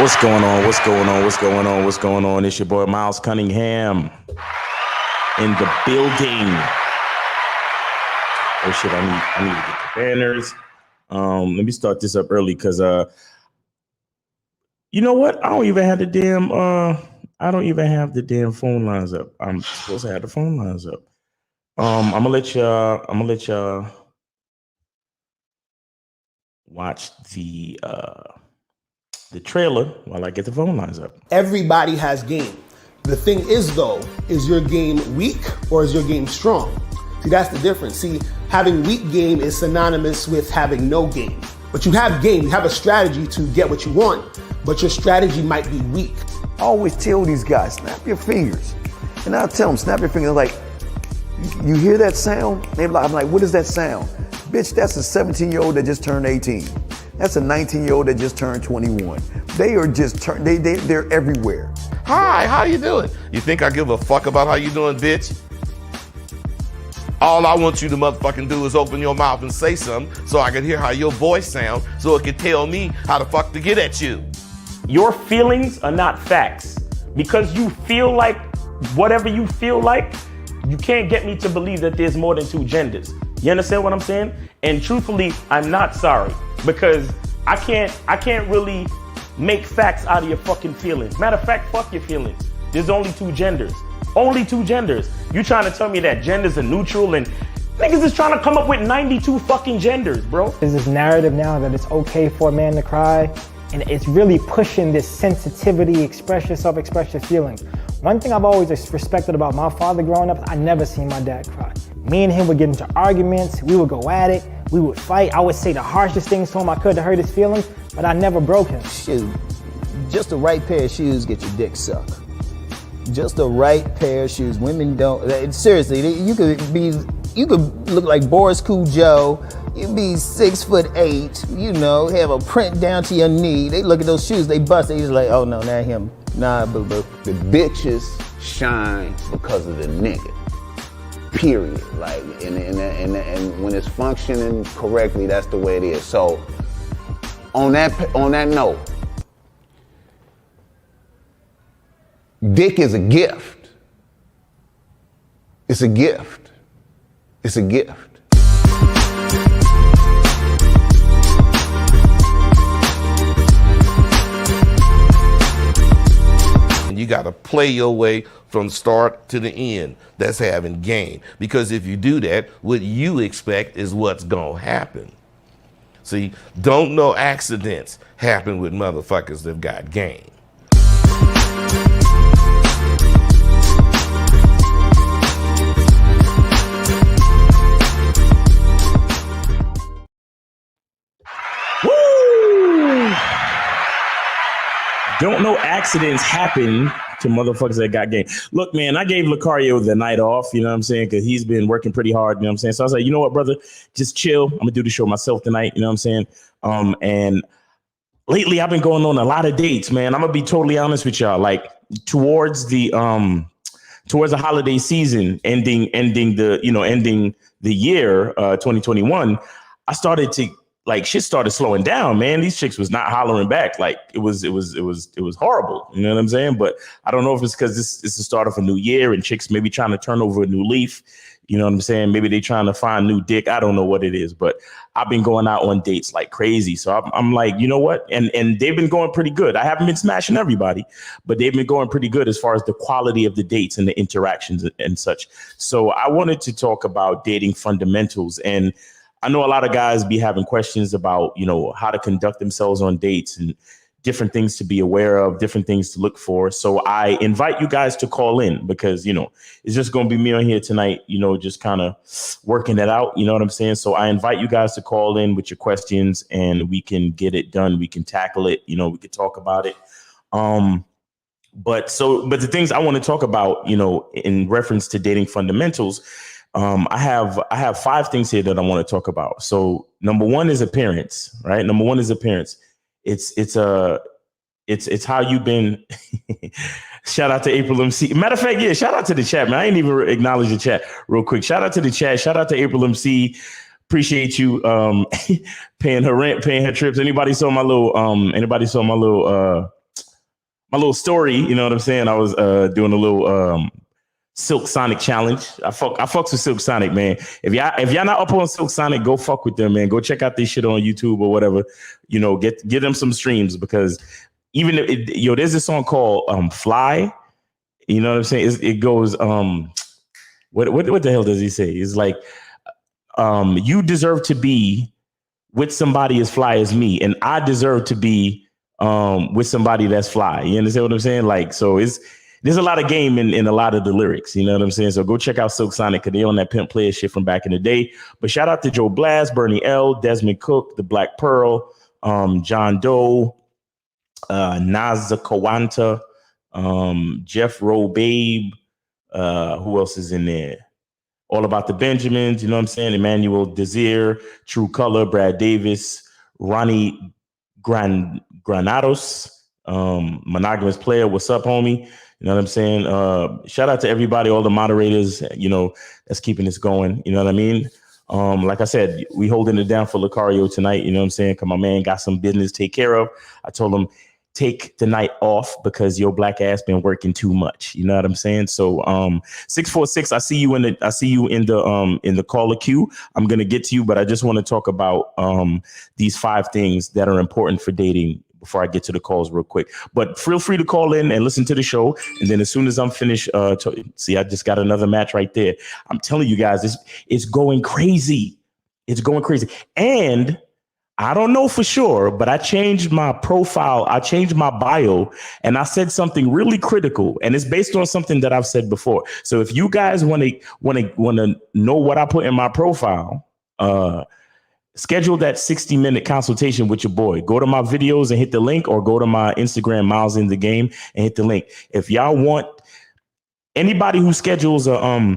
What's going on? What's going on? What's going on? What's going on? It's your boy Miles Cunningham in the building. Oh shit! I need to get the banners. Let me start this up early because you know what? I don't even have the damn phone lines up. I'm supposed to have the phone lines up. I'm gonna let y'all watch the trailer while I get the phone lines up. Everybody has game. The thing is though, is your game weak or is your game strong? See, that's the difference. See, having weak game is synonymous with having no game. But you have game, you have a strategy to get what you want, but your strategy might be weak. I always tell these guys, snap your fingers. And I'll tell them, snap your fingers. Like, you hear that sound? I'm like, what is that sound? Bitch, that's a 17-year-old that just turned 18. That's a 19-year-old that just turned 21. They are just they're everywhere. Hi, how you doing? You think I give a fuck about how you doing, bitch? All I want you to motherfucking do is open your mouth and say something so I can hear how your voice sounds so it can tell me how the fuck to get at you. Your feelings are not facts. Because you feel like whatever you feel like, you can't get me to believe that there's more than two genders. You understand what I'm saying? And truthfully, I'm not sorry because I can't really make facts out of your fucking feelings. Matter of fact, fuck your feelings. There's only two genders. Only two genders. You trying to tell me that genders are neutral and niggas is trying to come up with 92 fucking genders, bro. There's this narrative now that it's okay for a man to cry, and it's really pushing this sensitivity, express yourself, express your feelings. One thing I've always respected about my father growing up, I never seen my dad cry. Me and him would get into arguments, we would go at it, we would fight. I would say the harshest things to him I could to hurt his feelings, but I never broke him. Shoot, just the right pair of shoes get your dick sucked. Just the right pair of shoes. Women don't, seriously, you could look like Boris Joe. You'd be 6'8", you know, have a print down to your knee. They look at those shoes, they bust, they just like, oh no, not him. Nah, boo-boo. The bitches shine because of the nigga. Period. Like, and when it's functioning correctly, that's the way it is. So, on that note, dick is a gift. It's a gift. It's a gift. You got to play your way from start to the end. That's having game. Because if you do that, what you expect is what's going to happen. See, don't no accidents happen with motherfuckers that got game. Don't know accidents happen to motherfuckers that got game. Look, man, I gave Lucario the night off, you know what I'm saying? Because he's been working pretty hard, you know what I'm saying? So I was like, you know what, brother? Just chill. I'm going to do the show myself tonight, you know what I'm saying? And lately I've been going on a lot of dates, man. I'm going to be totally honest with y'all. Like towards the holiday season, ending the year 2021, I started to shit started slowing down, man. These chicks was not hollering back. Like it was horrible. You know what I'm saying? But I don't know if it's because this is the start of a new year and chicks maybe trying to turn over a new leaf. You know what I'm saying? Maybe they trying to find new dick. I don't know what it is, but I've been going out on dates like crazy. So I'm like, you know what? And they've been going pretty good. I haven't been smashing everybody, but they've been going pretty good as far as the quality of the dates and the interactions and such. So I wanted to talk about dating fundamentals. And I know a lot of guys be having questions about, you know, how to conduct themselves on dates and different things to be aware of, different things to look for. So I invite you guys to call in because, you know, it's just going to be me on here tonight, you know, just kind of working it out. You know what I'm saying? So I invite you guys to call in with your questions and we can get it done. We can tackle it. You know, we could talk about it. But the things I want to talk about, you know, in reference to dating fundamentals, I have 5 things here that I want to talk about. So number 1 is appearance, right? Number 1 is appearance. It's how you've been. Shout out to April MC. Matter of fact, yeah, shout out to the chat, man. I ain't even acknowledge the chat real quick. Shout out to the chat. Shout out to April MC. Appreciate you paying her rent, paying her trips. Anybody saw my little my little story. You know what I'm saying? I was doing a little Silk Sonic challenge. I fucks with Silk Sonic, man. If y'all not up on Silk Sonic, go fuck with them, man. Go check out this shit on YouTube or whatever. You know, get them some streams, because even there's this song called Fly. You know what I'm saying? It goes what the hell does he say? It's like you deserve to be with somebody as fly as me, and I deserve to be with somebody that's fly. You understand what I'm saying? Like, so there's a lot of game in a lot of the lyrics. You know what I'm saying? So go check out Silk Sonic, because they on that Pimp Player shit from back in the day. But shout out to Joe Blast, Bernie L, Desmond Cook, The Black Pearl, John Doe, Naza Kawanta, Jeff Rowe Babe. Who else is in there? All About the Benjamins, you know what I'm saying? Emmanuel Desir, True Color, Brad Davis, Ronnie Granados, Monogamous Player. What's up, homie? You know what I'm saying? Shout out to everybody, all the moderators, you know, that's keeping this going. You know what I mean? Like I said, we holding it down for Lucario tonight. You know what I'm saying? Because my man got some business to take care of. I told him, take the night off because your black ass been working too much. You know what I'm saying? So 646, I see you in the caller queue. I'm gonna get to you, but I just want to talk about these 5 things that are important for dating before I get to the calls real quick. But feel free to call in and listen to the show. And then as soon as I'm finished, see, I just got another match right there. I'm telling you guys, it's going crazy. It's going crazy. And I don't know for sure, but I changed my profile. I changed my bio, and I said something really critical, and it's based on something that I've said before. So if you guys want to know what I put in my profile, schedule that 60-minute consultation with your boy. Go to my videos and hit the link, or go to my Instagram, Miles in the Game, and hit the link. If y'all want, anybody who schedules a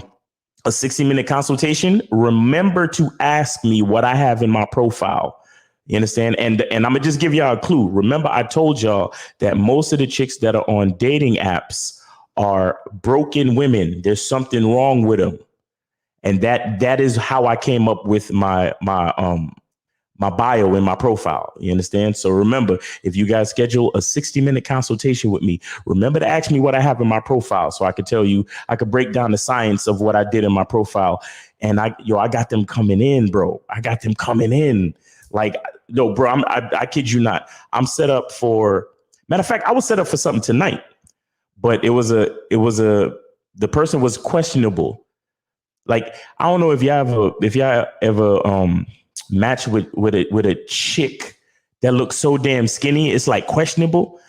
60-minute consultation, remember to ask me what I have in my profile. You understand? And I'm gonna just give y'all a clue. Remember, I told y'all that most of the chicks that are on dating apps are broken women. There's something wrong with them. And that is how I came up with my bio in my profile. You understand? So remember, if you guys schedule a 60-minute consultation with me, remember to ask me what I have in my profile, so I could tell you, I could break down the science of what I did in my profile. And I got them coming in, bro. I got them coming in. Like, no, bro, I kid you not. I'm set up for, matter of fact, I was set up for something tonight, but the person was questionable. Like, I don't know if y'all ever match with a chick that looks so damn skinny, it's like questionable.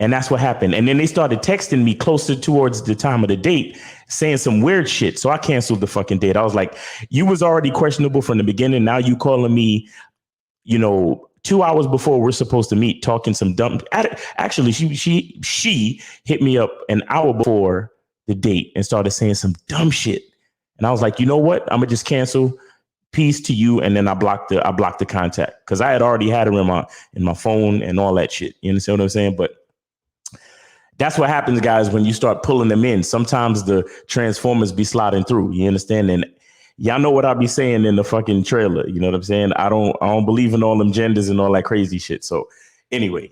And that's what happened. And then they started texting me closer towards the time of the date, saying some weird shit. So I canceled the fucking date. I was like, you was already questionable from the beginning. Now you calling me, 2 hours before we're supposed to meet, talking some dumb. Actually, she hit me up an hour before the date and started saying some dumb shit. And I was like, you know what? I'm gonna just cancel. Peace to you. And then I blocked the contact, because I had already had her in my phone and all that shit. You understand what I'm saying? But that's what happens, guys, when you start pulling them in. Sometimes the transformers be sliding through. You understand? And y'all know what I be saying in the fucking trailer. You know what I'm saying? I don't believe in all them genders and all that crazy shit. So anyway,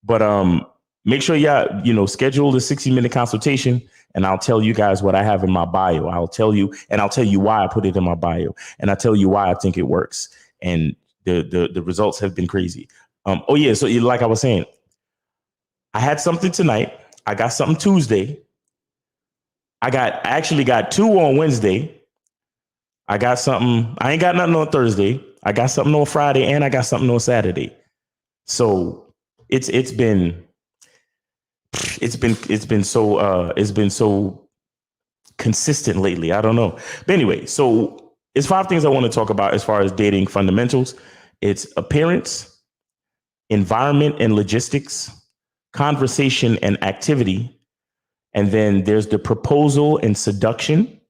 but make sure y'all, schedule the 60-minute consultation, and I'll tell you guys what I have in my bio. I'll tell you why I put it in my bio, and I'll tell you why I think it works. And the results have been crazy. So like I was saying, I had something tonight. I got something Tuesday. I actually got 2 on Wednesday. I got something. I ain't got nothing on Thursday. I got something on Friday, and I got something on Saturday. So it's been so consistent lately. I don't know. But anyway, so it's 5 things I want to talk about as far as dating fundamentals. It's appearance, environment and logistics, conversation and activity. And then there's the proposal and seduction.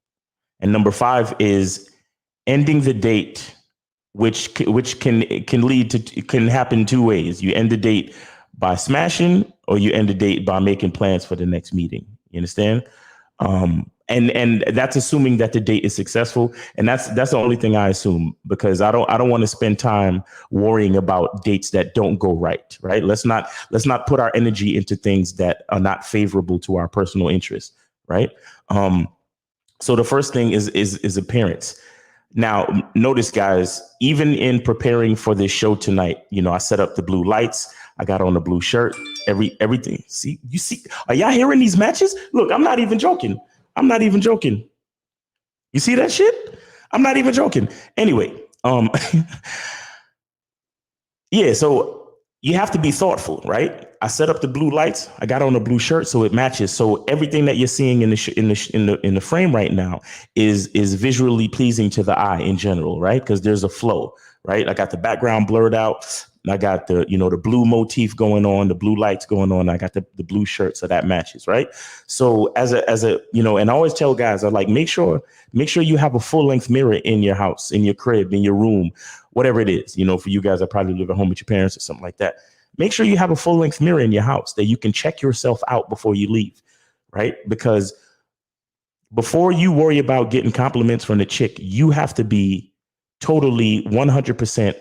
And number 5 is ending the date, which can happen 2 ways. You end the date by smashing, or you end the date by making plans for the next meeting. You understand? And that's assuming that the date is successful, and that's the only thing I assume, because I don't want to spend time worrying about dates that don't go right. Let's not put our energy into things that are not favorable to our personal interests. Right. So the first thing is appearance. Now, notice, guys, even in preparing for this show tonight, I set up the blue lights. I got on the blue shirt, everything. See, are y'all hearing these matches? Look, I'm not even joking. You see that shit? I'm not even joking. Anyway, yeah, so you have to be thoughtful, right? I set up the blue lights. I got on a blue shirt, so it matches. So everything that you're seeing in the frame right now is visually pleasing to the eye in general, right? Because there's a flow, right? I got the background blurred out. I got the the blue motif going on, the blue lights going on. I got the blue shirt, so that matches, right? So as a and I always tell guys, I like make sure you have a full length mirror in your house, in your crib, in your room, whatever it is. For you guys that probably live at home with your parents or something like that. Make sure you have a full length mirror in your house that you can check yourself out before you leave, right? Because before you worry about getting compliments from the chick, you have to be totally 100%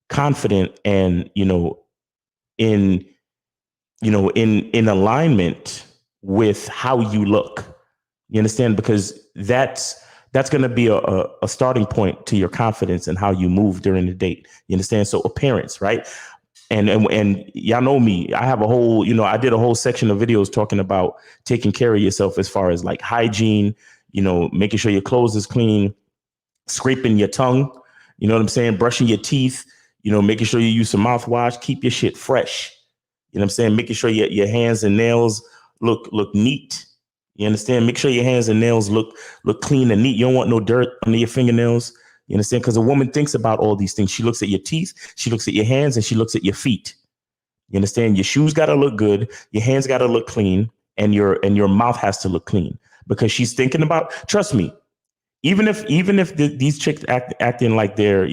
confident and in alignment with how you look. You understand? Because that's going to be a starting point to your confidence and how you move during the date. You understand? So appearance, right? And y'all know me. I have a whole, I did a whole section of videos talking about taking care of yourself as far as like hygiene, making sure your clothes is clean, scraping your tongue, you know what I'm saying? Brushing your teeth, making sure you use some mouthwash, keep your shit fresh. You know what I'm saying? Making sure your hands and nails look neat. You understand? Make sure your hands and nails look clean and neat. You don't want no dirt under your fingernails. You understand? Because a woman thinks about all these things. She looks at your teeth, she looks at your hands, and she looks at your feet. You understand? Your shoes got to look good. Your hands got to look clean, and your mouth has to look clean, because she's thinking about. Trust me, even if these chicks acting like they're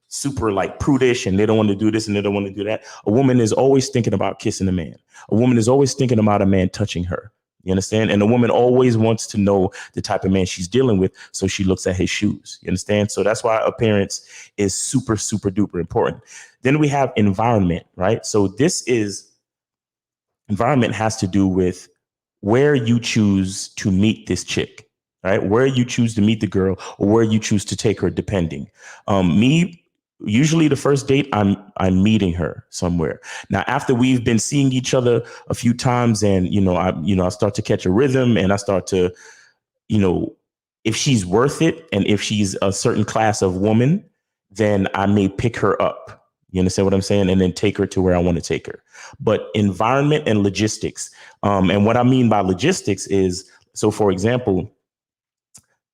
super like prudish and they don't want to do this and they don't want to do that, a woman is always thinking about kissing a man. A woman is always thinking about a man touching her. You understand? And the woman always wants to know the type of man she's dealing with, so she looks at his shoes. You understand? So that's why appearance is super, super duper important. Then we have environment, right? So environment has to do with where you choose to meet this chick, right? Where you choose to meet the girl, or where you choose to take her, depending. Me, usually the first date, I'm meeting her somewhere. Now, after we've been seeing each other a few times, and I start to catch a rhythm, and I start to, if she's worth it, and if she's a certain class of woman, then I may pick her up. You understand what I'm saying? And then take her to where I want to take her. But environment and logistics. And what I mean by logistics is, so for example,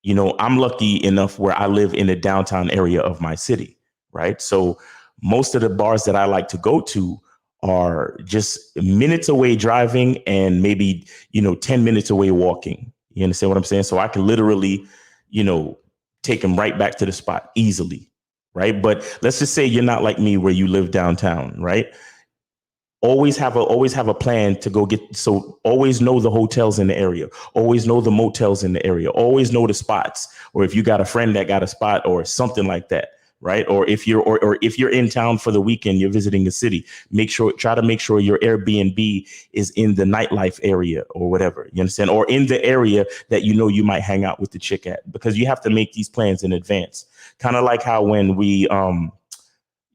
I'm lucky enough where I live in the downtown area of my city. Right. So most of the bars that I like to go to are just minutes away driving, and maybe, 10 minutes away walking. You understand what I'm saying? So I can literally, take them right back to the spot easily. Right. But let's just say you're not like me, where you live downtown. Right. Always have a plan to go get. So always know the hotels in the area. Always know the motels in the area. Always know the spots. Or if you got a friend that got a spot or something like that. Right. Or if you're in town for the weekend, you're visiting the city, try to make sure your Airbnb is in the nightlife area or whatever. You understand? Or in the area that you might hang out with the chick at, because you have to make these plans in advance. Kind of like how when we, I'm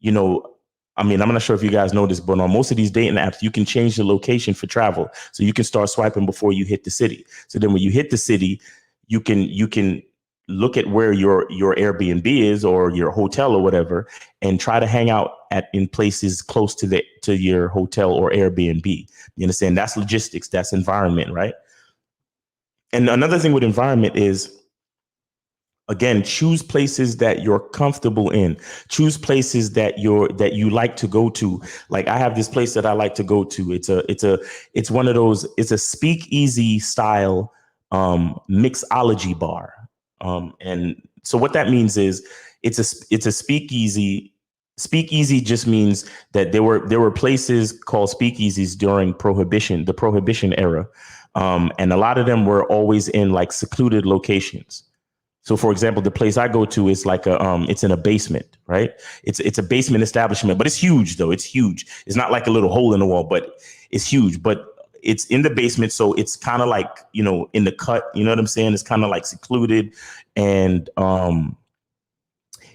not sure if you guys know this, but on most of these dating apps, you can change the location for travel. So you can start swiping before you hit the city. So then when you hit the city, you can look at where your Airbnb is, or your hotel or whatever, and try to hang out in places close to your hotel or Airbnb. You understand? That's logistics. That's environment, right? And another thing with environment is, again, choose places that you're comfortable in. Choose places that you like to go to. Like, I have this place that I like to go to. It's one of those. It's a speakeasy style mixology bar. And so what that means is it's a speakeasy Speakeasy just means that there were places called speakeasies during the Prohibition era, and a lot of them were always in like secluded locations. So, for example, the place I go to is like it's in a basement, right? It's a basement establishment, but it's huge though. It's huge. It's not like a little hole in the wall, but it's huge. But it's in the basement, so it's kind of like, you know, in the cut. You know what I'm saying? It's kind of like secluded, and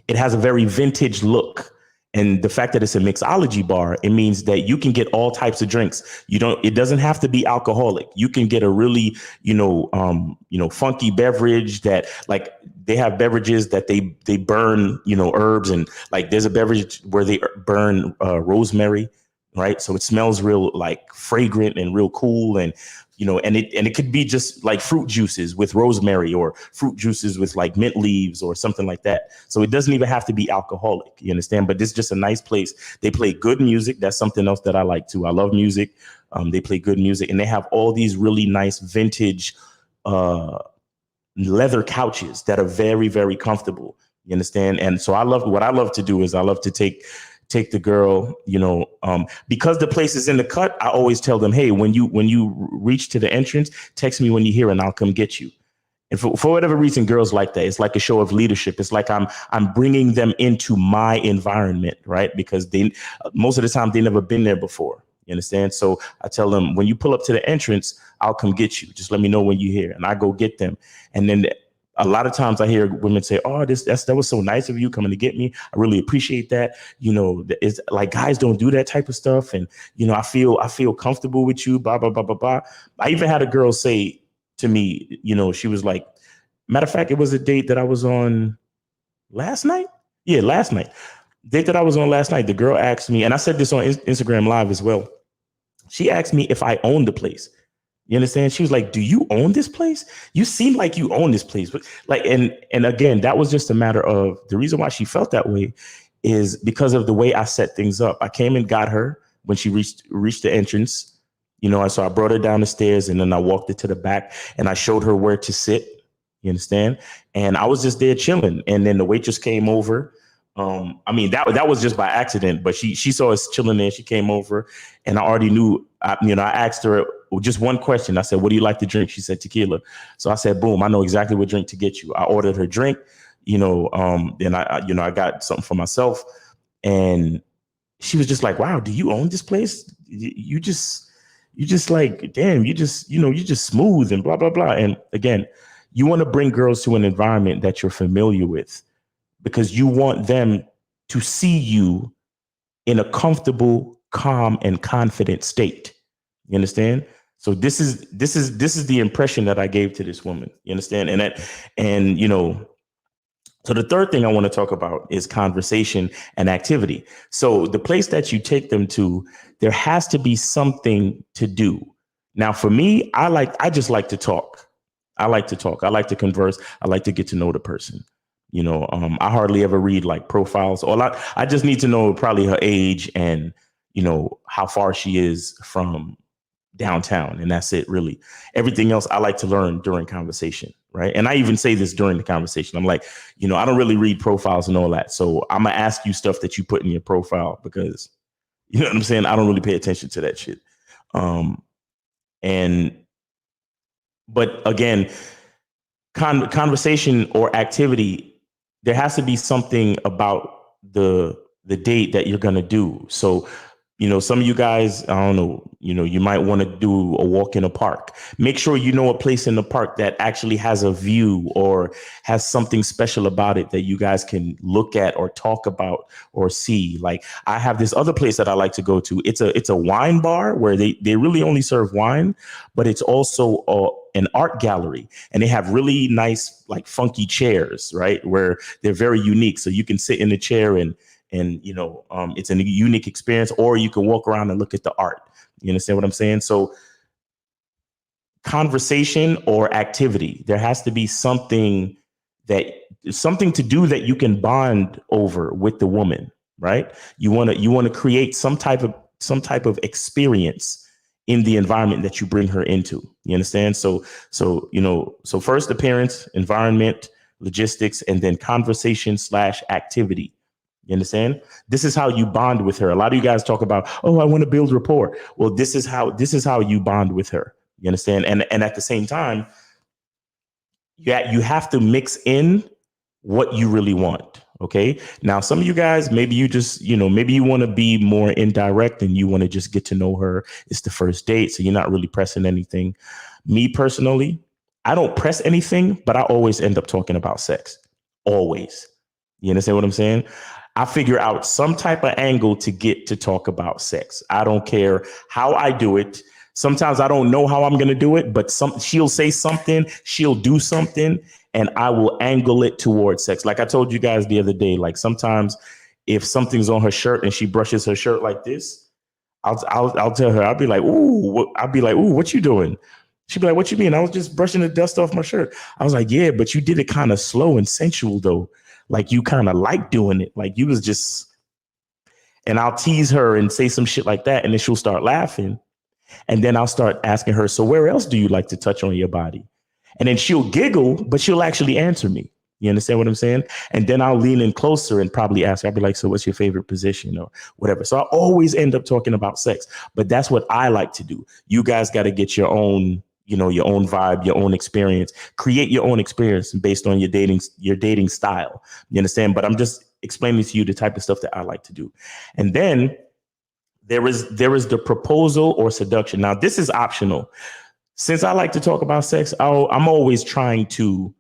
it has a very vintage look. And the fact that it's a mixology bar, it means that you can get all types of drinks. It doesn't have to be alcoholic. You can get a really, funky beverage that, like, they have beverages that they burn, herbs, and like there's a beverage where they burn rosemary, right? So it smells real like fragrant and real cool, and and it could be just like fruit juices with rosemary or fruit juices with like mint leaves or something like that. So it doesn't even have to be alcoholic, you understand? But this is just a nice place. They play good music. That's something else that I like too. I love music. They play good music, and they have all these really nice vintage leather couches that are very, very comfortable. You understand? And so what I love to do is I love to take the girl, because the place is in the cut. I always tell them, hey, when you reach to the entrance, text me when you're here and I'll come get you. And for whatever reason, girls like that. It's like a show of leadership. It's like I'm bringing them into my environment, right? Because most of the time they never been there before. You understand? So I tell them, when you pull up to the entrance, I'll come get you. Just let me know when you're here, and I go get them. And then a lot of times I hear women say, "Oh, that was so nice of you coming to get me. I really appreciate that." It's like, guys don't do that type of stuff, and I feel comfortable with you. Blah blah blah blah blah. I even had a girl say to me, she was like, matter of fact, it was a date that I was on last night. Yeah, last night. Date that I was on last night. The girl asked me, and I said this on Instagram Live as well. She asked me if I owned the place. You understand? She was like, "Do you own this place? You seem like you own this place." But like, and again, that was just a matter of, the reason why she felt that way is because of the way I set things up. I came and got her when she reached the entrance. So I brought her down the stairs, and then I walked her to the back, and I showed her where to sit. You understand? And I was just there chilling. And then the waitress came over. That was just by accident, but she saw us chilling there. She came over, and I already knew. I asked her just one question. I said, "What do you like to drink?" She said tequila. So I said, "Boom! I know exactly what drink to get you." I ordered her drink. Then I got something for myself, and she was just like, "Wow, do you own this place? You just like, damn, you're just smooth and blah blah blah." And again, you want to bring girls to an environment that you're familiar with, because you want them to see you in a comfortable, calm, and confident state. You understand? So this is the impression that I gave to this woman. You understand? So the third thing I want to talk about is conversation and activity. So the place that you take them to, there has to be something to do. Now, for me, I just like to talk. I like to talk. I like to converse. I like to get to know the person. I hardly ever read like profiles. I just need to know probably her age and, how far she is from downtown. And that's it, really. Everything else I like to learn during conversation. Right. And I even say this during the conversation. I'm like, I don't really read profiles and all that. So I'm going to ask you stuff that you put in your profile, because, you know what I'm saying? I don't really pay attention to that shit. But again, conversation or activity, there has to be something about the date that you're going to do. So, some of you guys, I don't know, you might want to do a walk in a park. Make sure you know a place in the park that actually has a view or has something special about it that you guys can look at or talk about or see. Like, I have this other place that I like to go to. It's a wine bar where they really only serve wine, but it's also an art gallery, and they have really nice, like, funky chairs, right? Where they're very unique. So you can sit in the chair and it's a unique experience, or you can walk around and look at the art. You understand what I'm saying? So conversation or activity, there has to be something to do that you can bond over with the woman, right? You want to create some type of experience in the environment that you bring her into. You understand? So first appearance, environment, logistics, and then conversation / activity. You understand? This is how you bond with her. A lot of you guys talk about, oh, I want to build rapport. Well, this is how you bond with her. You understand? And at the same time, you have to mix in what you really want. Okay. Now, some of you guys, maybe you just, maybe you want to be more indirect and you want to just get to know her. It's the first date. So you're not really pressing anything. Me personally, I don't press anything, but I always end up talking about sex. Always. You understand what I'm saying? I figure out some type of angle to get to talk about sex. I don't care how I do it. Sometimes I don't know how I'm going to do it, but she'll say something, she'll do something, and I will angle it towards sex. Like I told you guys the other day, like sometimes if something's on her shirt and she brushes her shirt like this, I'll tell her, I'll be like, ooh, what you doing? She'd be like, what you mean? I was just brushing the dust off my shirt. I was like, yeah, but you did it kind of slow and sensual though. Like you kind of like doing it. Like you was just, and I'll tease her and say some shit like that. And then she'll start laughing. And then I'll start asking her, so where else do you like to touch on your body? And then she'll giggle, but she'll actually answer me. You understand what I'm saying? And then I'll lean in closer and probably ask her, I'll be like, so what's your favorite position or whatever? So I always end up talking about sex, but that's what I like to do. You guys got to get your own, your own vibe, your own experience, create your own experience based on your dating style. You understand? But I'm just explaining to you the type of stuff that I like to do. And then there is the proposal or seduction. Now, this is optional. Since I like to talk about sex, I'm always trying to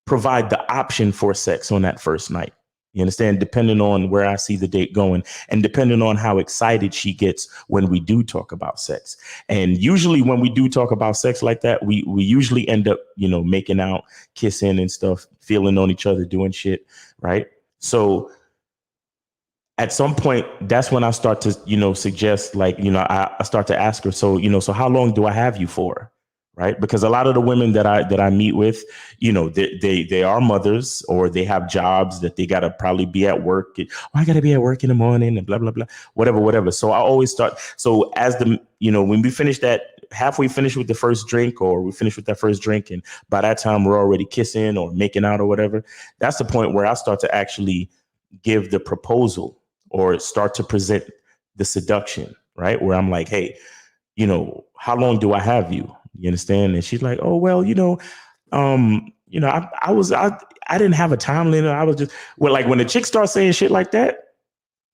provide the option for sex on that first night. You understand? Depending on where I see the date going and depending on how excited she gets when we do talk about sex. And usually when we do talk about sex like that, we usually end up, making out, kissing and stuff, feeling on each other, doing shit. Right. So at some point, that's when I start to, suggest like, I start to ask her, so how long do I have you for? Right. Because a lot of the women that I meet with, they are mothers or they have jobs that they got to probably be at work. I got to be at work in the morning and blah, blah, blah, whatever. So I always start. So as when we finish halfway finished with the first drink or we finish with that first drink and by that time we're already kissing or making out or whatever, that's the point where I start to actually give the proposal or start to present the seduction. Right. Where I'm like, hey, how long do I have you? You understand? And she's like, oh, well, I didn't have a time limit. I was just like when the chick starts saying shit like that,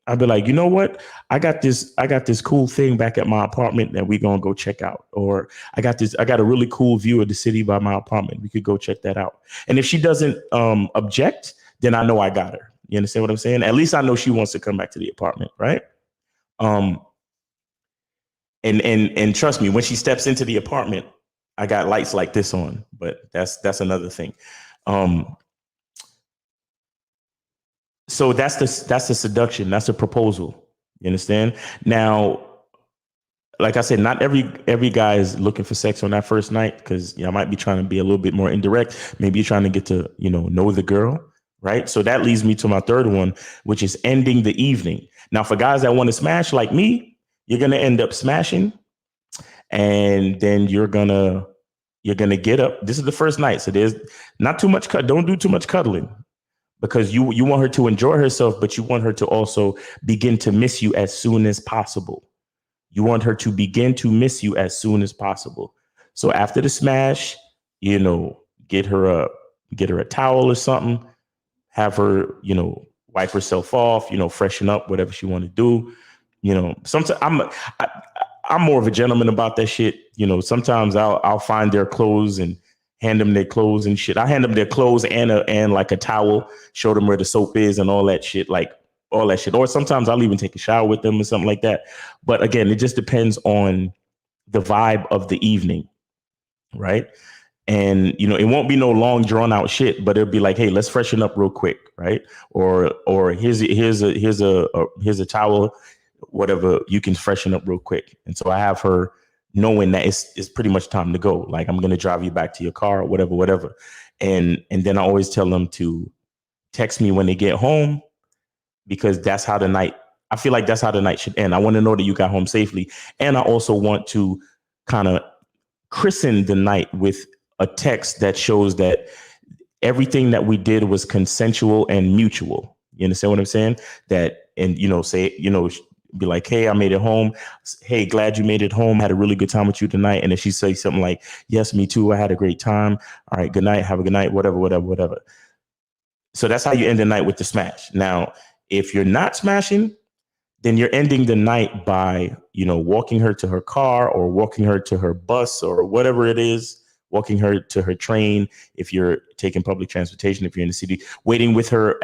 I'd be like, you know what? I got this cool thing back at my apartment that we're going to go check out. Or I got a really cool view of the city by my apartment. We could go check that out. And if she doesn't object, then I know I got her. You understand what I'm saying? At least I know she wants to come back to the apartment. Right. And trust me, when she steps into the apartment, I got lights like this on, but that's another thing. So that's the seduction. That's a proposal. You understand? Now, like I said, not every guy is looking for sex on that first night because I might be trying to be a little bit more indirect. Maybe you're trying to get to, know the girl. Right. So that leads me to my third one, which is ending the evening. Now, for guys that want to smash like me, you're going to end up smashing and then you're going to get up. This is the first night. So there's not too much. Don't do too much cuddling because you want her to enjoy herself, but you want her to also begin to miss you as soon as possible. You want her to begin to miss you as soon as possible. So after the smash, get her a towel or something, have her, wipe herself off, freshen up, whatever she want to do. Sometimes I'm more of a gentleman about that shit. Sometimes I'll find their clothes and hand them their clothes and shit. I hand them their clothes and like a towel, show them where the soap is and all that shit, like all that shit. Or sometimes I'll even take a shower with them or something like that. But again, it just depends on the vibe of the evening. Right. And, it won't be no long drawn out shit, but it'll be like, hey, let's freshen up real quick. Right. Or here's a towel, whatever, you can freshen up real quick. And so I have her knowing that it's pretty much time to go. Like I'm going to drive you back to your car or whatever. And then I always tell them to text me when they get home because that's how I feel like that's how the night should end. I want to know that you got home safely. And I also want to kind of christen the night with a text that shows that everything that we did was consensual and mutual. You understand what I'm saying? That, and, say, be like, hey, I made it home. Hey, glad you made it home. Had a really good time with you tonight. And then she say something like, yes, me too. I had a great time. All right, good night. Have a good night. Whatever. So that's how you end the night, with the smash. Now, if you're not smashing, then you're ending the night by, walking her to her car, or walking her to her bus, or whatever it is, walking her to her train. If you're taking public transportation, if you're in the city, waiting with her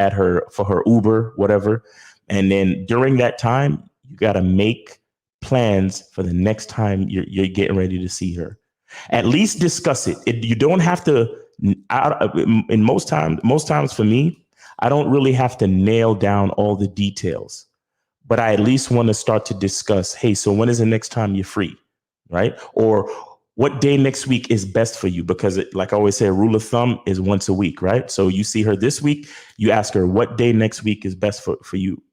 for her Uber, whatever. And then during that time, you got to make plans for the next time you're getting ready to see her. At least discuss it. You don't have to. In most times for me, I don't really have to nail down all the details, but I at least want to start to discuss. Hey, so when is the next time you're free, right? Or what day next week is best for you? Because like I always say, a rule of thumb is once a week, right? So you see her this week, you ask her what day next week is best for you,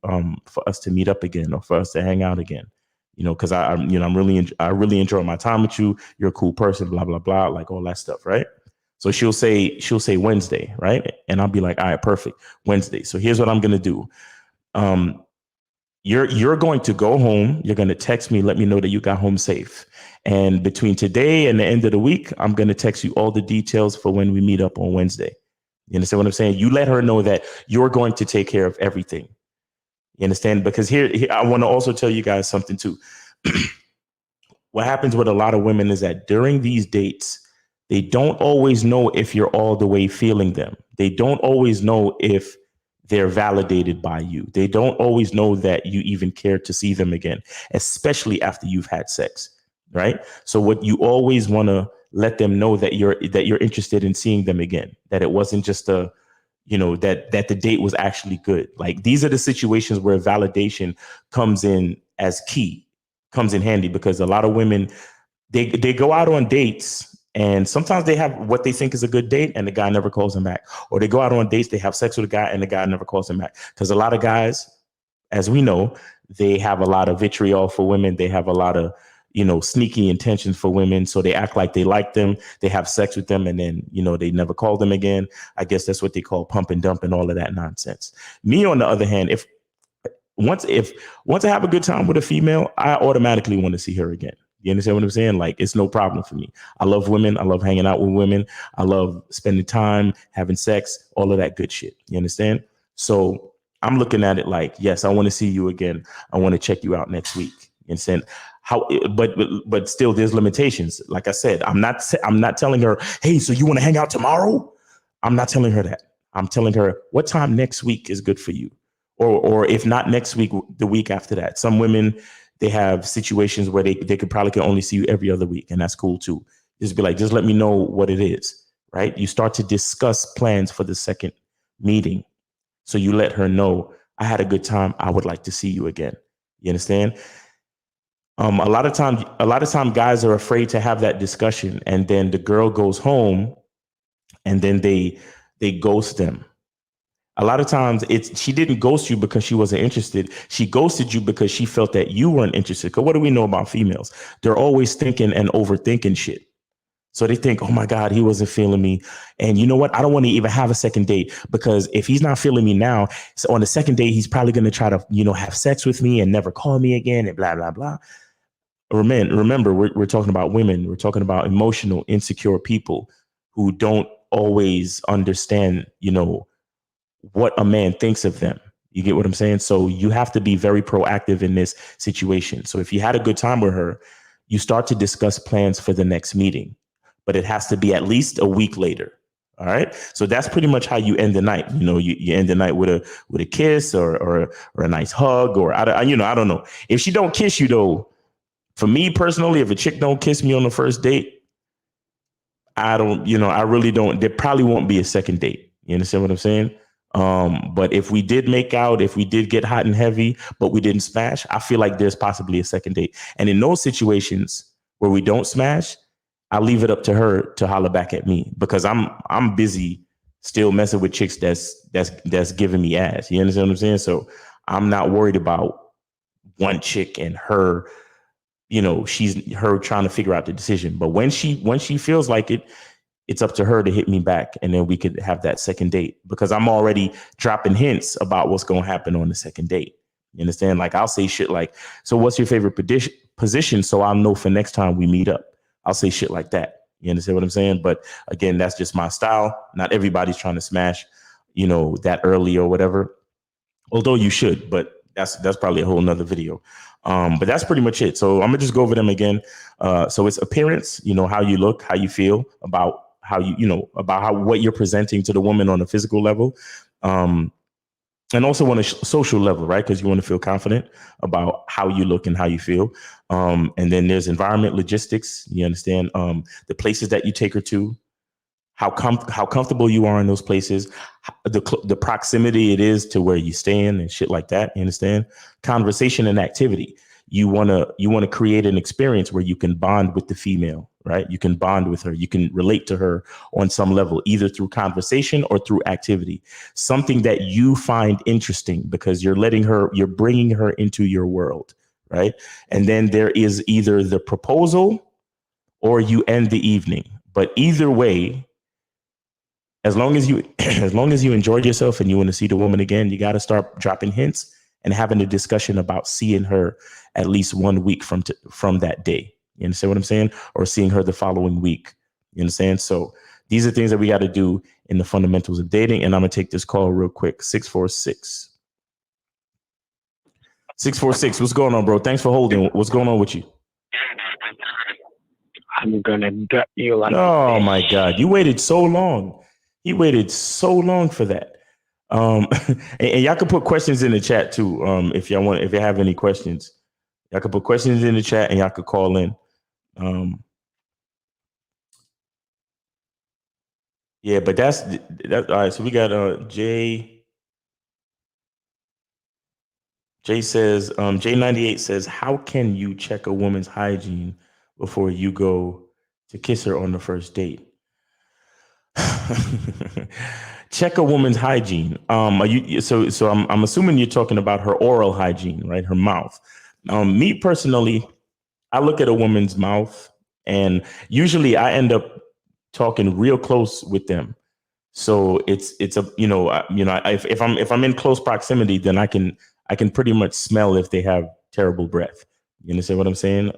for us to meet up again, or for us to hang out again. Because I really enjoy my time with you. You're a cool person, blah, blah, blah, like all that stuff, right? So she'll say Wednesday, right? And I'll be like, all right, perfect, Wednesday. So here's what I'm gonna do. You're going to go home. You're going to text me, let me know that you got home safe. And between today and the end of the week, I'm going to text you all the details for when we meet up on Wednesday. You understand what I'm saying? You let her know that you're going to take care of everything. You understand? Because here I want to also tell you guys something too. What happens with a lot of women is that during these dates, they don't always know if you're all the way feeling them. They don't always know if they're validated by you. They don't always know that you even care to see them again, especially after you've had sex, right? So what you always want to let them know that you're interested in seeing them again, that it wasn't just that the date was actually good. Like, these are the situations where validation comes in handy, because a lot of women, they go out on dates, and sometimes they have what they think is a good date, and the guy never calls them back. Or they go out on dates, they have sex with a guy, and the guy never calls them back. Because a lot of guys, as we know, they have a lot of vitriol for women. They have a lot of, sneaky intentions for women. So they act like they like them. They have sex with them, and then, they never call them again. I guess that's what they call pump and dump and all of that nonsense. Me, on the other hand, once I have a good time with a female, I automatically want to see her again. You understand what I'm saying? Like, it's no problem for me. I love women. I love hanging out with women. I love spending time, having sex, all of that good shit. You understand? So I'm looking at it like, yes, I want to see you again. I want to check you out next week. You understand? But still, there's limitations. Like I said, I'm not telling her, hey, so you want to hang out tomorrow? I'm not telling her that. I'm telling her what time next week is good for you. Or if not next week, the week after that. Some women, they have situations where they can only see you every other week, and that's cool too. Just be like, just let me know what it is, right? You start to discuss plans for the second meeting. So you let her know, I had a good time. I would like to see you again. You understand? A lot of time guys are afraid to have that discussion, and then the girl goes home, and then they ghost them. A lot of times she didn't ghost you because she wasn't interested. She ghosted you because she felt that you weren't interested. Because what do we know about females? They're always thinking and overthinking shit. So they think, oh my God, he wasn't feeling me. And you know what? I don't want to even have a second date, because if he's not feeling me now, so on the second date, he's probably going to try to, have sex with me and never call me again and blah, blah, blah. Remember, we're talking about women. We're talking about emotional, insecure people who don't always understand, what a man thinks of them. You get what I'm saying? So you have to be very proactive in this situation. So if you had a good time with her, you start to discuss plans for the next meeting, but it has to be at least a week later. All right. So that's pretty much how you end the night. You end the night with a kiss or a nice hug, or I don't know. If she don't kiss you though, for me personally, if a chick don't kiss me on the first date, I really don't. There probably won't be a second date. You understand what I'm saying? But if we did make out, if we did get hot and heavy, but we didn't smash, I feel like there's possibly a second date. And in those situations where we don't smash, I leave it up to her to holler back at me, because I'm busy still messing with chicks that's giving me ass. You understand what I'm saying? So I'm not worried about one chick and her, she's her trying to figure out the decision. But when she feels like it, it's up to her to hit me back, and then we could have that second date, because I'm already dropping hints about what's going to happen on the second date. You understand? Like, I'll say shit like, so what's your favorite position? So I'll know for next time we meet up. I'll say shit like that. You understand what I'm saying? But again, that's just my style. Not everybody's trying to smash, that early or whatever. Although you should, but that's probably a whole nother video. But that's pretty much it. So I'm gonna just go over them again. So it's appearance, how you look, how you feel about how what you're presenting to the woman on a physical level. And also on a social level, right? Because you want to feel confident about how you look and how you feel. And then there's environment, logistics. You understand the places that you take her to, how comfortable you are in those places, the proximity it is to where you stand and shit like that. You understand? Conversation and activity. You want to create an experience where you can bond with the female, right? You can bond with her. You can relate to her on some level, either through conversation or through activity, something that you find interesting, because you're bringing her into your world, right? And then there is either the proposal or you end the evening. But either way, as long as you enjoyed yourself and you want to see the woman again, you got to start dropping hints and having a discussion about seeing her at least 1 week from that day. You understand what I'm saying? Or seeing her the following week. You understand? So these are things that we got to do in the fundamentals of dating. And I'm going to take this call real quick. 646. 646. What's going on, bro? Thanks for holding. What's going on with you? I'm gonna gut you like. Oh my God. You waited so long. He waited so long for that. And y'all can put questions in the chat too. If you have any questions, y'all can put questions in the chat and y'all could call in. Yeah, but that's all right. So we got Jay. Jay says, J98 says, how can you check a woman's hygiene before you go to kiss her on the first date? Check a woman's hygiene. So I'm assuming you're talking about her oral hygiene, right? Her mouth. Me personally, I look at a woman's mouth, and usually I end up talking real close with them. So it's a if I'm in close proximity, then I can pretty much smell if they have terrible breath. You understand what I'm saying?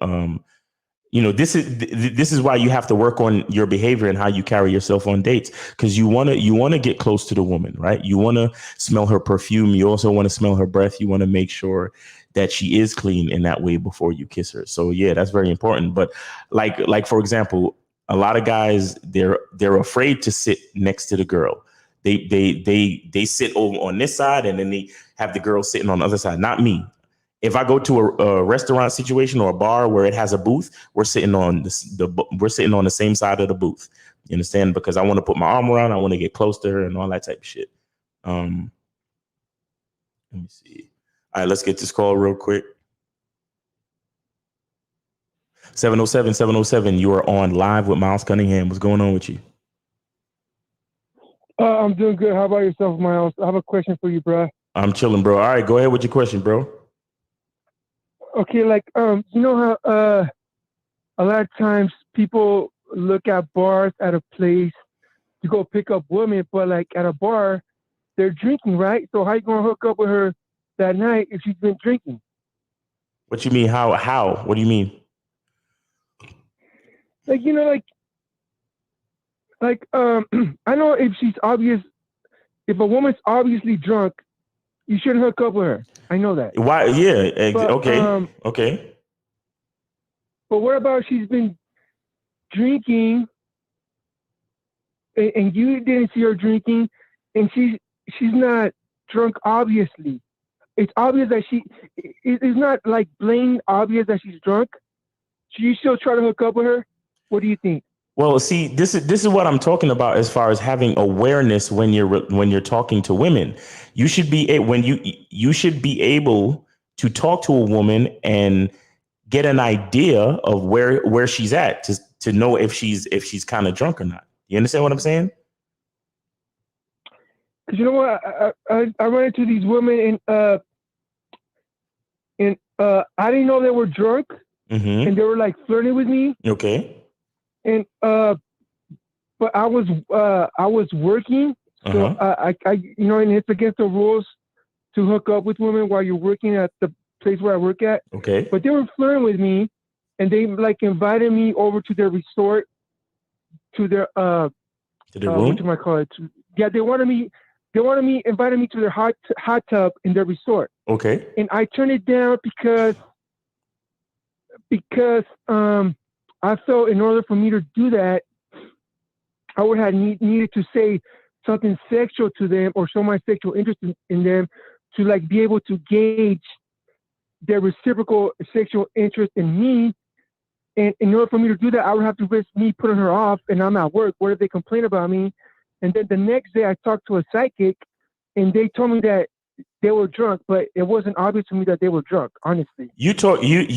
This is why you have to work on your behavior and how you carry yourself on dates, because you want to get close to the woman, right? You want to smell her perfume. You also want to smell her breath. You want to make sure that she is clean in that way before you kiss her. So yeah, that's very important. But like for example, a lot of guys, they're afraid to sit next to the girl. They sit over on this side, and then they have the girl sitting on the other side. Not me. If I go to a restaurant situation or a bar where it has a booth, we're sitting on the same side of the booth. You understand? Because I want to put my arm around, I want to get close to her and all that type of shit. Let me see. All right, let's get this call real quick. 707, you are on live with Miles Cunningham. What's going on with you? I'm doing good. How about yourself, Miles? I have a question for you, bro. I'm chilling, bro. All right, go ahead with your question, bro. Okay, you know how a lot of times people look at bars at a place to go pick up women, but like at a bar, they're drinking, right? So how you gonna hook up with her that night if she's been drinking? What you mean? How? What do you mean? I know if a woman's obviously drunk, you shouldn't hook up with her. I know that. Why? Yeah. But, okay. Okay. But what about she's been drinking and you didn't see her drinking, and she's not drunk, obviously. It's obvious that it's not like blatant obvious that she's drunk. Should you still try to hook up with her? What do you think? Well, see, this is what I'm talking about as far as having awareness when you're talking to women. You should be you should be able to talk to a woman and get an idea of where she's at to know if she's kind of drunk or not. You understand what I'm saying? Because you know what, I run into these women and I didn't know they were drunk, and they were like flirting with me. Okay. And but but I was working, so Uh-huh. I and it's against the rules to hook up with women while you're working at the place where I work at. Okay. But they were flirting with me, and they like invited me over to their resort, to their To the what room? do I call it? Yeah, invited me to their hot tub in their resort, Okay. and I turned it down because I felt in order for me to do that, I would have needed to say something sexual to them or show my sexual interest in them to like be able to gauge their reciprocal sexual interest in me. And in order for me to do that, I would have to risk me putting her off, and I'm at work. What if they complain about me? And then the next day, I talked to a psychic, and they told me that they were drunk, but it wasn't obvious to me that they were drunk. Honestly, You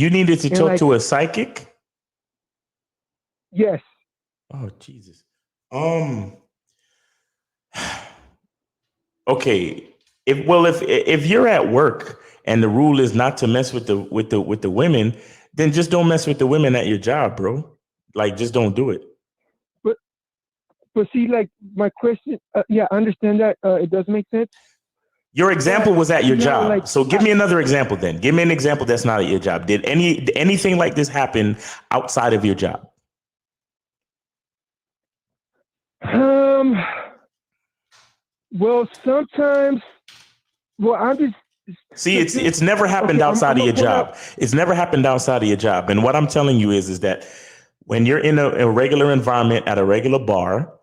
needed to and talk like, to a psychic? yes, Oh, Jesus. Um, okay. If you're at work and the rule is not to mess with the women, then just don't mess with the women at your job, bro. Like, just don't do it. but see, like my question, yeah, I understand that it does make sense. Your example was at your job. Like, So give me another example then. Give me an example that's not at your job. Did anything like this happen outside of your job? Well, sometimes, well, I'm just See, it's never happened outside of your job. It's never happened outside of your job. And what I'm telling you is that when you're in a regular environment at a regular bar,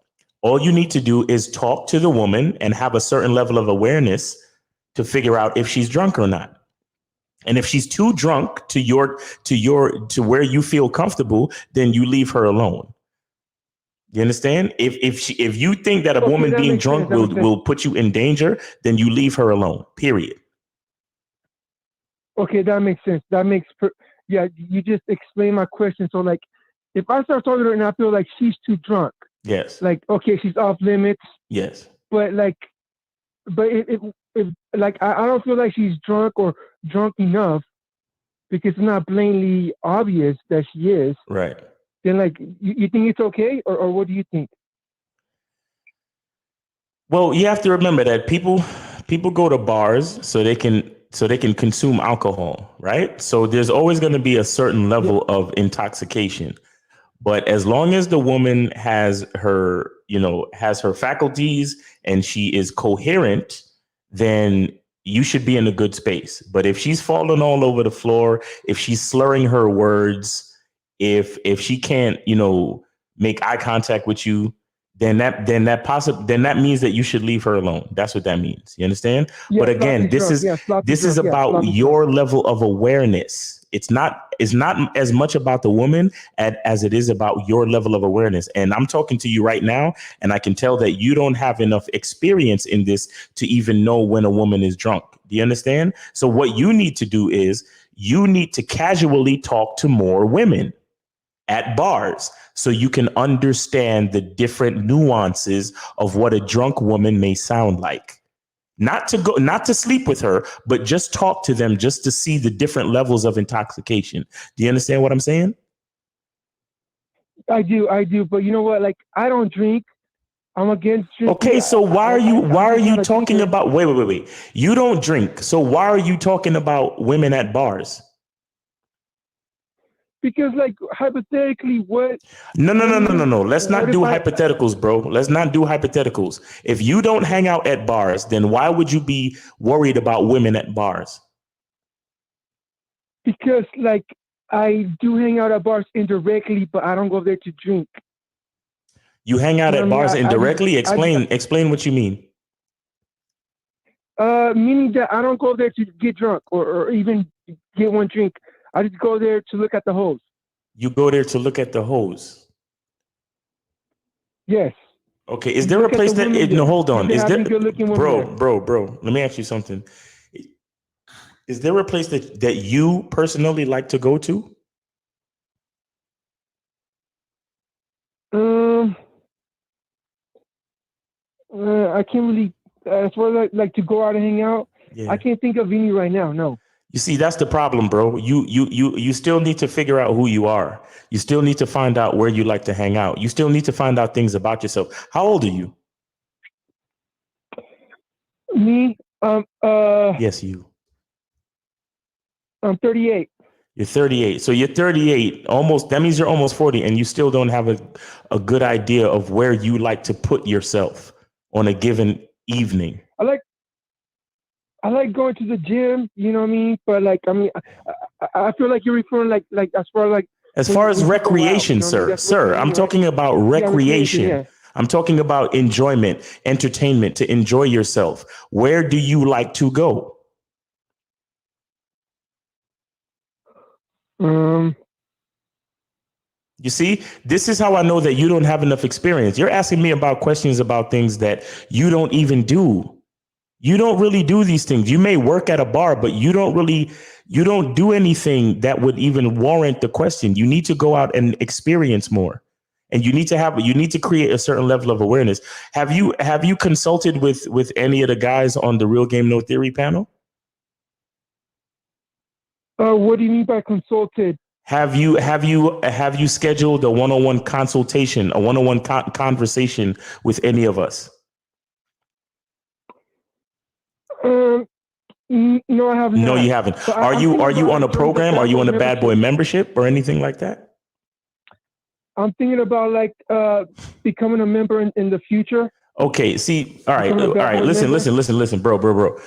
all you need to do is talk to the woman and have a certain level of awareness to figure out if she's drunk or not. And if she's too drunk to where you feel comfortable, then you leave her alone. You understand? If you think that a woman being drunk will put you in danger, then you leave her alone. Period. Okay, that makes sense. Yeah, you just explained my question. So like, if I start talking to her and I feel like she's too drunk, Yes. like, okay, she's off limits. Yes. But like, if like I don't feel like she's drunk or drunk enough because it's not plainly obvious that she is. Right. Then like, you think it's okay, or what do you think? Well, you have to remember that people go to bars so they can consume alcohol, right? So there's always going to be a certain level of intoxication. But as long as the woman has her faculties and she is coherent, then you should be in a good space. But if she's falling all over the floor, if she's slurring her words, if she can't, make eye contact with you, then that means that you should leave her alone. That's what that means. You understand? Yeah, but again, this is about your level of awareness. It's not as much about the woman as it is about your level of awareness. And I'm talking to you right now, and I can tell that you don't have enough experience in this to even know when a woman is drunk. Do you understand? So what you need to do is you need to casually talk to more women at bars so you can understand the different nuances of what a drunk woman may sound like. Not to sleep with her, but just talk to them just to see the different levels of intoxication. Do you understand what I'm saying? I do. But you know what? Like, I don't drink. I'm against drinking. Okay, so why are you talking about wait. You don't drink. So why are you talking about women at bars? Because, like, hypothetically, what? No. Let's not do hypotheticals, bro. Let's not do hypotheticals. If you don't hang out at bars, then why would you be worried about women at bars? Because, like, I do hang out at bars indirectly, but I don't go there to drink. You hang out at bars indirectly? Explain what you mean. Meaning that I don't go there to get drunk or even get one drink. I just go there to look at the hoes. You go there to look at the hoes? Yes. Okay. Is there a place that? No, hold on. Is there? Bro? Let me ask you something. Is there a place that you personally like to go to? I can't really. As far as like to go out and hang out, yeah. I can't think of any right now. No. You see, that's the problem, bro. You still need to figure out who you are. You still need to find out where you like to hang out. You still need to find out things about yourself. How old are you? Me, Yes, you. I'm 38. You're 38. So you're 38. Almost. That means you're almost 40, and you still don't have a good idea of where you like to put yourself on a given evening. I like going to the gym, you know what I mean? But like, I mean, I feel like you're referring like As far as when you go out, recreation, you know what I mean? sir, That's what sir, I I'm mean, right? talking about Yeah, recreation. yeah. I'm talking about enjoyment, entertainment, to enjoy yourself. Where do you like to go? You see, this is how I know that you don't have enough experience. You're asking me about questions about things that you don't even do. You don't really do these things. You may work at a bar, but you don't do anything that would even warrant the question. You need to go out and experience more. And you need to create a certain level of awareness. Have you consulted with any of the guys on the Real Game No Theory panel? What do you mean by consulted? Have you scheduled a one-on-one consultation, a one-on-one conversation with any of us? No, I haven't. No, you haven't. Are you on a program? Are you on a Bad Boy membership or anything like that? I'm thinking about like becoming a member in the future. Okay. See. All right. Listen, bro.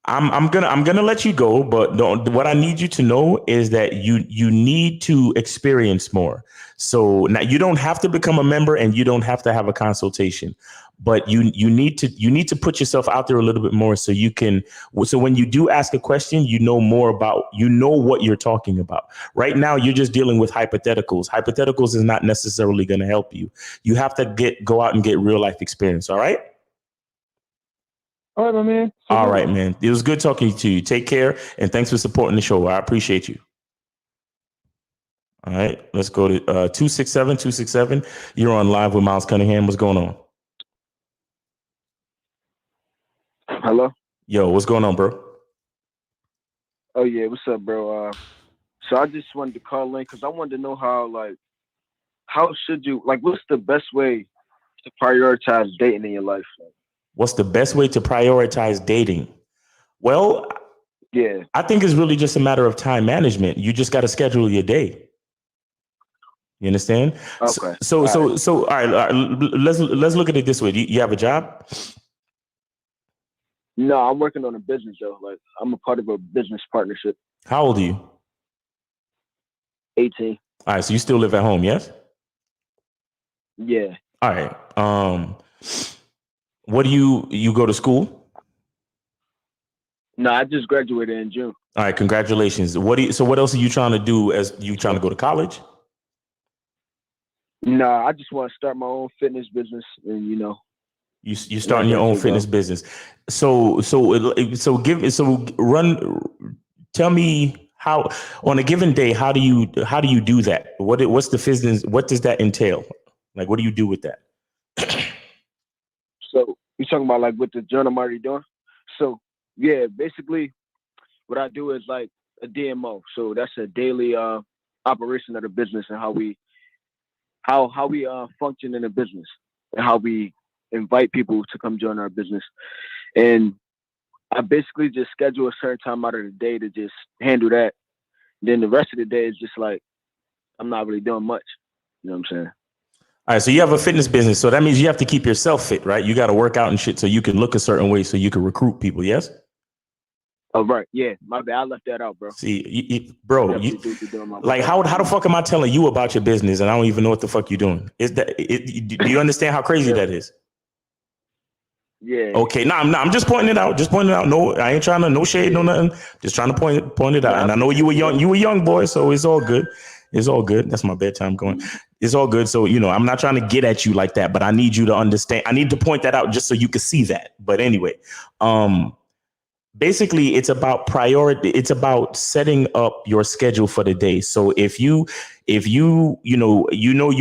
I'm gonna let you go, but what I need you to know is that you need to experience more. So now you don't have to become a member and you don't have to have a consultation, but you need to put yourself out there a little bit more so you can. So when you do ask a question, you know more about what you're talking about. Right now, you're just dealing with hypotheticals. Hypotheticals is not necessarily going to help you. You have to go out and get real life experience. All right. All right, my man. All right, man. It was good talking to you. Take care, and thanks for supporting the show. I appreciate you. All right, let's go to 267. You're on live with Miles Cunningham. What's going on? Hello? Yo, what's going on, bro? Oh, yeah. What's up, bro? So I just wanted to call in because I wanted to know how should you, what's the best way to prioritize dating in your life? What's the best way to prioritize dating? Well, yeah, I think it's really just a matter of time management. You just got to schedule your day. You understand? Okay. So, all right. Let's look at it this way. You have a job? No, I'm working on a business though. Like I'm a part of a business partnership. How old are you? 18. All right. So you still live at home, yes? Yeah. All right. What do you go to school? No, I just graduated in June. All right, congratulations. What else are you trying to do? As you trying to go to college? No, I just want to start my own fitness business, and you starting your own fitness business. Tell me how on a given day how do you do that? What's the business? What does that entail? Like, what do you do with that? So you're talking about like with the journal I'm already doing? So yeah, basically what I do is like a DMO. So that's a daily operation of the business and how we function in a business and how we invite people to come join our business. And I basically just schedule a certain time out of the day to just handle that. Then the rest of the day is just like I'm not really doing much. You know what I'm saying? All right, so you have a fitness business, so that means you have to keep yourself fit, right? You got to work out and shit so you can look a certain way so you can recruit people, yes? Oh, right. Yeah, my bad. I left that out, bro. See, bro, like how the fuck am I telling you about your business and I don't even know what the fuck you're doing? Do you understand how crazy that is? Yeah. Okay, I'm just pointing it out. No, I ain't trying to no shade, no nothing. Just trying to point it out. And I know you were a young boy, so it's all good. It's all good. That's my bedtime going. It's all good. So, I'm not trying to get at you like that, but I need you to understand. I need to point that out just so you can see that. But anyway, basically it's about priority. It's about setting up your schedule for the day. So if you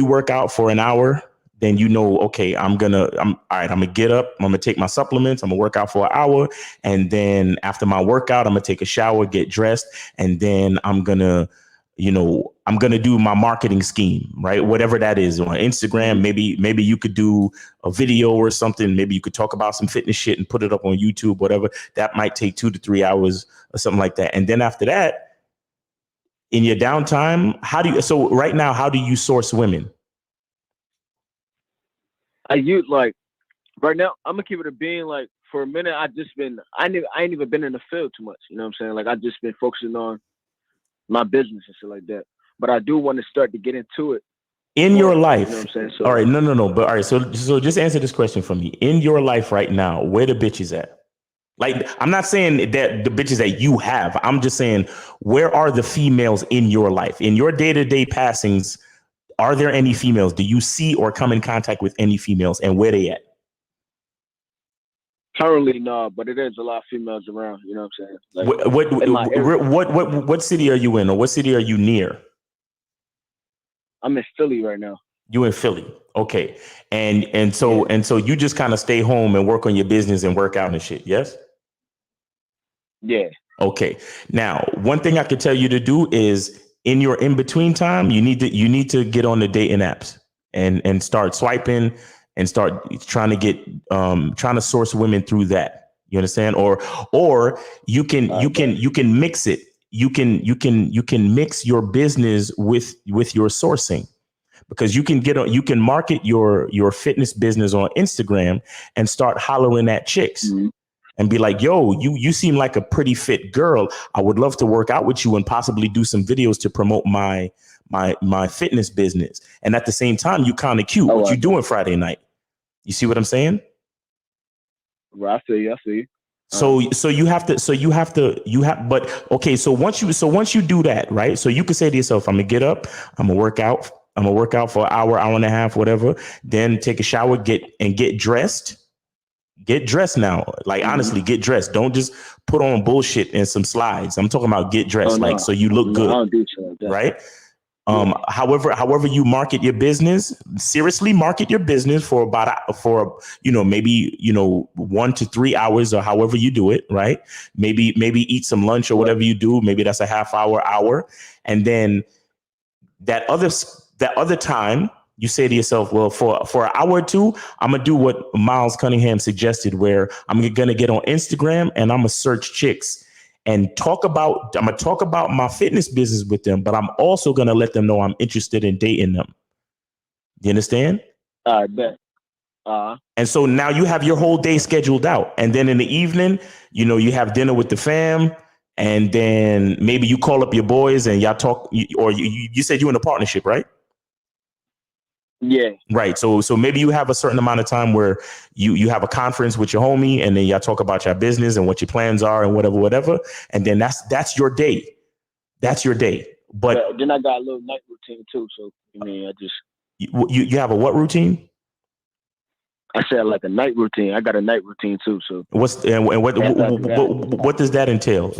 work out for an hour, then you know, okay, I'm gonna get up, I'm gonna take my supplements, I'm gonna work out for an hour, and then after my workout, I'm gonna take a shower, get dressed, and then I'm gonna do my marketing scheme, right? Whatever that is on Instagram, maybe you could do a video or something. Maybe you could talk about some fitness shit and put it up on YouTube, whatever. That might take 2 to 3 hours or something like that. And then after that, in your downtime, right now, how do you source women? I use right now, I'm gonna keep it a being. Like for a minute, I ain't even been in the field too much. You know what I'm saying? Like I just been focusing on my business and shit like that. But I do want to start to get into it in your life. You know what I'm saying? So, all right, no. But all right, so just answer this question for me. In your life right now, where the bitches at? Like, I'm not saying that the bitches that you have. I'm just saying, where are the females in your life? In your day-to-day passings, are there any females? Do you see or come in contact with any females, and where they at? Currently, no, but it is a lot of females around. You know what I'm saying? Like, what city are you in, or what city are you near? I'm in Philly right now. You in Philly, okay? And so you just kind of stay home and work on your business and work out and shit. Yes. Yeah. Okay. Now, one thing I could tell you to do is in your in between time, you need to get on the dating apps and start swiping and start trying to source women through that. You understand? Or you can mix it. You can mix your business with your sourcing, because you can market your fitness business on Instagram and start hollering at chicks. Mm-hmm. And be like, yo, you seem like a pretty fit girl. I would love to work out with you and possibly do some videos to promote my fitness business. And at the same time, you kind of cute. What you doing Friday night? You see what I'm saying? Right, I feel you. So once you do that, right? So you can say to yourself, I'm gonna get up, I'm gonna work out for an hour and a half, whatever. Then take a shower, get dressed. Get dressed now. Like, honestly, get dressed. Don't just put on bullshit and some slides. I'm talking about get dressed, so you look good, I don't do shit like that. Right? However you market your business, seriously market your business for maybe 1 to 3 hours, or however you do it, right? Maybe eat some lunch or whatever you do. Maybe that's a half hour. And then that other time, you say to yourself, well, for an hour or two, I'm going to do what Miles Cunningham suggested, where I'm going to get on Instagram and I'm going to search chicks and I'm going to talk about my fitness business with them, but I'm also going to let them know I'm interested in dating them. You understand? I bet. And so now you have your whole day scheduled out. And then in the evening, you have dinner with the fam. And then maybe you call up your boys and y'all talk, or you said you're in a partnership, right? Yeah. Right. So maybe you have a certain amount of time where you have a conference with your homie, and then y'all talk about your business and what your plans are and whatever. And then that's your day. That's your day. But then I got a little night routine too. So I just you have a what routine? I said like a night routine. I got a night routine too. So what does that entail?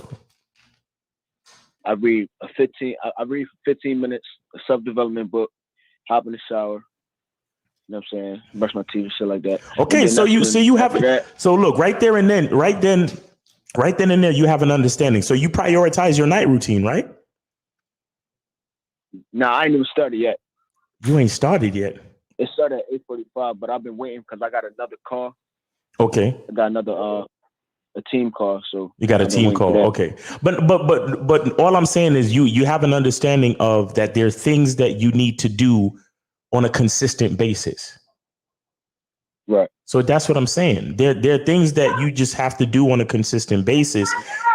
I read 15 minutes a self-development book, hop in the shower, you know what I'm saying, brush my teeth, shit like that. Okay, so you have it. So look, right then and there, you have an understanding. So you prioritize your night routine, right? No, I ain't even started yet. You ain't started yet. It started at 8:45, but I've been waiting because I got another call. Okay. I got another a team call. So you got a team call. Okay. But all I'm saying is you have an understanding of that there are things that you need to do on a consistent basis. Right. So that's what I'm saying. There are things that you just have to do on a consistent basis,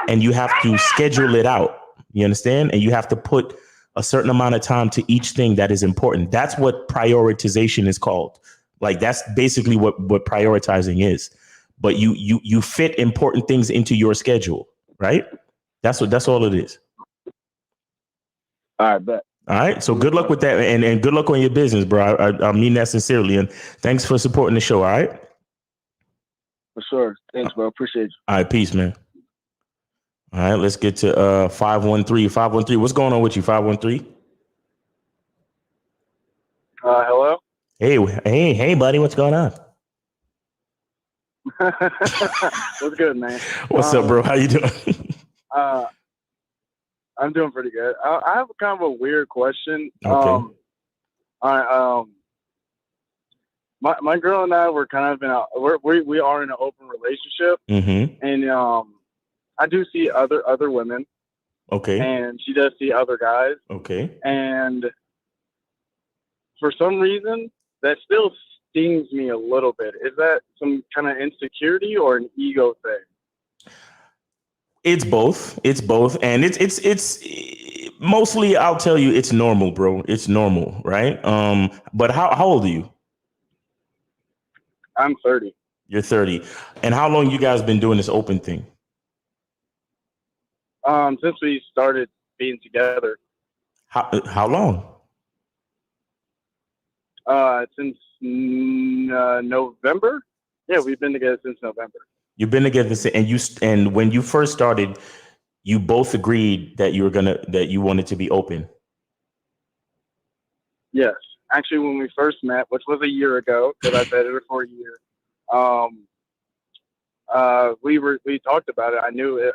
and you have to schedule it out. You understand? And you have to put a certain amount of time to each thing that is important. That's what prioritization is called. Like, that's basically what prioritizing is. But you fit important things into your schedule, right? That's all it is. All right, bet. All right. So good luck with that, and good luck on your business, bro. I mean that sincerely, and thanks for supporting the show. All right. For sure. Thanks, bro. Appreciate you. All right, peace, man. All right, let's get to 513. 513. What's going on with you, 513? Hello. Hey, buddy, what's going on? What's good, man? What's up, bro? How you doing? I'm doing pretty good. I have kind of a weird question. Okay. My girl and I were kind of in we are in an open relationship, Mm-hmm. and I do see other women, Okay. and she does see other guys, Okay. and for some reason that still stings me a little bit. Is that some kind of insecurity or an ego thing? It's both. It's both, and it's mostly. I'll tell you, it's normal, bro. It's normal, right? But how old are you? I'm 30. You're 30, and how long you guys been doing this open thing? Since we started being together. How long? Since November. Yeah, we've been together since November. You've been together, and when you first started, you both agreed that you wanted to be open. Yes, actually, when we first met, which was a year ago, because I've dated her for a year, we talked about it. I knew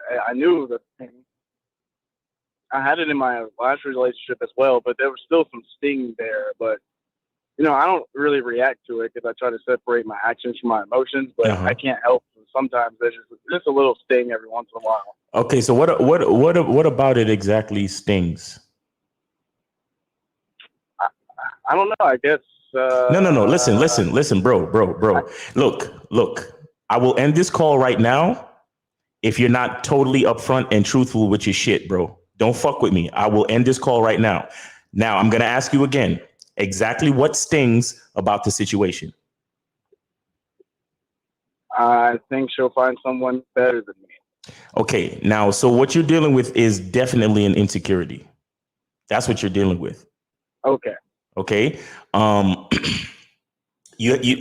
the thing. I had it in my last relationship as well, but there was still some sting there. But I don't really react to it because I try to separate my actions from my emotions. But I can't help. Sometimes there's just a little sting every once in a while. Okay, so what about it exactly stings? I don't know. I guess. No. Listen, bro. Look. I will end this call right now if you're not totally upfront and truthful with your shit, bro. Don't fuck with me. I will end this call right now. Now I'm gonna ask you again exactly what stings about the situation. I think she'll find someone better than me. Okay, now, so what you're dealing with is definitely an insecurity. That's what you're dealing with. Okay. Okay.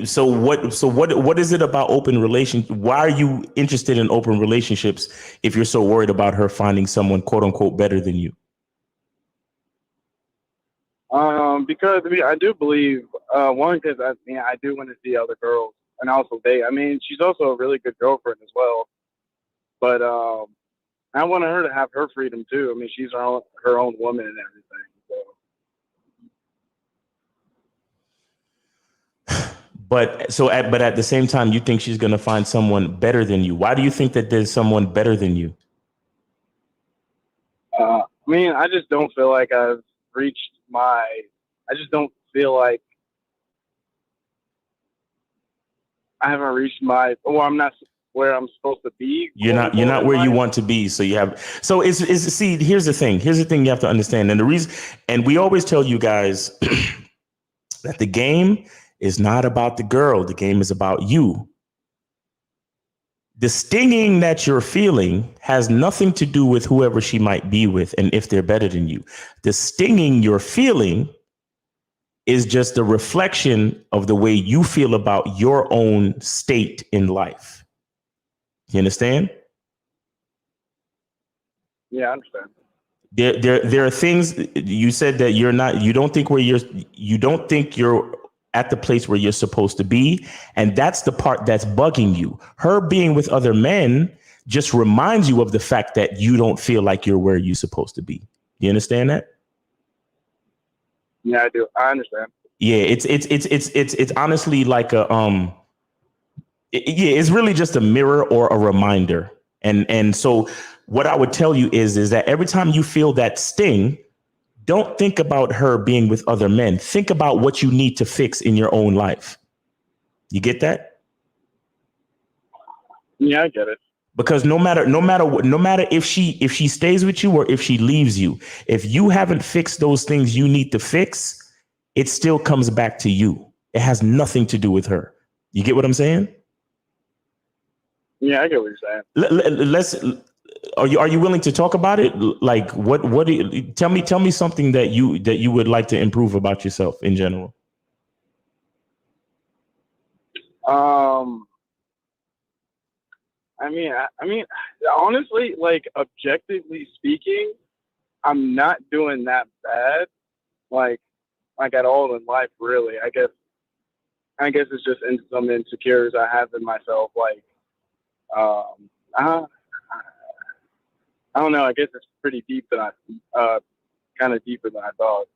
So what is it about open relations? Why are you interested in open relationships if you're so worried about her finding someone quote unquote better than you? Because I do believe one, because I do want to see other girls and also date. I mean, she's also a really good girlfriend as well, but I want her to have her freedom too. I mean, she's her own woman and everything. So. But at the same time, you think she's going to find someone better than you. Why do you think that there's someone better than you? I mean, I just don't feel like I've reached I just don't feel like I haven't reached I'm not where I'm supposed to be. You're not where you want to be. So see, here's the thing you have to understand. And the reason, and we always tell you guys that the game is not about the girl. The game is about you. The stinging that you're feeling has nothing to do with whoever she might be with and if they're better than you. The stinging you're feeling is just a reflection of the way you feel about your own state in life. You understand? Yeah, I understand. There are things you said that you don't think you're at the place where you're supposed to be. And that's the part that's bugging you. Her being with other men just reminds you of the fact that you don't feel like you're where you're supposed to be. You understand that? Yeah, I do. I understand. Yeah, it's honestly like it's really just a mirror or a reminder. And so what I would tell you is that every time you feel that sting, don't think about her being with other men. Think about what you need to fix in your own life. You get that? Yeah, I get it. Because no matter if she stays with you or if she leaves you, if you haven't fixed those things you need to fix, it still comes back to you. It has nothing to do with her. You get what I'm saying? Yeah, I get what you're saying. Are you willing to talk about it? Like what do you, tell me something that you would like to improve about yourself in general. I mean, honestly, like objectively speaking, I'm not doing that bad, like at all in life, really. I guess I guess it's just some insecurities I have in myself. Like, I don't know. I guess it's pretty deep than kind of deeper than I thought.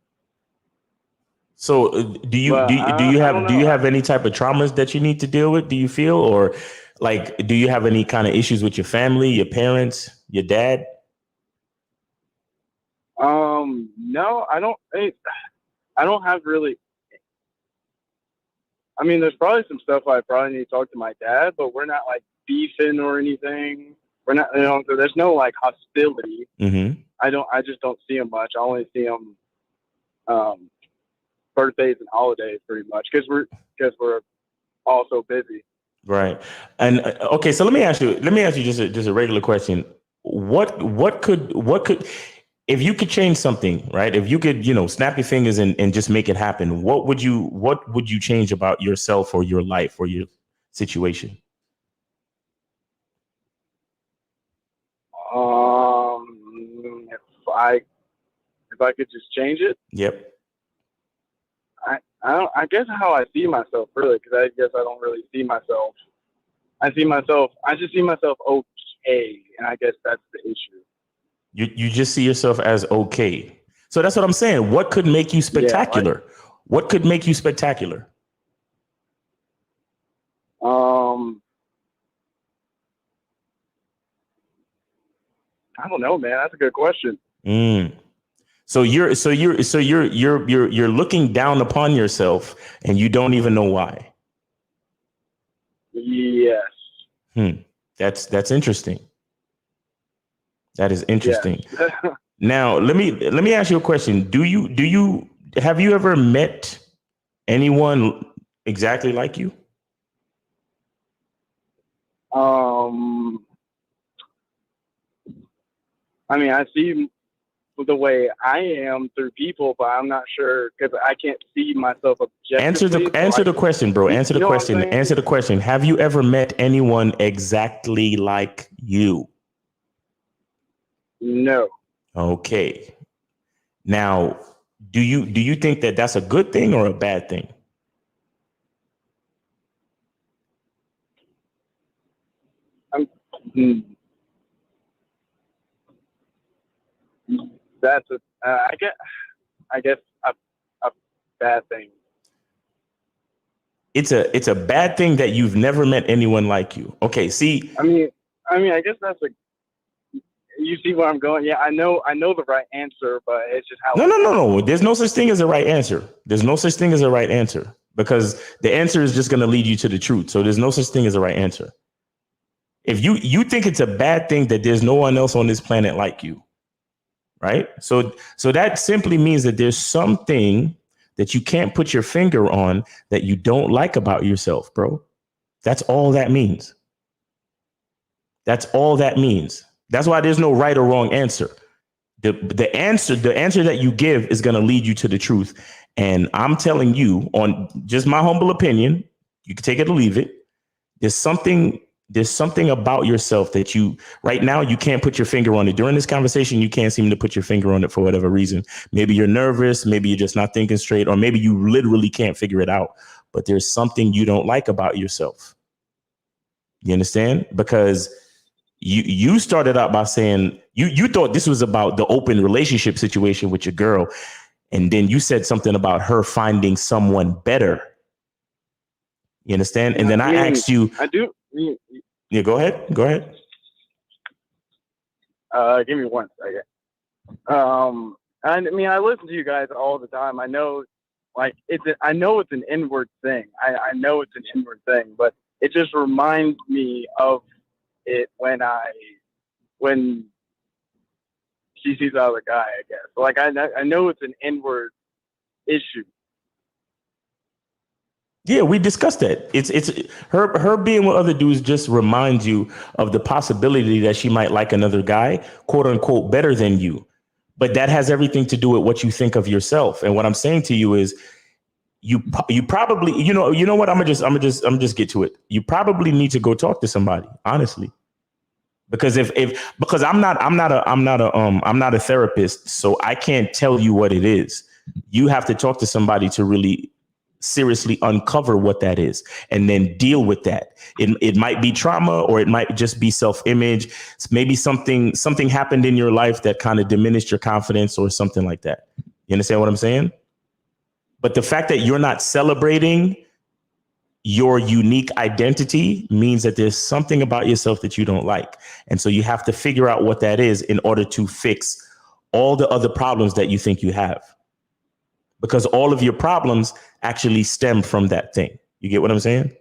So do you have any type of traumas that you need to deal with? Do you feel, or like, do you have any kind of issues with your family, your parents, your dad? No, I don't. I don't have really. I mean, there's probably some stuff I probably need to talk to my dad, but we're not like beefing or anything. We're not, so there's no like hostility. Mm-hmm. I just don't see him much. I only see him, birthdays and holidays pretty much because we're all so busy. Right. And okay, so let me ask you just a regular question. What could if you could change something, right? If you could, snap your fingers and just make it happen, what would you change about yourself or your life or your situation? If I could just change it. Yep. I guess how I see myself really, because I guess I don't really see myself. I just see myself okay, and I guess that's the issue. You just see yourself as okay. So that's what I'm saying. What could make you spectacular? What could make you spectacular? I don't know, man. That's a good question. So you're looking down upon yourself and you don't even know why. Yes. That's interesting. That is interesting. Yes. Now, let me ask you a question. Have you ever met anyone exactly like you? I mean, I see the way I am through people, but I'm not sure because I can't see myself objectively. Answer the question, bro. Answer the question. Answer the question. Have you ever met anyone exactly like you? No. Okay. Now, do you think that that's a good thing or a bad thing? That's I guess a bad thing. It's a bad thing that you've never met anyone like you. Okay, see. I mean, I guess that's you see where I'm going. Yeah, I know the right answer, but it's just how. No. There's no such thing as a right answer. There's no such thing as a right answer because the answer is just going to lead you to the truth. So there's no such thing as a right answer. If you think it's a bad thing that there's no one else on this planet like you, right? So that simply means that there's something that you can't put your finger on that you don't like about yourself, bro. That's all that means. That's all that means. That's why there's no right or wrong answer. The answer that you give is going to lead you to the truth. And I'm telling you, on just my humble opinion, you can take it or leave it. There's something about yourself that right now you can't put your finger on it. During this conversation, you can't seem to put your finger on it for whatever reason. Maybe you're nervous, maybe you're just not thinking straight, or maybe you literally can't figure it out. But there's something you don't like about yourself. You understand? Because you started out by saying you thought this was about the open relationship situation with your girl. And then you said something about her finding someone better. You understand? And then I asked you. I do. Yeah, go ahead. Give me 1 second. I mean, I listen to you guys all the time. I know, I know it's an inward thing. I know it's an inward thing, but it just reminds me of it when she sees the other guy, I guess. Like, I know it's an inward issue. Yeah, we discussed that. It's her being with other dudes just reminds you of the possibility that she might like another guy, quote unquote, better than you. But that has everything to do with what you think of yourself. And what I'm saying to you is you probably, you know what, I'm gonna just get to it. You probably need to go talk to somebody, honestly. Because because I'm not a therapist, so I can't tell you what it is. You have to talk to somebody to really seriously uncover what that is and then deal with that. It might be trauma, or it might just be self-image. Maybe something happened in your life that kind of diminished your confidence or something like that. You understand what I'm saying? But the fact that you're not celebrating your unique identity means that there's something about yourself that you don't like. And so you have to figure out what that is in order to fix all the other problems that you think you have. Because all of your problems actually stem from that thing. You get what I'm saying?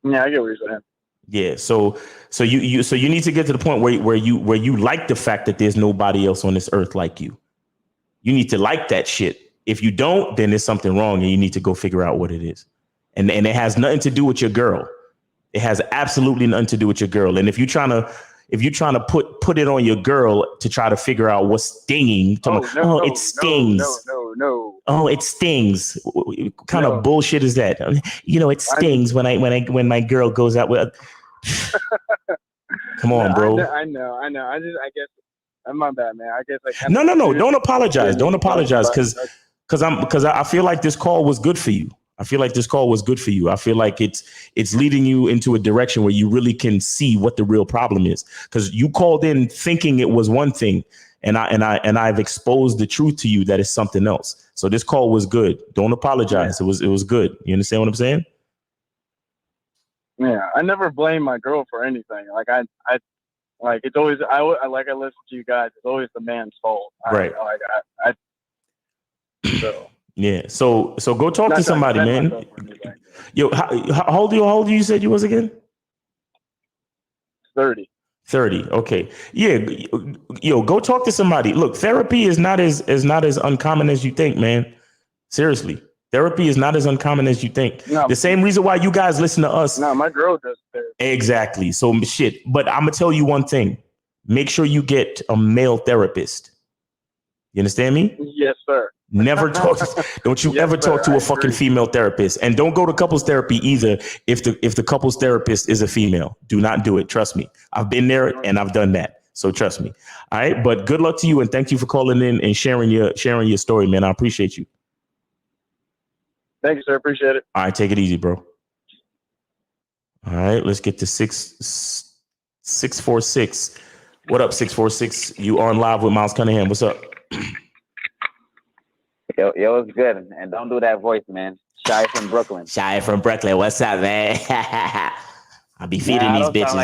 Yeah, I get what you're saying. Yeah. So you need to get to the point where you like the fact that there's nobody else on this earth like you. You need to like that shit. If you don't, then there's something wrong and you need to go figure out what it is. And it has nothing to do with your girl. It has absolutely nothing to do with your girl. And if you're trying to put it on your girl to try to figure out what's stinging, it stings. No. Oh, it stings. What kind of bullshit is that? It stings when my girl goes out with. Come on, bro. I know. I guess I'm my bad, man. I guess No. Don't apologize. Don't apologize because I feel like this call was good for you. I feel like it's leading you into a direction where you really can see what the real problem is. Because you called in thinking it was one thing, and I've exposed the truth to you that it's something else. So this call was good. Don't apologize. Yeah. It was good. You understand what I'm saying? Yeah, I never blame my girl for anything. Like I it's always I listen to you guys. It's always the man's fault. Right. So. Yeah. So go talk to somebody, man. Yo, how old are you? You said you was again? 30. 30. Okay. Yeah. Yo, go talk to somebody. Look, therapy is not as uncommon as you think, man. Seriously. Therapy is not as uncommon as you think. No, the same reason why you guys listen to us. No, my girl does therapy. Exactly. So shit. But I'm gonna tell you one thing. Make sure you get a male therapist. You understand me? Yes, sir. Never talk. Don't you ever talk to a fucking female therapist, and don't go to couples therapy either. If the couples therapist is a female, do not do it. Trust me. I've been there and I've done that. So trust me. All right. But good luck to you, and thank you for calling in and sharing your story, man. I appreciate you. Thank you, sir. Appreciate it. All right. Take it easy, bro. All right. Let's get to 646. What up, 646? You on live with Miles Cunningham. What's up? Yo, it's good. And don't do that voice, man. Shy from Brooklyn. What's up, man? I'll be feeding these bitches.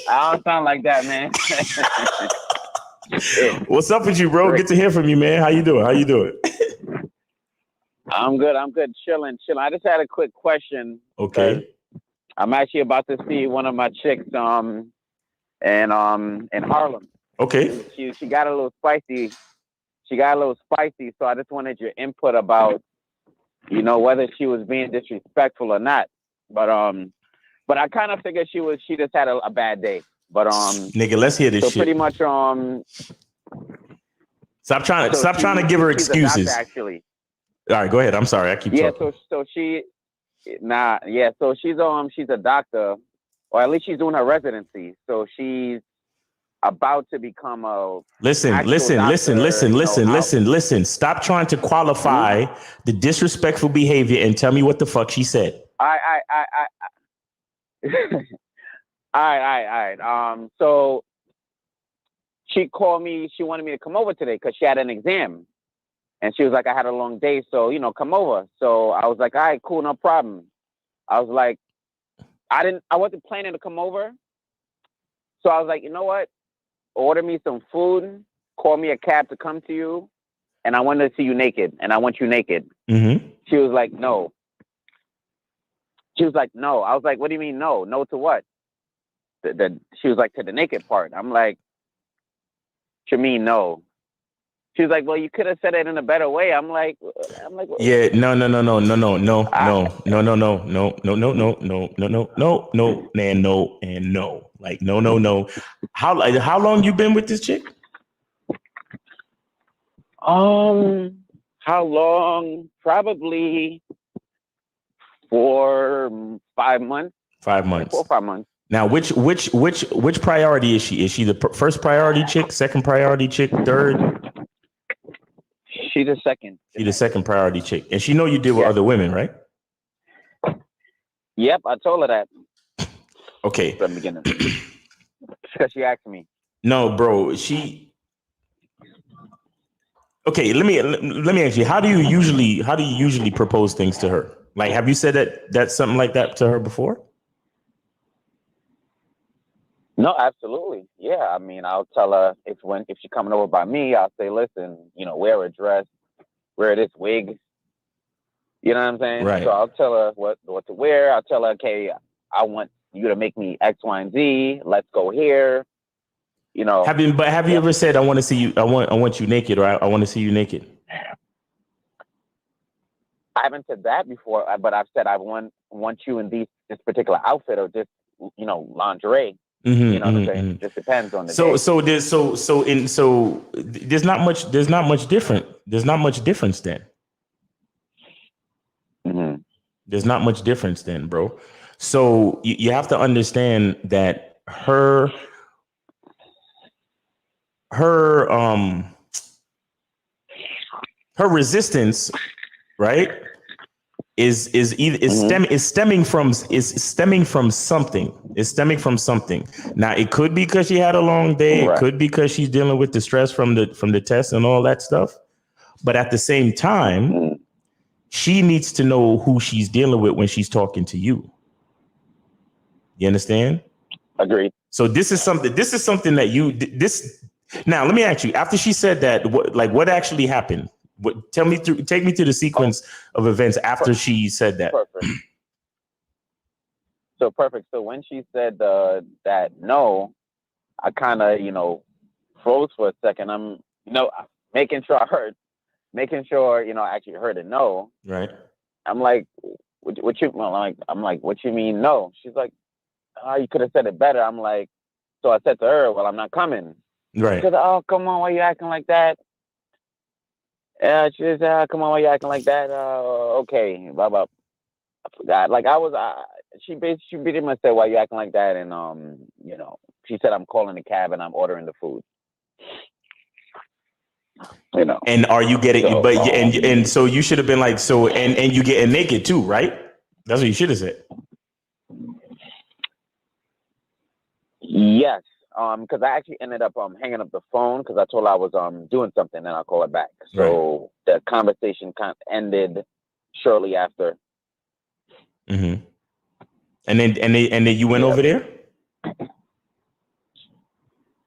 I don't sound like that, man. What's up with you, bro? Good to hear from you, man. How you doing? I'm good. Chilling. I just had a quick question. Okay. I'm actually about to see one of my chicks in Harlem. Okay. She got a little spicy. So I just wanted your input about, whether she was being disrespectful or not. But I kind of figured she just had a bad day. But nigga, let's hear this shit. So pretty much Stop trying to give her excuses. Doctor, actually. All right, go ahead. I'm sorry. I keep talking. So she's a doctor, or at least she's doing her residency. So she's about to become a listen. Stop trying to qualify the disrespectful behavior and tell me what the fuck she said. All right. So she called me. She wanted me to come over today because she had an exam, and she was like, "I had a long day, so come over." So I was like, "All right, cool, no problem." I was like, I wasn't planning to come over, so I was like, you know what? Order me some food, call me a cab to come to you, and I want to see you naked, and I want you naked. Mm-hmm. She was like, no. I was like, what do you mean no? No to what? She was like, to the naked part. I'm like, what you mean no? She was like, well, you could have said it in a better way. I'm like, yeah, no, man, no. Like, no. How long you been with this chick? How long? Probably 4 5 months. 5 months. 4 or 5 months. Now, which priority is she? Is she the first priority chick, second priority chick, third? She's the second. She's the second priority chick, and she know you deal with other women, right? Yep, I told her that. Okay. From the beginning. Because she asked me. No, bro. Okay, let me ask you. How do you usually propose things to her? Like, have you said that's something like that to her before? No, absolutely. Yeah, I mean, I'll tell her if she's coming over by me, I'll say, listen, wear a dress, wear this wig. You know what I'm saying? Right. So I'll tell her what to wear. I'll tell her, okay, I want you to make me X, Y, and Z. Let's go here. Have you ever said, I want to see you, I want you naked, or I want to see you naked? I haven't said that before, but I've said I want you in this particular outfit or this, lingerie. Mm-hmm, you know what I'm saying? It just depends on the day. There's not much difference then. Mm-hmm. There's not much difference then, bro. So you have to understand that her resistance, right, is stemming from something. It's stemming from something. Now, it could be because she had a long day. Right. It could be because she's dealing with the stress from the test and all that stuff. But at the same time, she needs to know who she's dealing with when she's talking to you. You understand? Agreed. So this is something that now let me ask you, after she said that, what actually happened? Take me through the sequence of events after she said that. Perfect. So when she said that no, I kind of, froze for a second. I'm, making sure I actually heard a no. Right. I'm like, what you mean no? She's like, oh, you could have said it better. I'm like, so I said to her, well, I'm not coming. Right. She said, oh, come on, why you acting like that? Yeah, she said, oh, come on, why you acting like that? Okay, blah, blah. I forgot. Like she pretty much said, why you acting like that? And, she said, I'm calling the cab and I'm ordering the food. And are you getting, and so you should have been like, and you getting naked too, right? That's what you should have said. Yes. Because I actually ended up hanging up the phone because I told her I was doing something and I'll call her back. So the conversation kind of ended shortly after. Mm-hmm. And then you went over there?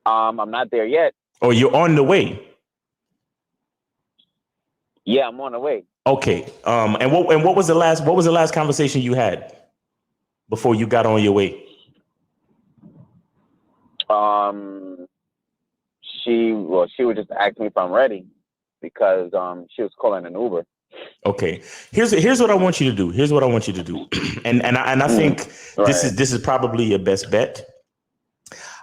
I'm not there yet. Oh, you're on the way. Yeah, I'm on the way. Okay. And what was the last conversation you had before you got on your way? She would just ask me if I'm ready because she was calling an Uber. Okay. Here's what I want you to do. And I think this is probably your best bet.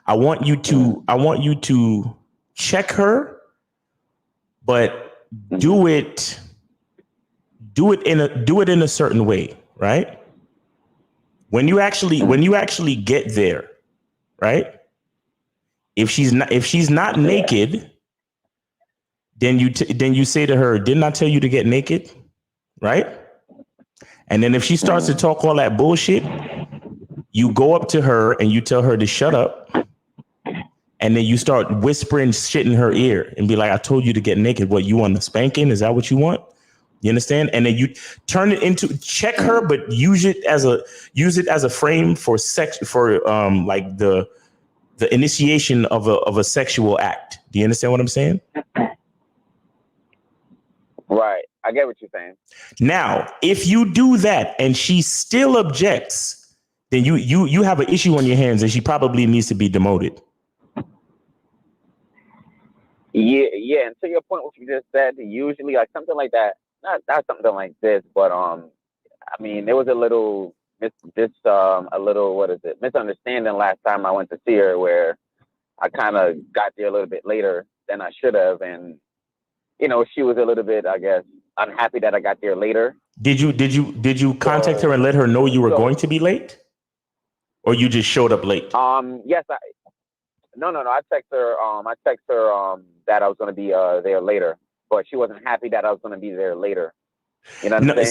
I want you to check her, but do it in a certain way, right? When you actually get there, right? If she's not naked, then you say to her, "Didn't I tell you to get naked?" Right? And then if she starts to talk all that bullshit, you go up to her and you tell her to shut up. And then you start whispering shit in her ear and be like, I told you to get naked. What, you want a spanking? Is that what you want? You understand? And then you turn it into, check her, but use it as a frame for like the initiation of a sexual act. Do you understand what I'm saying? Right. I get what you're saying. Now, if you do that and she still objects, then you have an issue on your hands and she probably needs to be demoted. Yeah. And to your point, what you just said, usually like something like that, not something like this, but I mean, there was a little misunderstanding last time I went to see her where I kind of got there a little bit later than I should have, and she was a little bit, I guess, unhappy that I got there later. Did you contact her and let her know you were going to be late, or you just showed up late? Yes, No. I text her. That I was going to be there later. but she wasn't happy that I was going to be there later. You know what No, I'm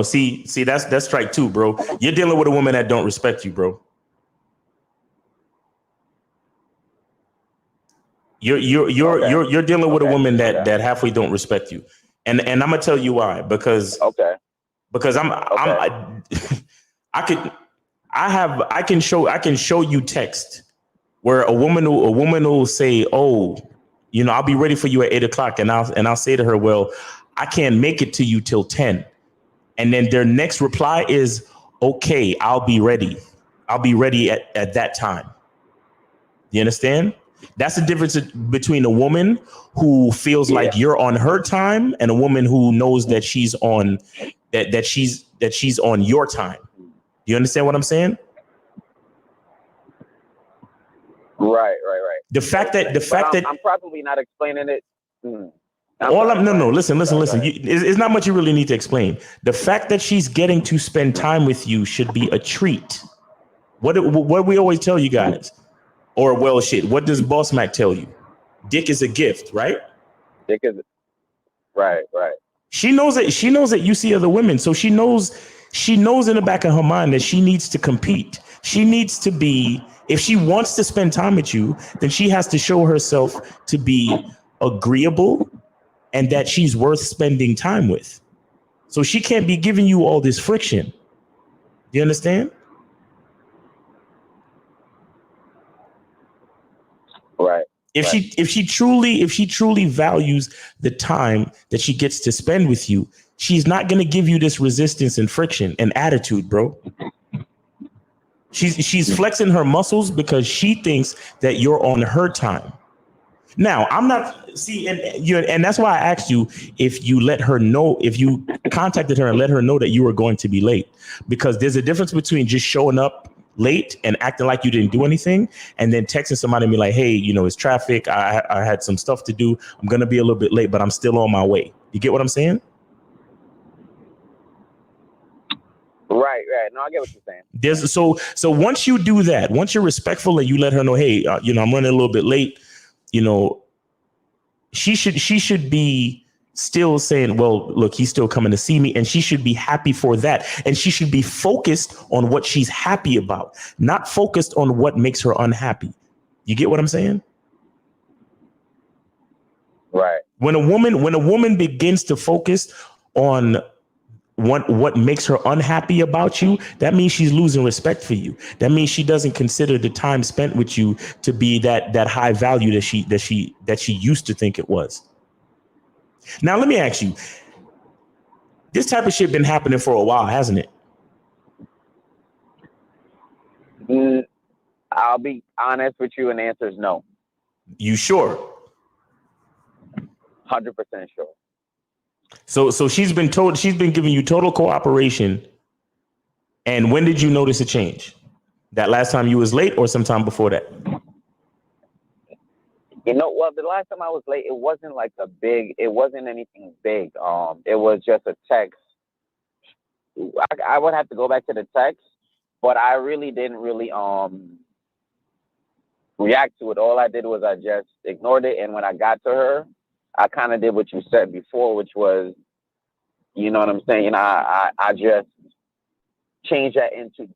saying? See, that's strike two, bro. You're dealing with a woman that don't respect you, bro. You're dealing with a woman that halfway don't respect you, and I'm gonna tell you why. Because I can show you text where a woman will say, oh, you know, I'll be ready for you at 8:00, and I'll say to her, well, I can't make it to you till 10. And then their next reply is, okay, I'll be ready. I'll be ready at that time. You understand? That's the difference between a woman who feels like you're on her time and a woman who knows that she's on that she's on your time. Do you understand what I'm saying? Right. The fact that I'm probably not explaining it. Listen. It's not much you really need to explain. The fact that she's getting to spend time with you should be a treat. What we always tell you guys, or well, shit. What does Boss Mac tell you? Dick is a gift, right? Dick is right. She knows that you see other women, so she knows in the back of her mind that she needs to compete. She needs to be. If she wants to spend time with you, then she has to show herself to be agreeable and that she's worth spending time with. So she can't be giving you all this friction. Do you understand? Right. If she truly values the time that she gets to spend with you, she's not going to give you this resistance and friction and attitude, bro. She's flexing her muscles because she thinks that you're on her time. Now, I'm not and that's why I asked you if you contacted her and let her know that you were going to be late, because there's a difference between just showing up late and acting like you didn't do anything and then texting somebody and be like, hey, you know, it's traffic. I had some stuff to do. I'm going to be a little bit late, but I'm still on my way. You get what I'm saying? Right. No, I get what you're saying. So once you do that, once you're respectful and you let her know, hey, you know, I'm running a little bit late, you know, she should be still saying, well, look, he's still coming to see me, and she should be happy for that. And she should be focused on what she's happy about, not focused on what makes her unhappy. You get what I'm saying? Right. When a woman begins to focus on what makes her unhappy about you, that means she's losing respect for you. That means she doesn't consider the time spent with you to be that high value that she used to think it was. Now, let me ask you, this type of shit been happening for a while, hasn't it? I'll be honest with you, and the answer is no. You sure? 100% sure. So she's been giving you total cooperation. And when did you notice a change? That last time you was late or sometime before that? You know, well, the last time I was late, it wasn't anything big. It was just a text. I would have to go back to the text, but I really didn't react to it. All I did was I just ignored it. And when I got to her, I kind of did what you said before, which was, you know what I'm saying? I just changed it into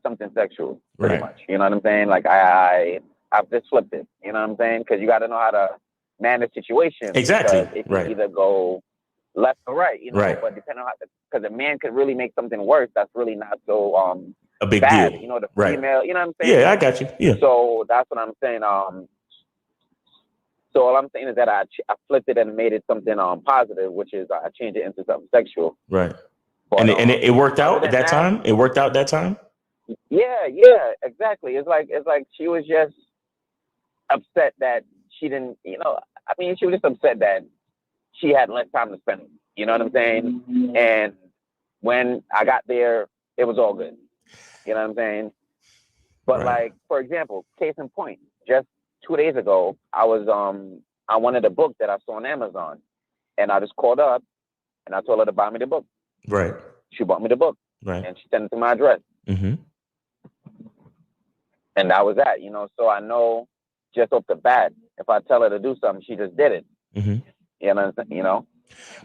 something sexual, pretty much. You know what I'm saying? Like I just flipped it. You know what I'm saying? Because you got to know how to manage situations. Exactly. It can either go left or right. You know, but depending on because a man could really make something worse. That's really not so a big bad. deal. You know, the female. You know what I'm saying? Yeah, I got you. Yeah. So that's what I'm saying. So all I'm saying is that I flipped it and made it something positive, which is I changed it into something sexual. Right. But, and it worked out at that time? It worked out that time? Yeah, exactly. It's like she was just upset that she didn't, you know, I mean, she was just upset that she had less time to spend. You know what I'm saying? And when I got there, it was all good. You know what I'm saying? But like, for example, case in point, just 2 days ago, I wanted a book that I saw on Amazon, and I just called up and I told her to buy me the book. Right. She bought me the book. Right. And she sent it to my address. Mm-hmm. And that was that, you know. So I know just off the bat, if I tell her to do something, she just did it. Mm-hmm. You know.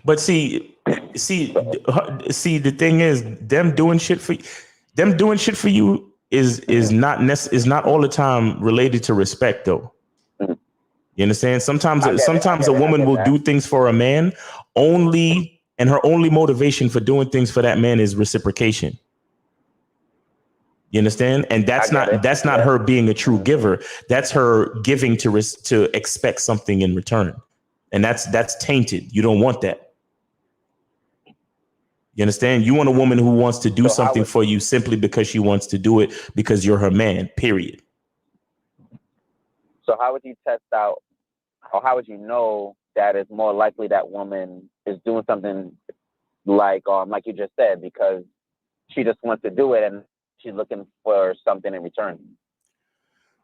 But see, the thing is, them doing shit for you is not all the time related to respect, though. You understand? Sometimes a woman will do things for a man only, and her only motivation for doing things for that man is reciprocation. You understand? And that's not her being a true giver. That's her giving to expect something in return. And that's tainted. You don't want that. You understand? You want a woman who wants to do something for you simply because she wants to do it because you're her man, period. So how would you test out, or how would you know that it's more likely that woman is doing something like you just said, because she just wants to do it and she's looking for something in return?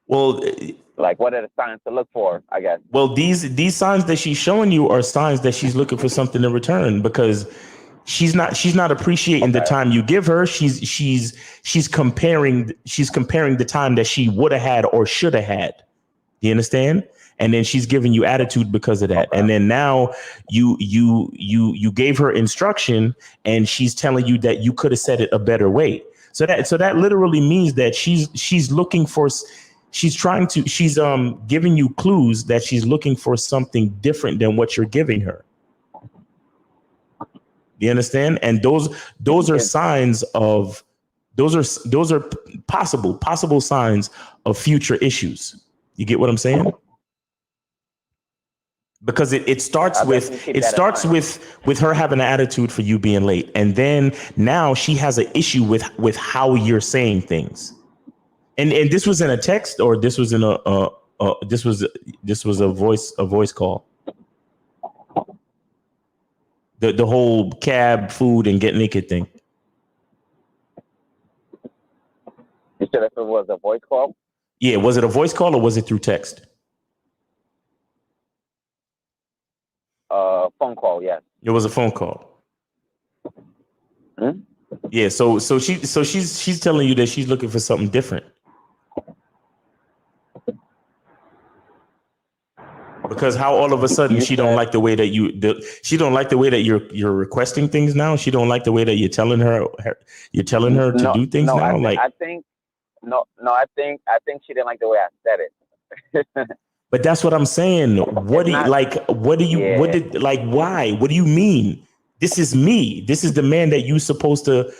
Well, like, what are the signs to look for, I guess? Well, these signs that she's showing you are signs that she's looking for something in return, because she's not appreciating the time you give her. She's comparing the time that she would have had or should have had. You understand? And then she's giving you attitude because of that. And then now you gave her instruction and she's telling you that you could have said it a better way. So that literally means that she's looking for, she's giving you clues that she's looking for something different than what you're giving her. You understand? And those are signs of, those are possible signs of future issues. You get what I'm saying? Because it starts with her having an attitude for you being late, and then now she has an issue with how you're saying things. And this was in a text, or this was in this was a voice call. The whole cab, food, and get naked thing. You said if it was a voice call? Yeah, was it a voice call or was it through text? Phone call, yes. It was a phone call. Yeah, so she's telling you that she's looking for something different. Because how all of a sudden she don't like the way that you're requesting things now. She don't like the way that you're telling her to do things now. I think she didn't like the way I said it. But that's what I'm saying. Why? What do you mean? This is me. This is the man that you're supposed to,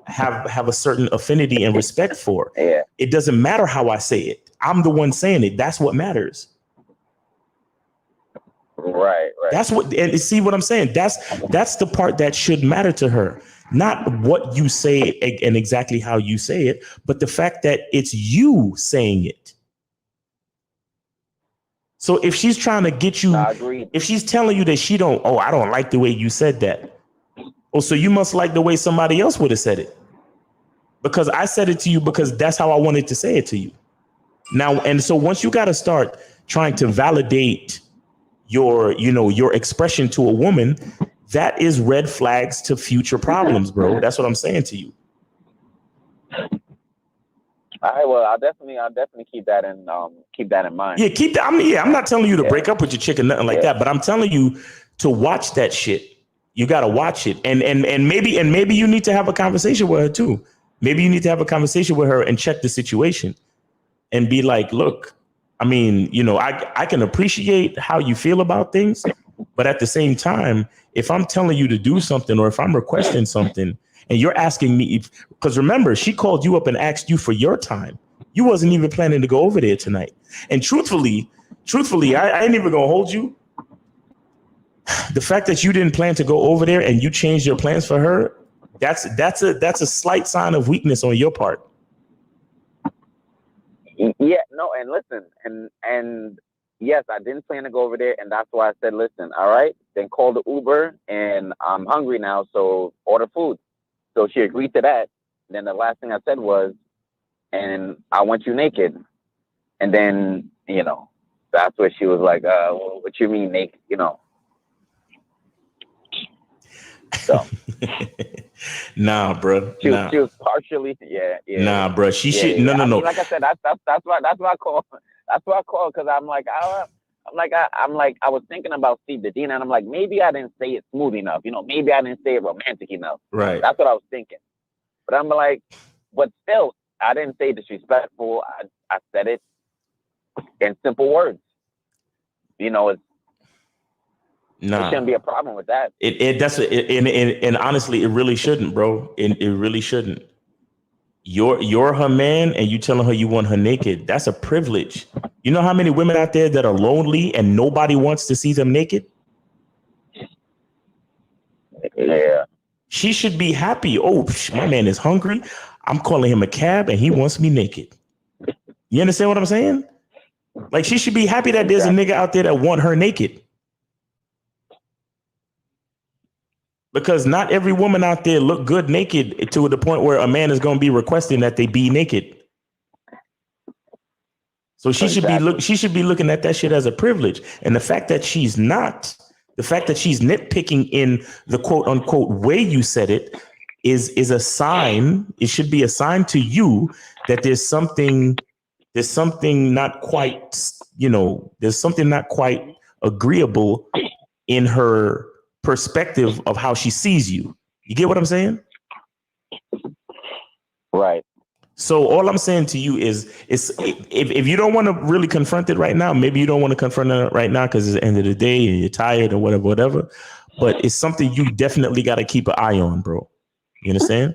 have a certain affinity and respect for. Yeah. It doesn't matter how I say it. I'm the one saying it. That's what matters. Right. That's what, and see what I'm saying? That's the part that should matter to her. Not what you say and exactly how you say it, but the fact that it's you saying it. So if she's trying to get you, if she's telling you that I don't like the way you said that. Oh, so you must like the way somebody else would have said it. Because I said it to you because that's how I wanted to say it to you. Now, and so once you got to start trying to validate your expression to a woman, that is red flags to future problems, bro. That's what I'm saying to you. All right, well, I'll definitely keep that in mind. Yeah, I'm not telling you to break up with your chick or nothing like that, but I'm telling you to watch that shit. You got to watch it. And maybe you need to have a conversation with her too. Maybe you need to have a conversation with her and check the situation and be like, look, I mean, I can appreciate how you feel about things, but at the same time, if I'm telling you to do something or if I'm requesting something and you're asking me, because remember, she called you up and asked you for your time. You wasn't even planning to go over there tonight. And truthfully, I ain't even gonna hold you. The fact that you didn't plan to go over there and you changed your plans for her, that's a slight sign of weakness on your part. Yeah, no, and listen, and yes, I didn't plan to go over there, and that's why I said, listen, all right, then call the Uber, and I'm hungry now, so order food. So she agreed to that. Then the last thing I said was, and I want you naked. And then, that's where she was like, well, what you mean naked, So. Nah, bro. She was partially, yeah. Nah, bro. She should. No. Like I said, that's my call. That's what I call because I'm like, I was thinking about Steve the Dean, and I'm like, maybe I didn't say it smooth enough. Maybe I didn't say it romantic enough. Right. That's what I was thinking. But I'm like, but still, I didn't say disrespectful. I said it in simple words. It shouldn't be a problem with that. And honestly, it really shouldn't, bro. It really shouldn't. You're her man, and you telling her you want her naked. That's a privilege. You know how many women out there that are lonely and nobody wants to see them naked? Yeah. She should be happy. Oh, my man is hungry. I'm calling him a cab, and he wants me naked. You understand what I'm saying? Like, she should be happy that there's a nigga out there that want her naked. Because not every woman out there look good naked to the point where a man is going to be requesting that they be naked. So she should be looking at that shit as a privilege. And the fact that she's nitpicking in the quote unquote way you said it is a sign. It should be a sign to you that there's something not quite, there's something not quite agreeable in her perspective of how she sees you. You get what I'm saying? Right. So all I'm saying to you is if you don't want to really confront it right now, maybe you don't want to confront it right now because it's the end of the day and you're tired or whatever. But it's something you definitely got to keep an eye on, bro. You understand?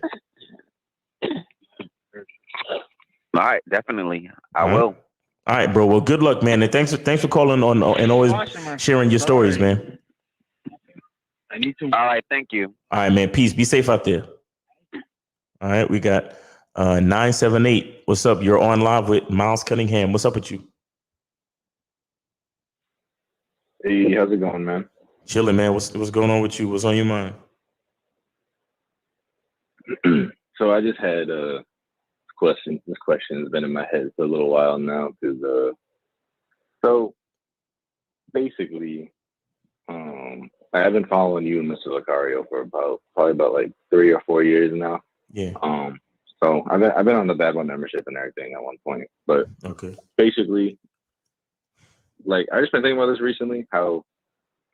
All right, definitely. I will. All right, bro. Well, good luck, man. And thanks for calling on and always sharing your stories, man. I need to. All right, thank you. All right, man. Peace. Be safe out there. All right, we got 978. What's up? You're on live with Miles Cunningham. What's up with you? Hey, how's it going, man? Chilling, man. What's going on with you? What's on your mind? So I just had a question. This question has been in my head for a little while now because so basically, I've been following you and Mr. Lucario for probably about like 3 or 4 years now. Yeah. So I've been on the Bad One membership and everything at one point, but okay. Basically, like I just been thinking about this recently. How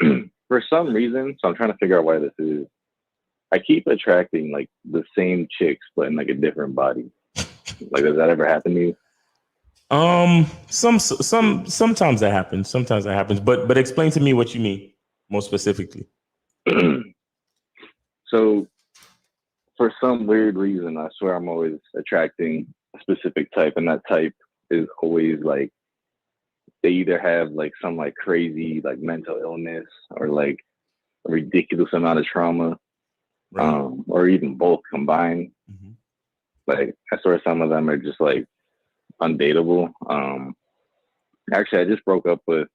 for some reason, so I'm trying to figure out why this is. I keep attracting like the same chicks, but in like a different body. Like, does that ever happen to you? Sometimes that happens. Sometimes that happens. But explain to me what you mean more specifically. So, for some weird reason, I swear I'm always attracting a specific type, and that type is always like they either have like some like crazy like mental illness or like a ridiculous amount of trauma, right. Or even both combined. Mm-hmm. Like I swear some of them are just like undateable. Actually, I just broke up with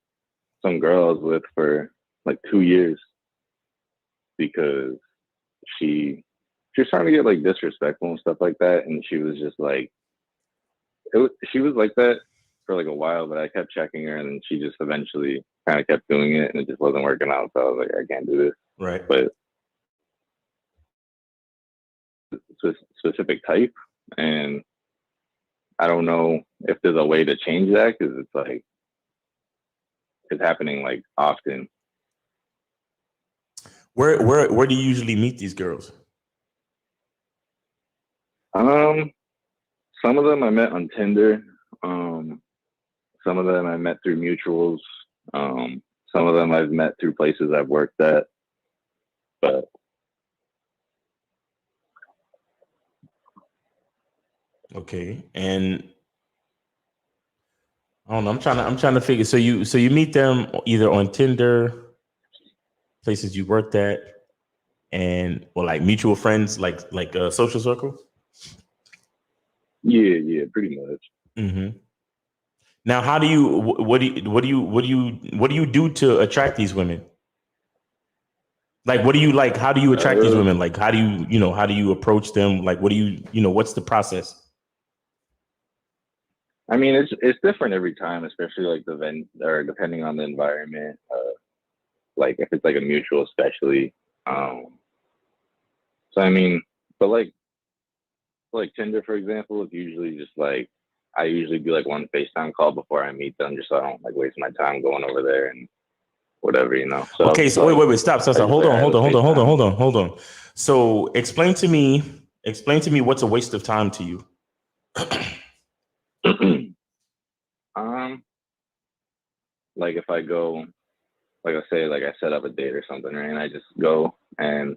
some girl I was with for like 2 years because she was trying to get like disrespectful and stuff like that, and she was just like, she was like that for like a while, but I kept checking her, and then she just eventually kind of kept doing it, and it just wasn't working out. So I was like, I can't do this. Right. But it's a specific type, and I don't know if there's a way to change that because it's like it's happening like often. Where do you usually meet these girls? Some of them I met on Tinder. Some of them I met through mutuals. Some of them I've met through places I've worked at. But okay, and I don't know. I'm trying to figure. So you meet them either on Tinder, places you worked at, or like mutual friends, like a social circle. Yeah, pretty much. Mm-hmm. Now, how do what do you do to attract these women? Like, what do you like? How do you attract these women? Like, how do you approach them? Like, what do you what's the process? I mean, it's different every time, especially like the event or depending on the environment. Like if it's like a mutual, especially. So I mean, but like Tinder, for example, it's usually just like I usually do like one FaceTime call before I meet them, just so I don't like waste my time going over there and whatever, you know. So Okay, so wait, stop. Hold on. So explain to me what's a waste of time to you. Like if I go, like I say, like I set up a date or something, right? And I just go and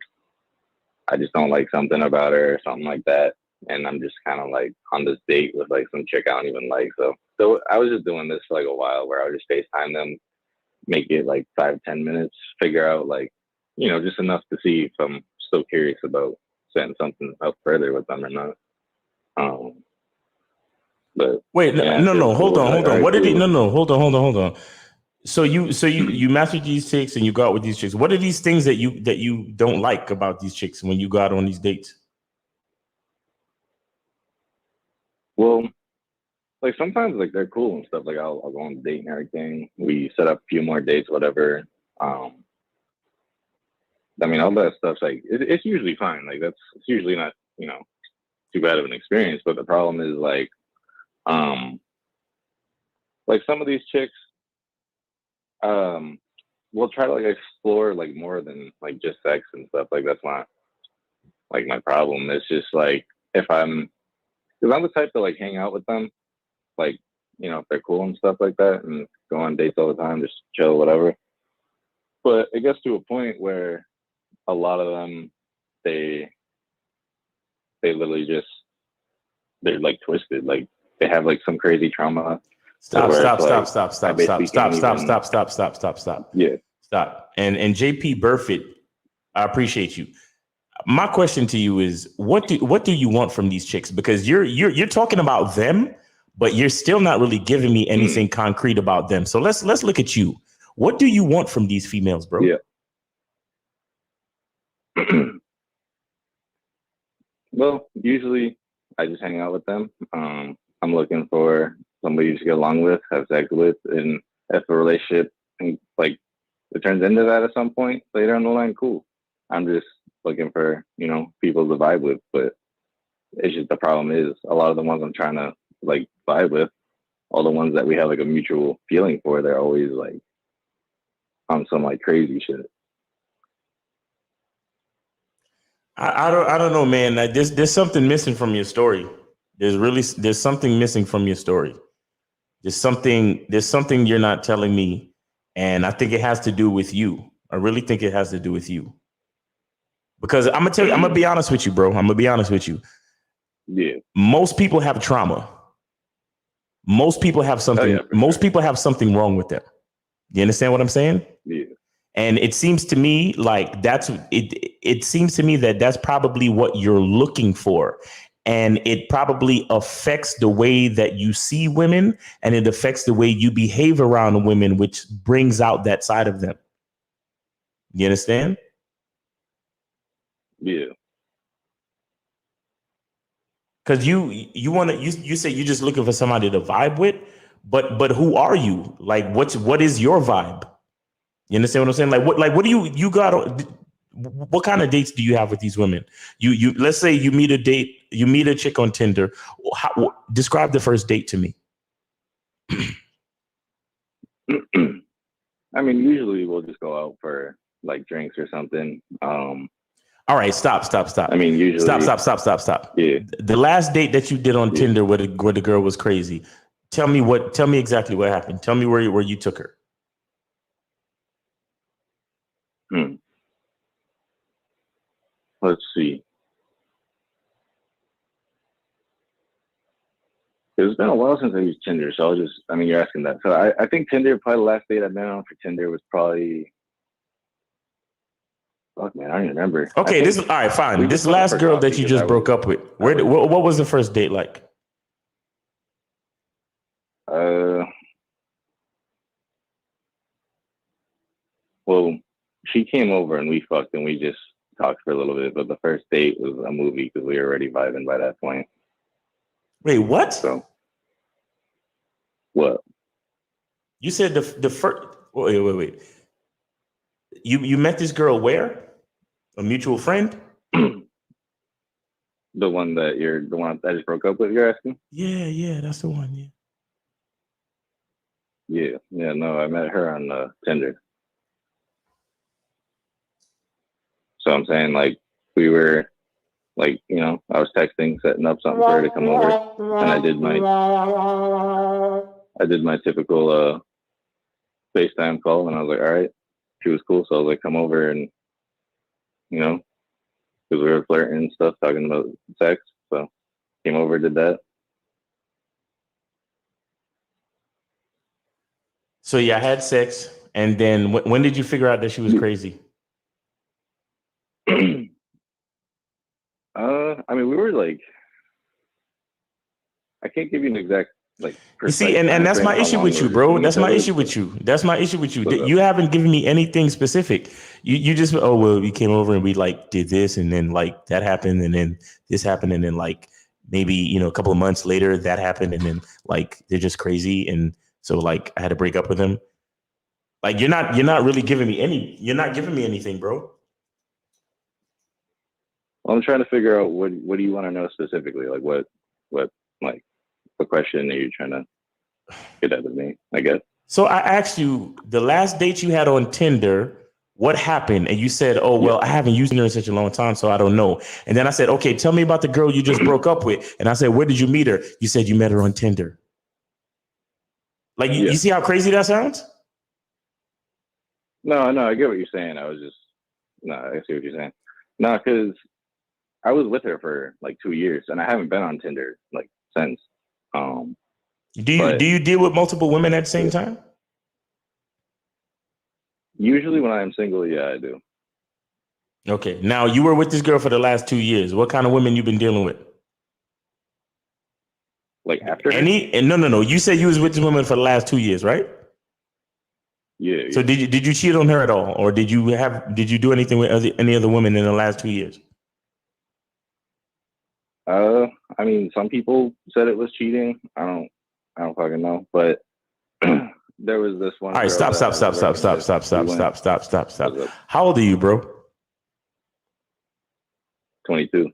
I just don't like something about her or something like that. And I'm just kind of like on this date with like some chick I don't even like. So I was just doing this for like a while where I would just FaceTime them, make it like 5-10 minutes, figure out like, you know, just enough to see if I'm still curious about setting something up further with them or not. But wait, yeah, no, hold on. Right, What did he? cool. No, hold on. So you mastered these chicks and you go out with these chicks. What are these things that you don't like about these chicks when you go out on these dates? Well, like sometimes like they're cool and stuff. Like I'll go on a date and everything. We set up a few more dates, whatever. I mean, all that stuff's like it's usually fine. Like it's usually not, you know, too bad of an experience. But the problem is like some of these chicks, will try to like explore like more than like just sex and stuff. Like that's not like my problem. It's just like because I'm the type to like hang out with them, like, you know, if they're cool and stuff like that, and go on dates all the time, just chill, whatever. But it gets to a point where a lot of them, they literally just, they're like twisted, like they have like some crazy trauma. Stop. Yeah. Stop. And JP Burfitt, I appreciate you. My question to you is, what do you want from these chicks? Because you're talking about them, but you're still not really giving me anything concrete about them. So let's look at you. What do you want from these females, bro? Yeah. Well, usually I just hang out with them. I'm looking for somebody to get along with, have sex with, and if a relationship like it turns into that at some point later on the line, cool. I'm just looking for, you know, people to vibe with. But it's just the problem is a lot of the ones I'm trying to like vibe with, all the ones that we have like a mutual feeling for, they're always like on some like crazy shit. I don't know, man. There's something missing from your story. There's something missing from your story. There's something you're not telling me, and I think it has to do with you. I really think it has to do with you. Because I'm gonna be honest with you, bro. I'm gonna be honest with you. Yeah. Most people have trauma. Most people have something. Most people have something wrong with them. You understand what I'm saying? Yeah. And it seems to me like it seems to me that that's probably what you're looking for. And it probably affects the way that you see women, and it affects the way you behave around women, which brings out that side of them. You understand? Yeah. Because you say you're just looking for somebody to vibe with, but who are you? Like what is your vibe? You understand what I'm saying? What do you got? What kind of dates do you have with these women? You let's say you meet a chick on Tinder. Describe the first date to me. I mean, usually we'll just go out for like drinks or something. All right, stop. I mean, usually stop. Yeah. The last date that you did on Tinder where the girl was crazy. Tell me exactly what happened. Tell me where you took her. Let's see. It's been a while since I used Tinder, so you're asking that. So I think Tinder, probably the last date I've been on for Tinder was probably, fuck man, I don't even remember. Okay, all right, fine. This last girl that you just broke up with, what was the first date like? Well, she came over and we fucked and we just talked for a little bit, but the first date was a movie because we were already vibing by that point. Wait, what? So, what? You said the first. Wait. You met this girl where? A mutual friend? The one that I just broke up with, you're asking? Yeah, that's the one. Yeah. Yeah. No, I met her on Tinder. So I'm saying like we were like, I was texting, setting up something for her to come over, and I did my typical FaceTime call, and I was like, all right. She was cool, so I was like, come over, and because we were flirting and stuff, talking about sex. So came over, did that. So I had sex, and then when did you figure out that she was crazy? I mean, we were like, I can't give you an exact like. You see, and that's my issue with you, bro. That's my issue with you. That's my issue with you. You haven't given me anything specific. You just, oh well, we came over and we like did this, and then like that happened, and then this happened, and then like maybe a couple of months later that happened, and then like they're just crazy, and so like I had to break up with them. Like you're not really giving me anything, bro. Well, I'm trying to figure out what do you want to know specifically? Like what question are you trying to get out of me, I guess? So I asked you the last date you had on Tinder, what happened? And you said, oh, well, I haven't used her in such a long time, so I don't know. And then I said, okay, tell me about the girl you just broke up with. And I said, where did you meet her? You said you met her on Tinder. Like, you see how crazy that sounds? No, I get what you're saying. I see what you're saying. No, because I was with her for like 2 years, and I haven't been on Tinder like since. Do you deal with multiple women at the same time? Usually when I am single, yeah, I do. Okay. Now you were with this girl for the last 2 years. What kind of women you been dealing with? Like after her? No. You said you was with this woman for the last 2 years, right? Yeah. So did you cheat on her at all, or did you do anything with any other women in the last 2 years? I mean, some people said it was cheating. I don't fucking know, but there was this one. All right, stop. How old are you, bro? 22.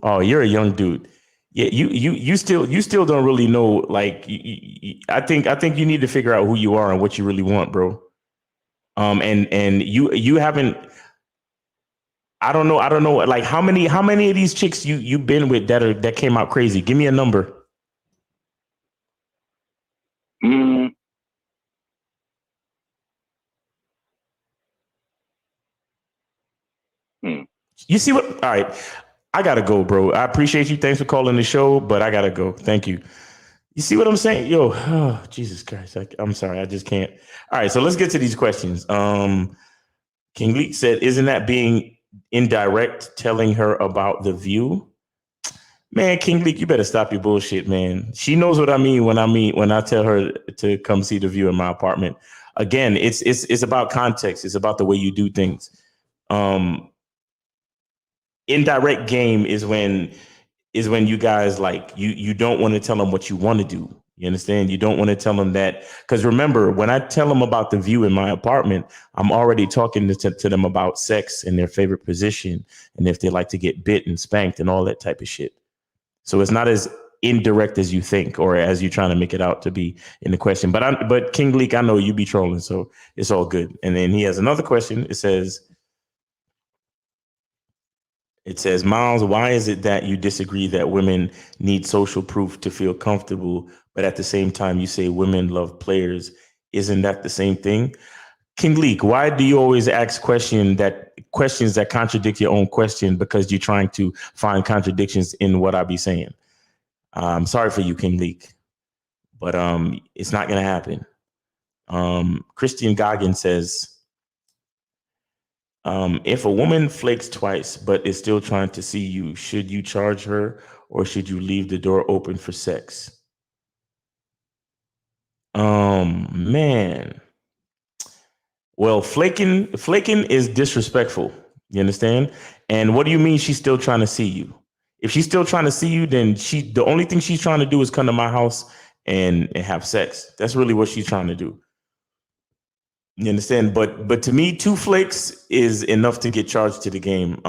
Oh, you're a young dude. Yeah, you still don't really know. Like, I think you need to figure out who you are and what you really want, bro. And you haven't. I don't know. Like, how many of these chicks you've been with that came out crazy? Give me a number. You see what? All right, I gotta go, bro. I appreciate you. Thanks for calling the show, but I gotta go. Thank you. You see what I'm saying? Yo, oh, Jesus Christ. I'm sorry. I just can't. All right, so let's get to these questions. King Leek said, isn't that being indirect, telling her about the view? Man, King Leek, you better stop your bullshit, man. She knows what I mean when I tell her to come see the view in my apartment. Again, it's about context. It's about the way you do things. Indirect game is when you guys like you don't want to tell them what you want to do. You understand? You don't want to tell them that, because remember, when I tell them about the view in my apartment, I'm already talking to them about sex and their favorite position, and if they like to get bit and spanked and all that type of shit. So it's not as indirect as you think, or as you're trying to make it out to be in the question. But King Leek, I know you be trolling, so it's all good. And then he has another question. It says, Miles, why is it that you disagree that women need social proof to feel comfortable, but at the same time you say women love players? Isn't that the same thing? King Leek, why do you always ask questions that contradict your own question, because you're trying to find contradictions in what I be saying? I'm sorry for you, King Leek, but it's not going to happen. Christian Goggin says, if a woman flakes twice but is still trying to see you, should you charge her, or should you leave the door open for sex? Man. Well, flaking is disrespectful. You understand? And what do you mean she's still trying to see you? If she's still trying to see you, then the only thing she's trying to do is come to my house and have sex. That's really what she's trying to do. You understand? But to me, 2 flakes is enough to get charged to the game.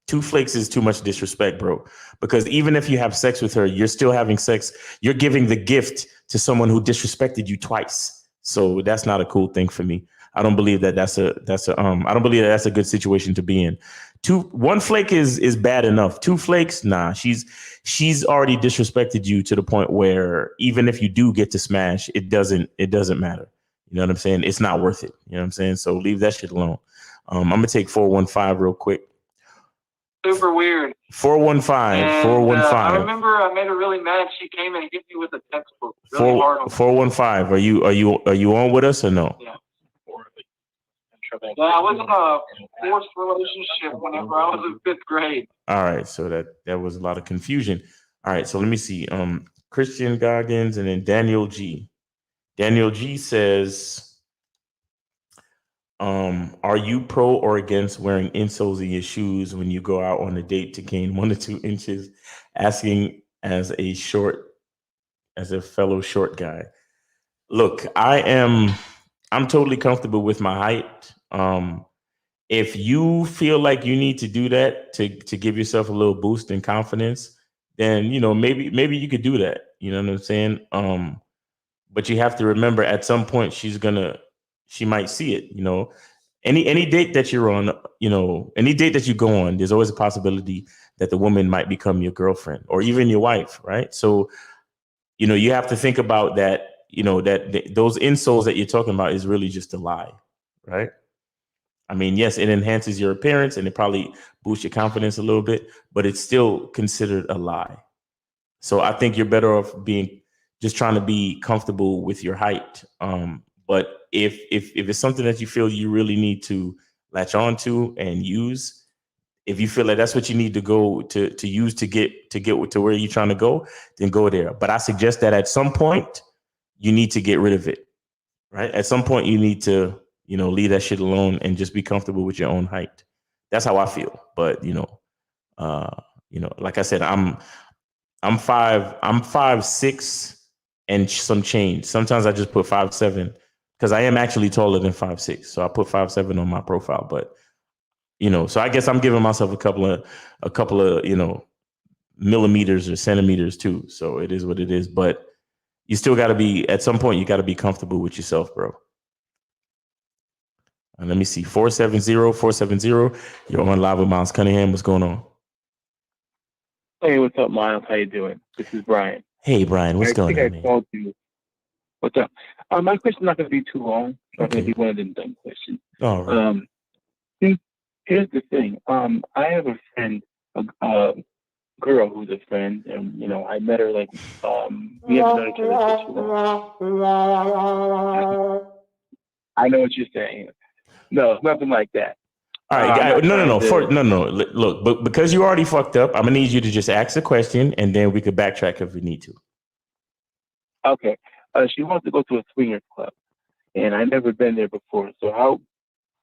2 flakes is too much disrespect, bro. Because even if you have sex with her, you're still having sex. You're giving the gift to someone who disrespected you twice. So that's not a cool thing for me. I don't believe that that's a I don't believe that that's a good situation to be in. 1 flake is bad enough. 2 flakes, nah. She's already disrespected you to the point where even if you do get to smash, it doesn't matter. You know what I'm saying? It's not worth it. You know what I'm saying? So leave that shit alone. I'm gonna take 415 real quick. Super weird. 415. And, 415. I remember I made her really mad. She came and hit me with a textbook. Really hard on 415. Are you on with us or no? Yeah. Yeah, I was in a forced relationship whenever I was in 5th grade. All right, so that was a lot of confusion. All right, so let me see. Christian Goggins and then Daniel G. Daniel G says, are you pro or against wearing insoles in your shoes when you go out on a date to gain 1 to 2 inches? Asking as a fellow short guy. Look, I'm totally comfortable with my height. If you feel like you need to do that to give yourself a little boost in confidence, then maybe you could do that. You know what I'm saying? But you have to remember at some point she might see it. Any date that you're on, any date that you go on, there's always a possibility that the woman might become your girlfriend or even your wife, right? So, you have to think about that. Those insoles that you're talking about is really just a lie, right? I mean, yes, it enhances your appearance and it probably boosts your confidence a little bit, but it's still considered a lie. So I think you're better off just trying to be comfortable with your height. But if it's something that you feel you really need to latch on to and use, if you feel like that's what you need to go to use to get to where you're trying to go, then go there. But I suggest that at some point you need to get rid of it, right? At some point you need to, leave that shit alone and just be comfortable with your own height. That's how I feel. But like I said, I'm 5'6" and some change. Sometimes I just put 5'7" because I am actually taller than 5'6". So I put 5'7" on my profile. But so I guess I'm giving myself a couple of millimeters or centimeters too. So it is what it is. But you still got to be, at some point, you got to be comfortable with yourself, bro. And let me see, 470. You're on live with Miles Cunningham. What's going on? Hey, what's up, Miles? How you doing? This is Brian. Hey, Brian. What's going on, man? Called you. What's up? My question's not going to be too long. It's not going to be one of them dumb questions. All right. Here's the thing. I have a friend, a girl who's a friend, and I met her we haven't known each other for too long. I know what you're saying. No, nothing like that. All right, no. Look, but because you already fucked up, I'm gonna need you to just ask the question, and then we could backtrack if we need to. Okay. She wants to go to a swinger club, and I've never been there before. So,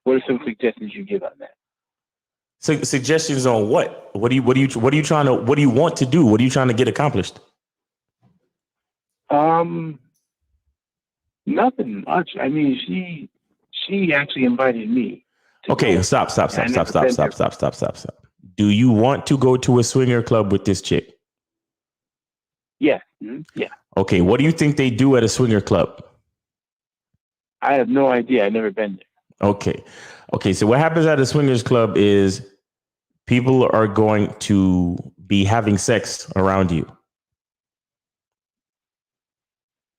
what are some suggestions you give on that? So, suggestions on what? What do you want to do? What are you trying to get accomplished? Nothing much. I mean, she actually invited me. Okay, stop. Do you want to go to a swinger club with this chick? Yeah. Mm-hmm. Yeah. Okay, what do you think they do at a swinger club? I have no idea. I've never been there. Okay. So what happens at a swingers club is people are going to be having sex around you.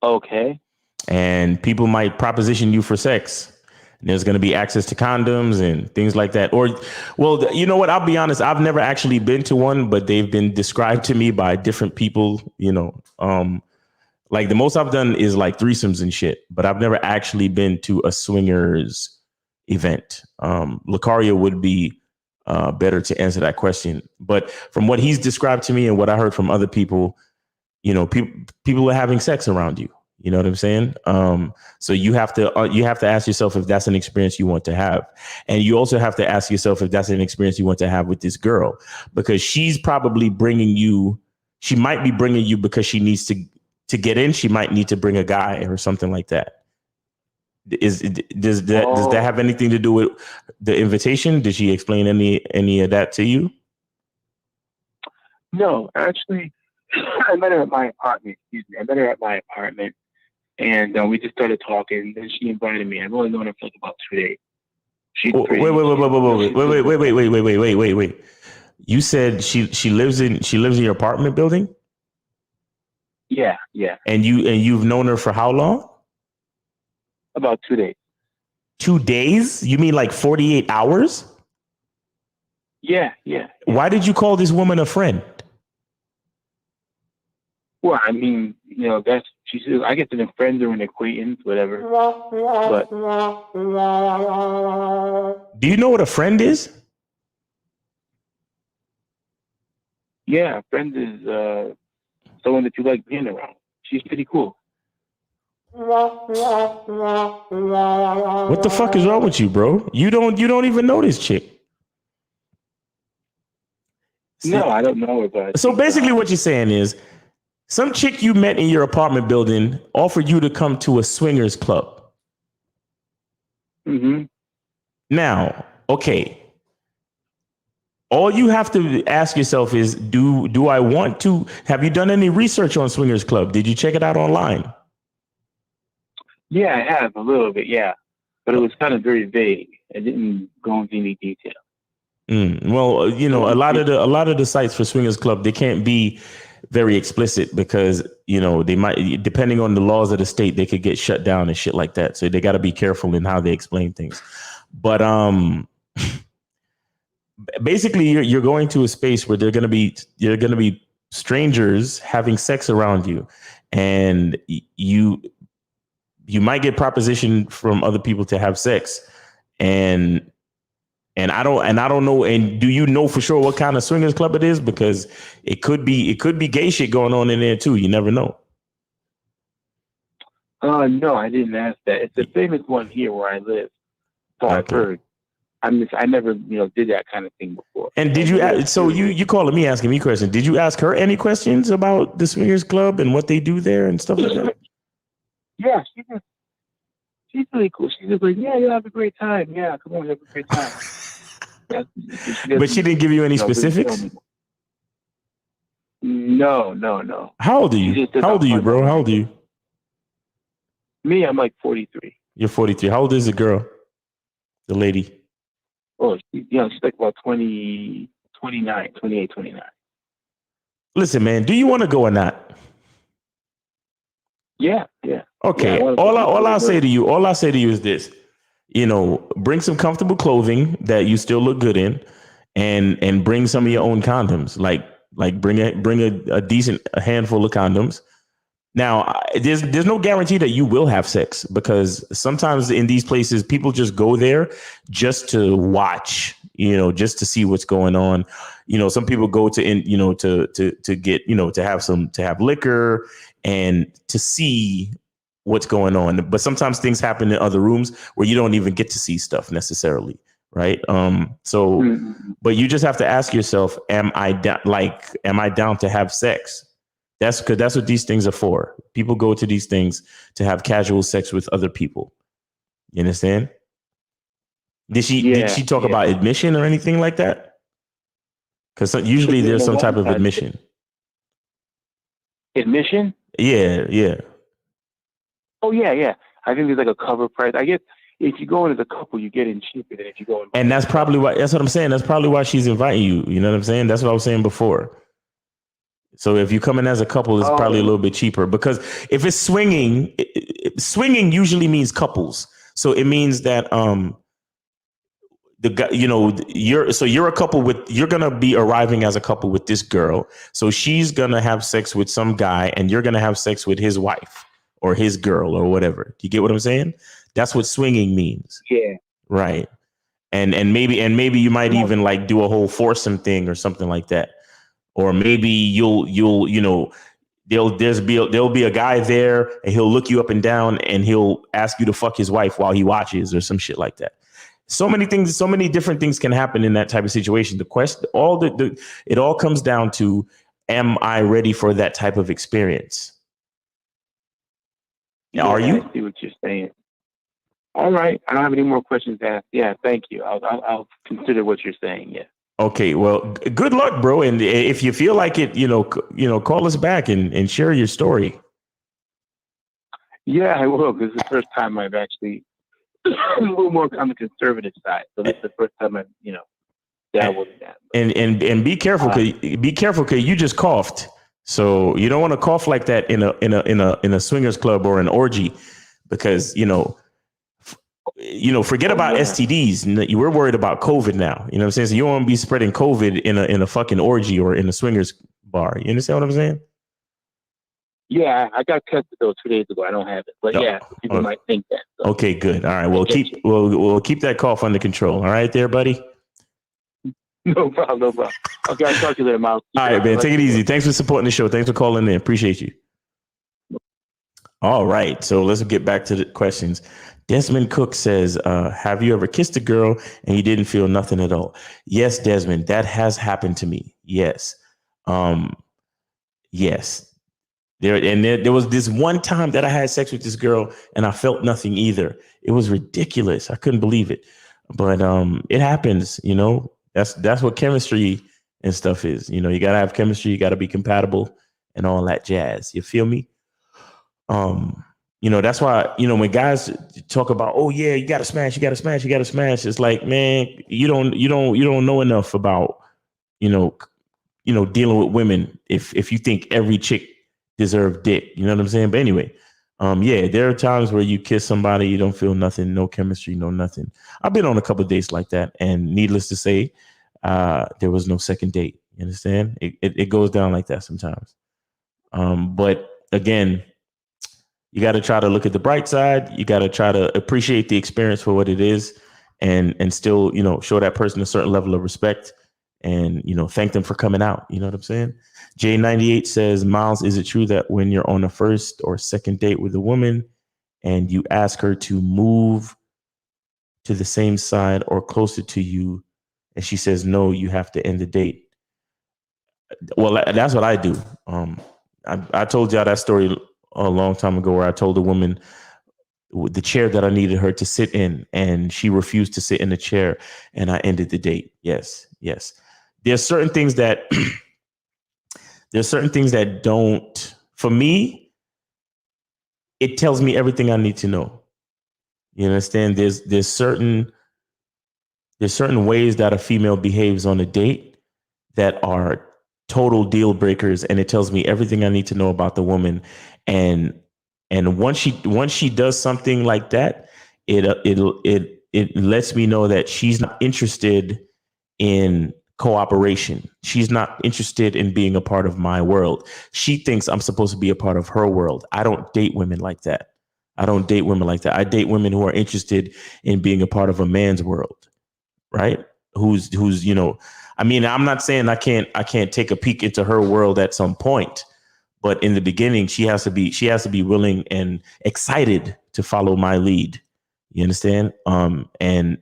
Okay. And people might proposition you for sex. There's going to be access to condoms and things like that. Or, well, you know what? I'll be honest. I've never actually been to one, but they've been described to me by different people, like the most I've done is like threesomes and shit, but I've never actually been to a swingers event. Lucario would be better to answer that question. But from what he's described to me and what I heard from other people, people are having sex around you. You know what I'm saying? So you have to ask yourself if that's an experience you want to have. And you also have to ask yourself if that's an experience you want to have with this girl, because she's probably she might be bringing you because she needs to get in. She might need to bring a guy or something like that. Does that have anything to do with the invitation? Did she explain any of that to you? No, actually, I met her at my apartment. Excuse me. I met her at my apartment, and we just started talking. Then she invited me. I've only known her for like about 2 days. She's Wait, pretty. wait. You said she lives in your apartment building? Yeah, yeah. And you've known her for how long? About 2 days. 2 days? You mean like 48 hours? Yeah. Why did you call this woman a friend? Well, I mean, that's she says I get to know friends or an acquaintance, whatever. But do you know what a friend is? Yeah, a friend is someone that you like being around. She's pretty cool. What the fuck is wrong with you, bro? You don't even know this chick. No, I don't know her, but so basically what you're saying is some chick you met in your apartment building offered you to come to a swingers club. Mm-hmm. Now, okay. All you have to ask yourself is, do I want to? Have you done any research on swingers club? Did you check it out online? Yeah, I have a little bit, yeah. But it was kind of very vague. I didn't go into any detail. Well, a lot of the sites for swingers club, they can't be very explicit because, they might, depending on the laws of the state, they could get shut down and shit like that. So they got to be careful in how they explain things. But basically, you're going to a space where you're going to be strangers having sex around you, and you might get propositioned from other people to have sex, and I don't know. And do you know for sure what kind of swingers club it is? Because it could be gay shit going on in there too. You never know. No, I didn't ask that. It's a famous one here where I live. So I've heard. I never, did that kind of thing before. And did you? So you calling me asking me questions? Did you ask her any questions about the swingers club and what they do there and stuff like that? Yeah, she's really cool. She's just like, yeah, you'll have a great time. Yeah, come on, have a great time. But she didn't give you any specifics? No. How old are you? How old are you, bro? How old are you? Me, I'm like 43. You're 43. How old is the girl? The lady? Oh, she's like about 28, 29. Listen, man, do you want to go or not? Yeah. Okay. Yeah, all I'll say to you is this. Bring some comfortable clothing that you still look good in, and bring some of your own condoms. Like bring a decent handful of condoms. Now, there's no guarantee that you will have sex, because sometimes in these places people just go there just to watch, just to see what's going on. Some people go to get, to have liquor and to see what's going on. But sometimes things happen in other rooms where you don't even get to see stuff necessarily. Right. But you just have to ask yourself, am I down to have sex? That's what these things are for. People go to these things to have casual sex with other people. You understand? Did she talk about admission or anything like that? Because usually there's some type of admission. Admission? Yeah. Oh, yeah. I think there's like a cover price. I guess if you go in as a couple, you get in cheaper than if you go in. And that's probably why. That's what I'm saying. That's probably why she's inviting you. You know what I'm saying? That's what I was saying before. So if you come in as a couple, it's probably a little bit cheaper, because if it's swinging, swinging usually means couples. So it means that the guy, you're a couple you're gonna be arriving as a couple with this girl. So she's gonna have sex with some guy, and you're gonna have sex with his wife or his girl or whatever. Do you get what I'm saying? That's what swinging means. Yeah. Right. And maybe you might even like do a whole foursome thing or something like that. Or maybe there'll be a guy there and he'll look you up and down and he'll ask you to fuck his wife while he watches or some shit like that. So many things, so many different things can happen in that type of situation. The question, it all comes down to, am I ready for that type of experience? Yeah, are you? I see what you're saying. All right. I don't have any more questions to ask. Yeah, thank you. I'll consider what you're saying. Yeah. Okay, well, good luck, bro. And if you feel like it, call us back and share your story. Yeah, I will. This is the first time I've actually a little more on the conservative side. So this is the first time I've, dabbled in that. And be careful, cause you just coughed. So you don't want to cough like that in a swingers club or an orgy, because forget about STDs. We're worried about COVID now. You know what I'm saying? So you don't want to be spreading COVID in a fucking orgy or in a swingers bar. You understand what I'm saying? Yeah, I got tested though 2 days ago. I don't have it, but yeah, people might think that. So. Okay, good. All right, we'll keep that cough under control. All right, there, buddy. No problem. Okay, I'll talk to you later, Miles. All right, man. Take it easy. Thanks for supporting the show. Thanks for calling in. Appreciate you. All right, so let's get back to the questions. Desmond Cook says, have you ever kissed a girl and you didn't feel nothing at all? Yes, Desmond, that has happened to me. Yes. Yes. There was this one time that I had sex with this girl and I felt nothing either. It was ridiculous. I couldn't believe it. But it happens, That's what chemistry and stuff is. You gotta have chemistry, you gotta be compatible and all that jazz. You feel me? That's why, when guys talk about, oh yeah, you gotta smash. It's like, man, you don't know enough about, dealing with women if you think every chick deserves dick. You know what I'm saying? But anyway, there are times where you kiss somebody, you don't feel nothing, no chemistry, no nothing. I've been on a couple of dates like that, and needless to say, there was no second date. You understand? It goes down like that sometimes. But again, you got to try to look at the bright side. You got to try to appreciate the experience for what it is, and still, show that person a certain level of respect, and, thank them for coming out. You know what I'm saying? J98 says, Miles, is it true that when you're on a first or second date with a woman and you ask her to move to the same side or closer to you, and she says no, you have to end the date? Well, that's what I do. I told y'all that story a long time ago where I told a woman the chair that I needed her to sit in, and she refused to sit in the chair, and I ended the date. Yes. There's certain things that don't, for me, it tells me everything I need to know. You understand? There's certain ways that a female behaves on a date that are total deal breakers, and it tells me everything I need to know about the woman. And once she does something like that, it lets me know that she's not interested in cooperation. She's not interested in being a part of my world. She thinks I'm supposed to be a part of her world. I don't date women like that. I date women who are interested in being a part of a man's world, right? Who's I'm not saying I can't take a peek into her world at some point, but in the beginning, she has to be willing and excited to follow my lead. You understand? And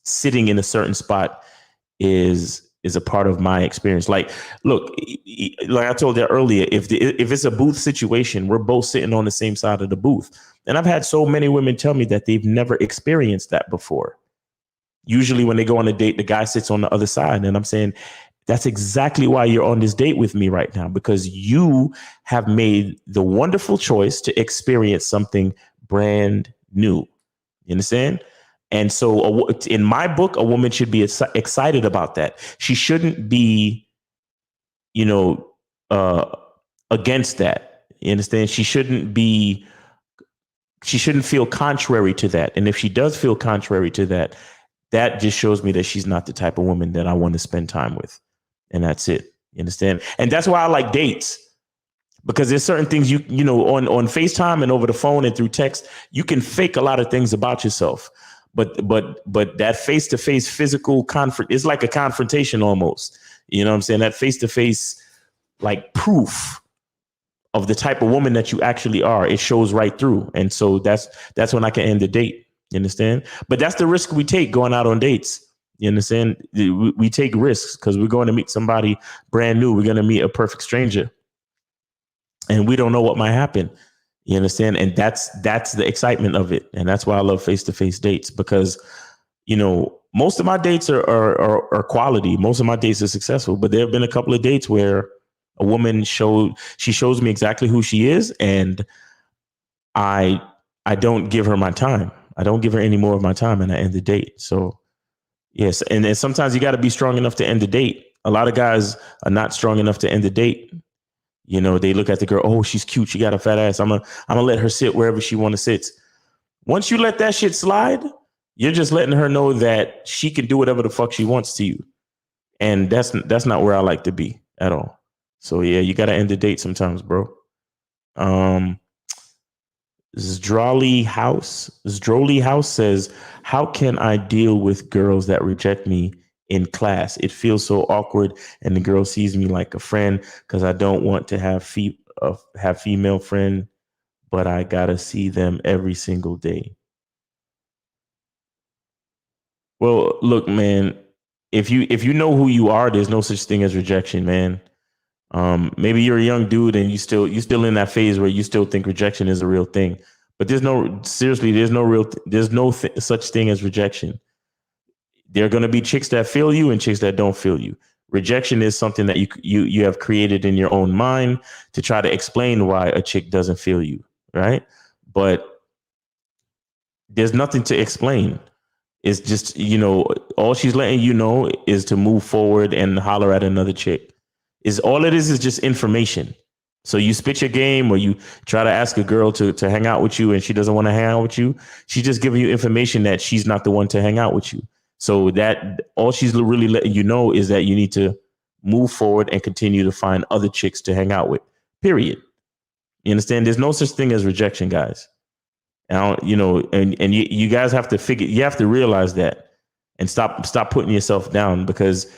sitting in a certain spot is a part of my experience. Like, look, like I told you earlier, if it's a booth situation, we're both sitting on the same side of the booth. And I've had so many women tell me that they've never experienced that before. Usually when they go on a date, the guy sits on the other side. And I'm saying, that's exactly why you're on this date with me right now, because you have made the wonderful choice to experience something brand new. You understand? And so in my book, a woman should be excited about that. She shouldn't be, against that. You understand? She shouldn't feel contrary to that. And if she does feel contrary to that, that just shows me that she's not the type of woman that I want to spend time with. And that's it. You understand? And that's why I like dates, because there's certain things on FaceTime and over the phone and through text, you can fake a lot of things about yourself. But that face-to-face physical is like a confrontation almost. You know what I'm saying? That face-to-face, like, proof of the type of woman that you actually are, it shows right through. And so that's when I can end the date. You understand? But that's the risk we take going out on dates. You understand? We take risks because we're going to meet somebody brand new. We're going to meet a perfect stranger, and we don't know what might happen. You understand? And that's the excitement of it. And that's why I love face-to-face dates, because, most of my dates are quality. Most of my dates are successful, but there have been a couple of dates where a woman shows me exactly who she is, and I don't give her my time. I don't give her any more of my time, and I end the date. So yes, and then sometimes you got to be strong enough to end the date. A lot of guys are not strong enough to end the date. You know, they look at the girl, oh, she's cute, she got a fat ass. I'm gonna let her sit wherever she want to sit. Once you let that shit slide, you're just letting her know that she can do whatever the fuck she wants to you. And that's not where I like to be at all. So yeah, you got to end the date sometimes, bro. Zdrolly House says, how can I deal with girls that reject me in class? It feels so awkward, and the girl sees me like a friend because I don't want to have female friend, but I gotta see them every single day. Well, look, man, if you know who you are, there's no such thing as rejection, man. Maybe you're a young dude and you still in that phase where you still think rejection is a real thing. But there's no such thing as rejection. There are going to be chicks that feel you and chicks that don't feel you. Rejection is something that you have created in your own mind to try to explain why a chick doesn't feel you, right? But there's nothing to explain. It's just, all she's letting you know is to move forward and holler at another chick. All it is just information. So you spit your game, or you try to ask a girl to hang out with you and she doesn't want to hang out with you. She's just giving you information that she's not the one to hang out with you. So that all she's really letting you know is that you need to move forward and continue to find other chicks to hang out with, period. You understand? There's no such thing as rejection, guys. And you guys have to you have to realize that and stop putting yourself down, because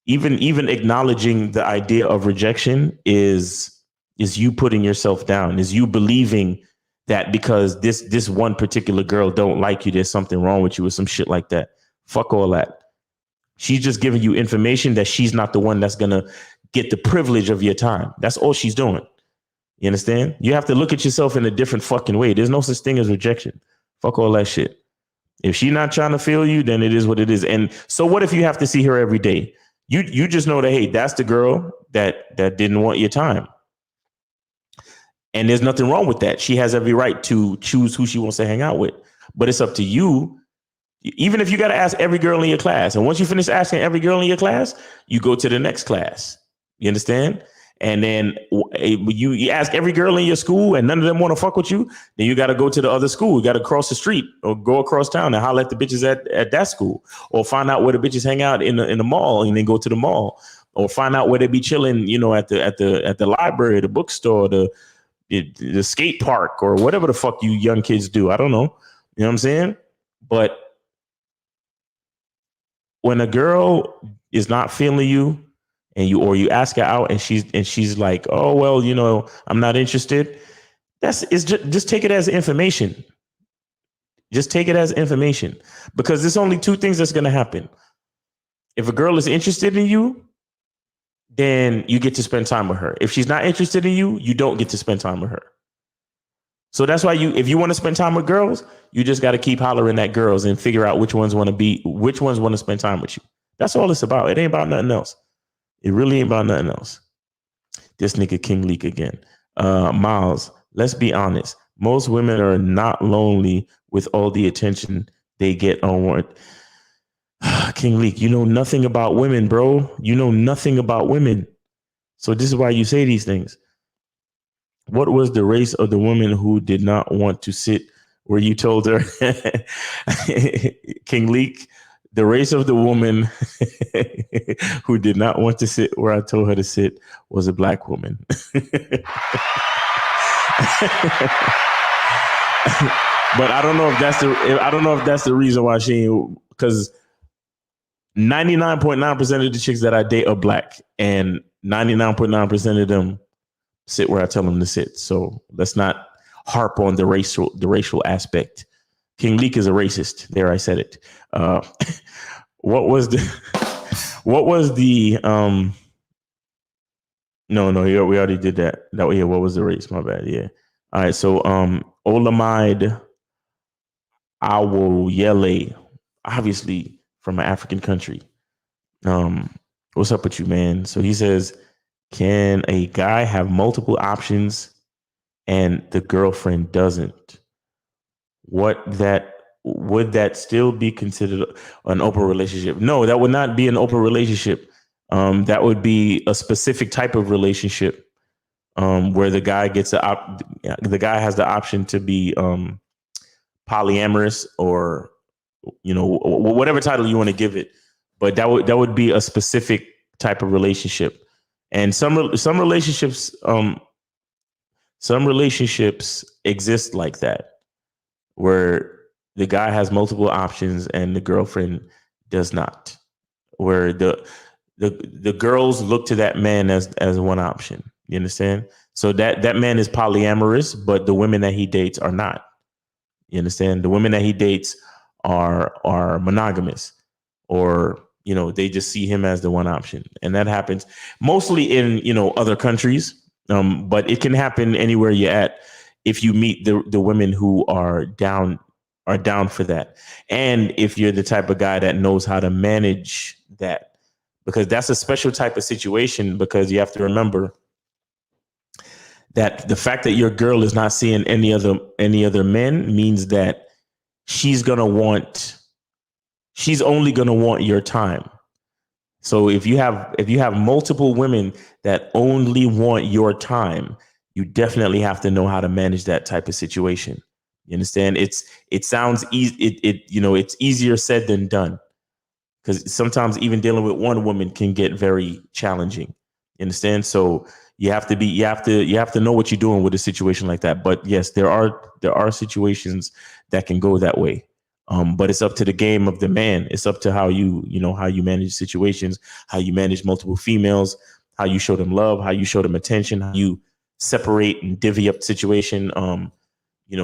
even acknowledging the idea of rejection is you putting yourself down, is you believing that because this one particular girl don't like you, there's something wrong with you or some shit like that. Fuck all that. She's just giving you information that she's not the one that's going to get the privilege of your time. That's all she's doing. You understand? You have to look at yourself in a different fucking way. There's no such thing as rejection. Fuck all that shit. If she's not trying to feel you, then it is what it is. And so what if you have to see her every day? You just know that, hey, that's the girl that didn't want your time. And there's nothing wrong with that. She has every right to choose who she wants to hang out with. But it's up to you. Even if you got to ask every girl in your class, and once you finish asking every girl in your class, you go to the next class. You understand? And then you ask every girl in your school and none of them want to fuck with you, then you got to go to the other school. You got to cross the street or go across town and holler at the bitches at that school, or find out where the bitches hang out in the mall and then go to the mall, or find out where they be chilling, at the library, the bookstore, the skate park, or whatever the fuck you young kids do. I don't know. You know what I'm saying? But when a girl is not feeling you, and you ask her out and she's like, oh, well, I'm not interested. Just take it as information. Just take it as information, because there's only two things that's going to happen. If a girl is interested in you, then you get to spend time with her. If she's not interested in you, you don't get to spend time with her. So that's why if you want to spend time with girls, you just got to keep hollering at girls and figure out which ones want to spend time with you. That's all it's about. It ain't about nothing else. It really ain't about nothing else. This nigga King Leak again. Miles, let's be honest. Most women are not lonely with all the attention they get on. King Leak, you know nothing about women, bro. You know nothing about women. So this is why you say these things. What was the race of the woman who did not want to sit where you told her? King Leak, the race of the woman who did not want to sit where I told her to sit was a black woman. But I don't know if that's the reason why because 99.9% of the chicks that I date are black, and 99.9% of them sit where I tell them to sit. So let's not harp on the racial aspect. King Leak is a racist. There, I said it. What was the no, we already did that. What was the race? My bad. Yeah. All right. So Olamide Awoyele obviously from an African country. What's up with you, man? So he says, can a guy have multiple options and the girlfriend doesn't? Would that still be considered an open relationship? No, that would not be an open relationship. That would be a specific type of relationship where the guy the guy has the option to be polyamorous, or whatever title you want to give it. But that would be a specific type of relationship. And some relationships exist like that, where the guy has multiple options and the girlfriend does not, where the girls look to that man as one option. You understand? So that man is polyamorous, but the women that he dates are not. You understand? The women that he dates are monogamous, or they just see him as the one option. And that happens mostly in other countries, but it can happen anywhere you're at if you meet the women who are down for that. And if you're the type of guy that knows how to manage that, because that's a special type of situation, because you have to remember that the fact that your girl is not seeing any other men means that she's only going to want your time. So if you have multiple women that only want your time, you definitely have to know how to manage that type of situation. You understand? It sounds easy. It's easier said than done, because sometimes even dealing with one woman can get very challenging. You understand? So you have to know what you're doing with a situation like that. But yes, there are situations that can go that way. But it's up to the game of the man. It's up to how you manage situations, how you manage multiple females, how you show them love, how you show them attention, how you separate and divvy up the situation.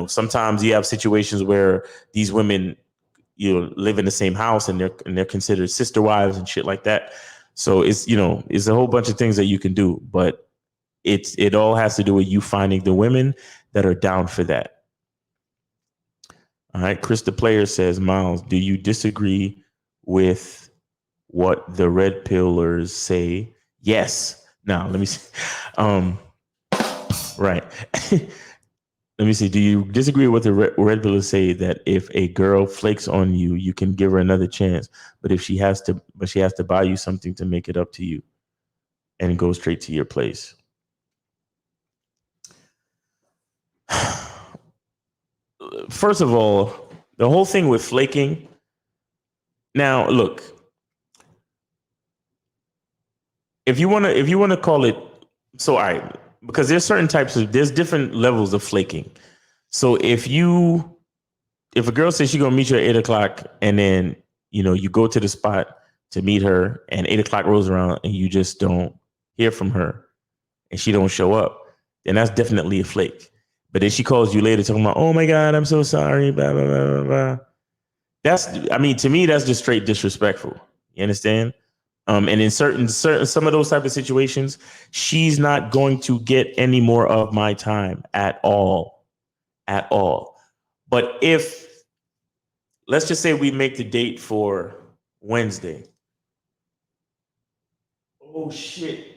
Sometimes you have situations where these women, live in the same house and they're considered sister wives and shit like that. So it's a whole bunch of things that you can do, but it all has to do with you finding the women that are down for that. All right. Chris the Player says, Miles, do you disagree with what the red pillars say? Yes. Now, let me see. Right. Let me see. Do you disagree with the red pillars say that if a girl flakes on you, you can give her another chance, but she has to buy you something to make it up to you and go straight to your place? First of all, the whole thing with flaking. Now, look, if you want to call it, so all right, because there's different levels of flaking. So if a girl says she's gonna meet you at 8:00 and then you go to the spot to meet her and 8:00 rolls around and you just don't hear from her and she don't show up, then that's definitely a flake. But then she calls you later talking about, oh my God, I'm so sorry, blah, blah, blah, blah. To me, that's just straight disrespectful. You understand? And in certain some of those type of situations, she's not going to get any more of my time at all. But let's just say we make the date for Wednesday. Oh shit.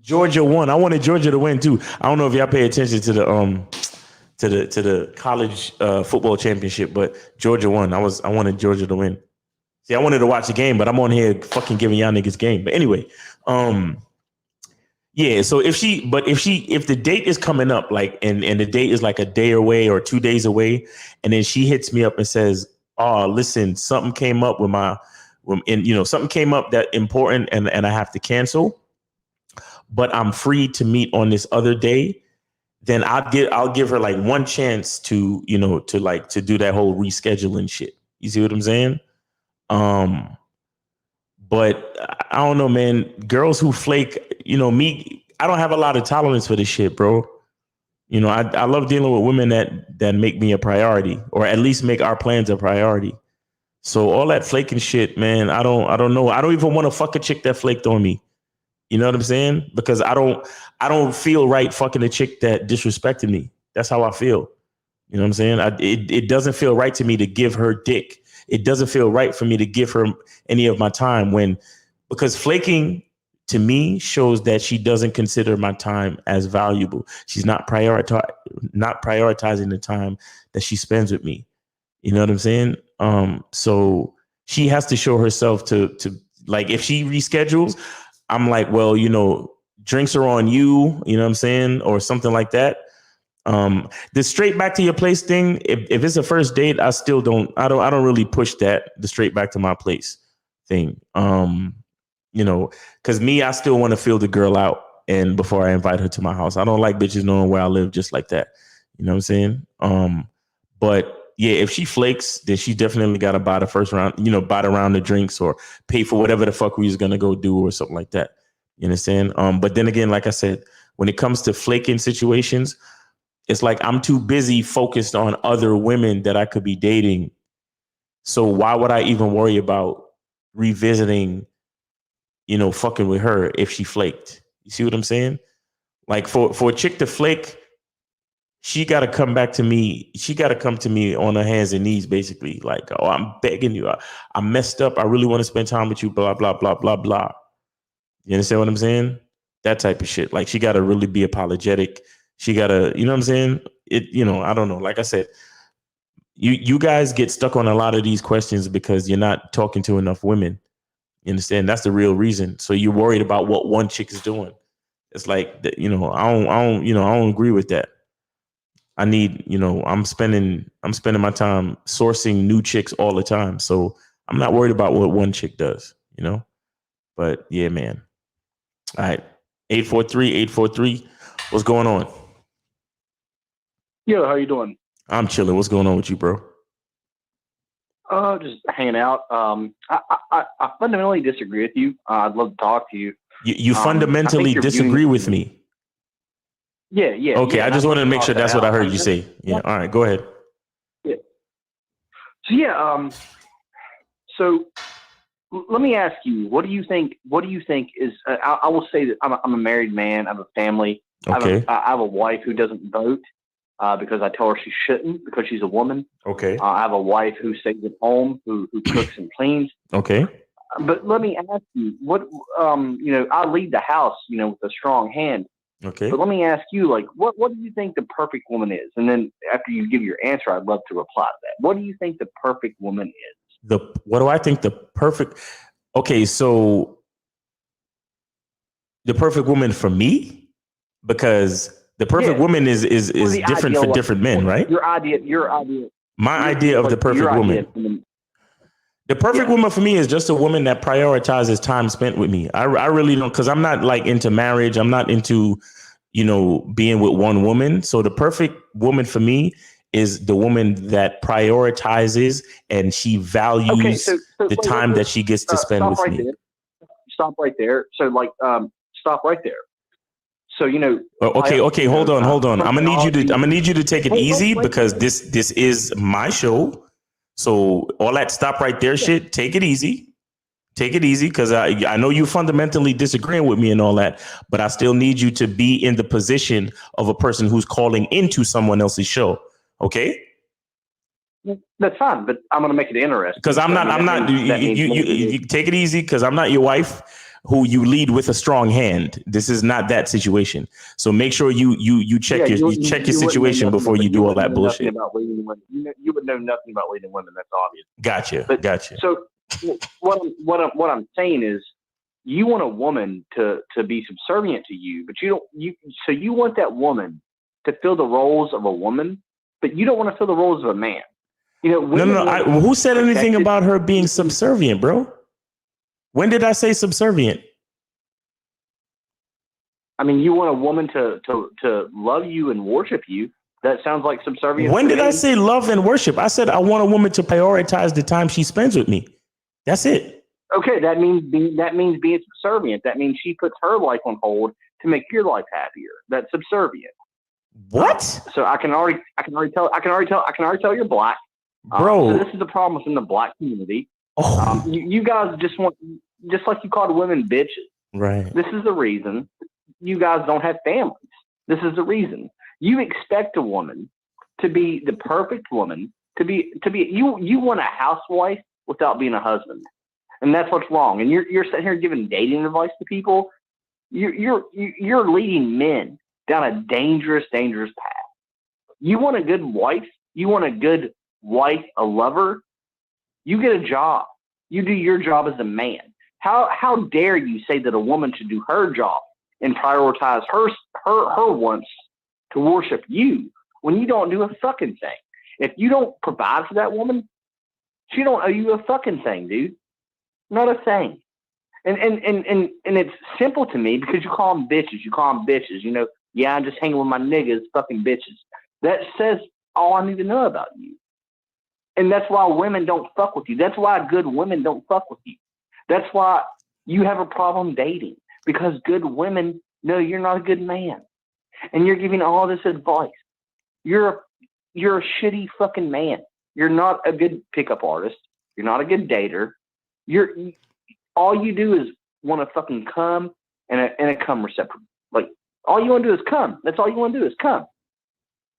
Georgia won. I wanted Georgia to win too. I don't know if y'all pay attention to the college football championship, but Georgia won. I wanted Georgia to win. See, I wanted to watch the game, but I'm on here fucking giving y'all niggas game. But anyway, yeah. So if the date is coming up, like, and the date is like a day away or 2 days away, and then she hits me up and says, "Oh, listen, something came up something came up that important, and I have to cancel, but I'm free to meet on this other day," then I'll give her like one chance to do that whole rescheduling shit. You see what I'm saying? But I don't know, man. Girls who flake, me, I don't have a lot of tolerance for this shit, bro. I love dealing with women that make me a priority, or at least make our plans a priority. So all that flaking shit, man, I don't know. I don't even want to fuck a chick that flaked on me. You know what I'm saying? Because I don't feel right fucking a chick that disrespected me. That's how I feel. You know what I'm saying? It doesn't feel right to me to give her dick. it doesn't feel right for me to give her any of my time because flaking to me shows that she doesn't consider my time as valuable. She's not prioritizing the time that she spends with me. You know what I'm saying? So she has to show herself to like, if she reschedules, I'm like, well, drinks are on you, you know what I'm saying? Or something like that. The straight back to your place thing, if it's a first date, I don't really push that, the straight back to my place thing. Because I still want to feel the girl out and before I invite her to my house. I don't like bitches knowing where I live just like that. You know what I'm saying? But yeah, if she flakes, then she definitely got to buy the first round, buy the round of drinks or pay for whatever the fuck we was going to go do or something like that. You understand? But then again, like I said, when it comes to flaking situations, it's like I'm too busy focused on other women that I could be dating. So why would I even worry about revisiting, fucking with her if she flaked? You see what I'm saying? Like for a chick to flake, she got to come back to me. She got to come to me on her hands and knees, basically. Like, oh, I'm begging you. I messed up. I really want to spend time with you, blah, blah, blah, blah, blah. You understand what I'm saying? That type of shit. Like, she got to really be apologetic. She got to, you know what I'm saying? I don't know. Like I said, you guys get stuck on a lot of these questions because you're not talking to enough women. You understand? That's the real reason. So you're worried about what one chick is doing. It's like, I don't agree with that. I need, I'm spending my time sourcing new chicks all the time. So I'm not worried about what one chick does, but yeah, man. All right. 843. What's going on? Yo, how you doing? I'm chilling. What's going on with you, bro? Just hanging out. I fundamentally disagree with you. I'd love to talk to you. You fundamentally disagree with me? Yeah. Okay, yeah, I just wanted to make sure that's what I heard you say. Yeah. All right, go ahead. Yeah. So yeah. So let me ask you, what do you think is? I will say that I'm a married man. I have a family. Okay. I have a wife who doesn't vote because I tell her she shouldn't because she's a woman. Okay. I have a wife who stays at home, who cooks and cleans. Okay. But let me ask you, what I lead the house, with a strong hand. Okay. But let me ask you, like, what do you think the perfect woman is? And then after you give your answer, I'd love to reply to that. What do you think the perfect woman is? What do I think the perfect? Okay, so the perfect woman for me, because the perfect woman is different for different men, right? Your idea. My idea of the perfect woman. The perfect woman for me is just a woman that prioritizes time spent with me. I really don't, because I'm not like into marriage. I'm not into, being with one woman. So the perfect woman for me is the woman that prioritizes and she values the time that she gets to spend with me. Stop right there. So stop right there. So, Okay. Hold on. I'm gonna need you to take it easy because this is my show. So all that stop right there shit, take it easy. Take it easy, because I know you fundamentally disagreeing with me and all that, but I still need you to be in the position of a person who's calling into someone else's show. Okay? That's fine, but I'm going to make it interesting. Because you take it easy, because I'm not your wife who you lead with a strong hand. This is not that situation. So make sure you check your situation before you do all that bullshit. You would know nothing about leading women. That's obvious. Gotcha. So what I'm saying is, you want a woman to be subservient to you, but you want that woman to fill the roles of a woman, but you don't want to fill the roles of a man. No. Who said anything about her being subservient, bro? When did I say subservient? I mean, you want a woman to love you and worship you. That sounds like subservient. When did I say love and worship? I said I want a woman to prioritize the time she spends with me. That's it. Okay, that means being subservient. That means she puts her life on hold to make your life happier. That's subservient. What? So I can already tell you're black, bro. So this is the problem within the black community. Oh. You guys just like you called women bitches. Right. This is the reason you guys don't have families. This is the reason. You expect a woman to be the perfect woman You want a housewife without being a husband, and that's what's wrong. And you're sitting here giving dating advice to people. You're leading men down a dangerous path. You want a good wife? You want a good wife, a lover? You get a job. You do your job as a man. How dare you say that a woman should do her job and prioritize her wants to worship you when you don't do a fucking thing? If you don't provide for that woman, she don't owe you a fucking thing, dude. Not a thing. And it's simple to me because you call them bitches. You call them bitches. You know, yeah, I'm just hanging with my niggas, fucking bitches. That says all I need to know about you. And that's why women don't fuck with you. That's why good women don't fuck with you. That's why you have a problem dating, because good women know you're not a good man. And you're giving all this advice. You're a shitty fucking man. You're not a good pickup artist. You're not a good dater. All you do is want to fucking come and a cum receptacle. Like, all you want to do is come. That's all you want to do is come.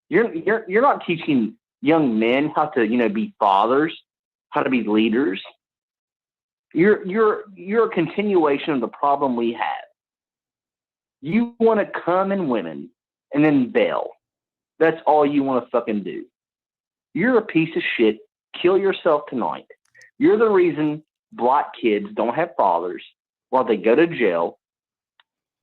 You're not teaching young men how to, be fathers, how to be leaders. You're a continuation of the problem we have. You want to come in women and then bail. That's all you want to fucking do. You're a piece of shit. Kill yourself tonight. You're the reason black kids don't have fathers while they go to jail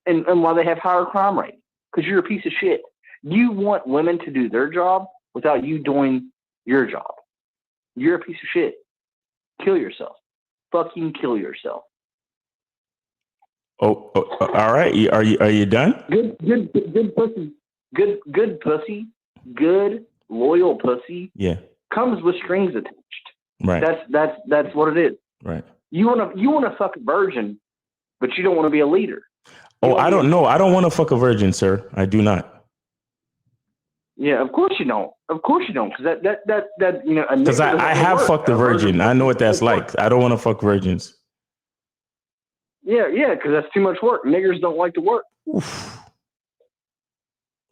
and while they have higher crime rate, because you're a piece of shit. You want women to do their job without you doing your job. You're a piece of shit. Kill yourself. Fucking kill yourself. Oh, all right. Are you done? Good pussy. Good pussy. Good loyal pussy. Yeah. Comes with strings attached. Right. That's what it is. Right. You want to fuck a virgin, but you don't want to be a leader. Oh, I don't know. I don't want to fuck a virgin, sir. I do not. Yeah, of course you don't. Of course you don't, because that Because I have fucked a virgin. I know what that's like. I don't want to fuck virgins. Yeah, because that's too much work. Niggers don't like to work. Oof.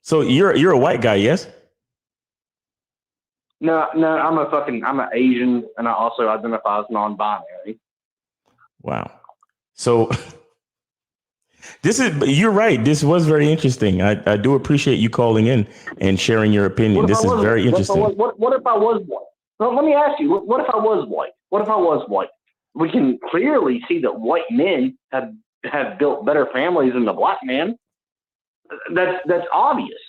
So you're a white guy, yes? No, I'm an Asian, and I also identify as non-binary. Wow. So you're right. This was very interesting. I do appreciate you calling in and sharing your opinion. This is very interesting. What if I was white? Well, let me ask you, what if I was white? What if I was white? We can clearly see that white men have built better families than the black man. That's obvious.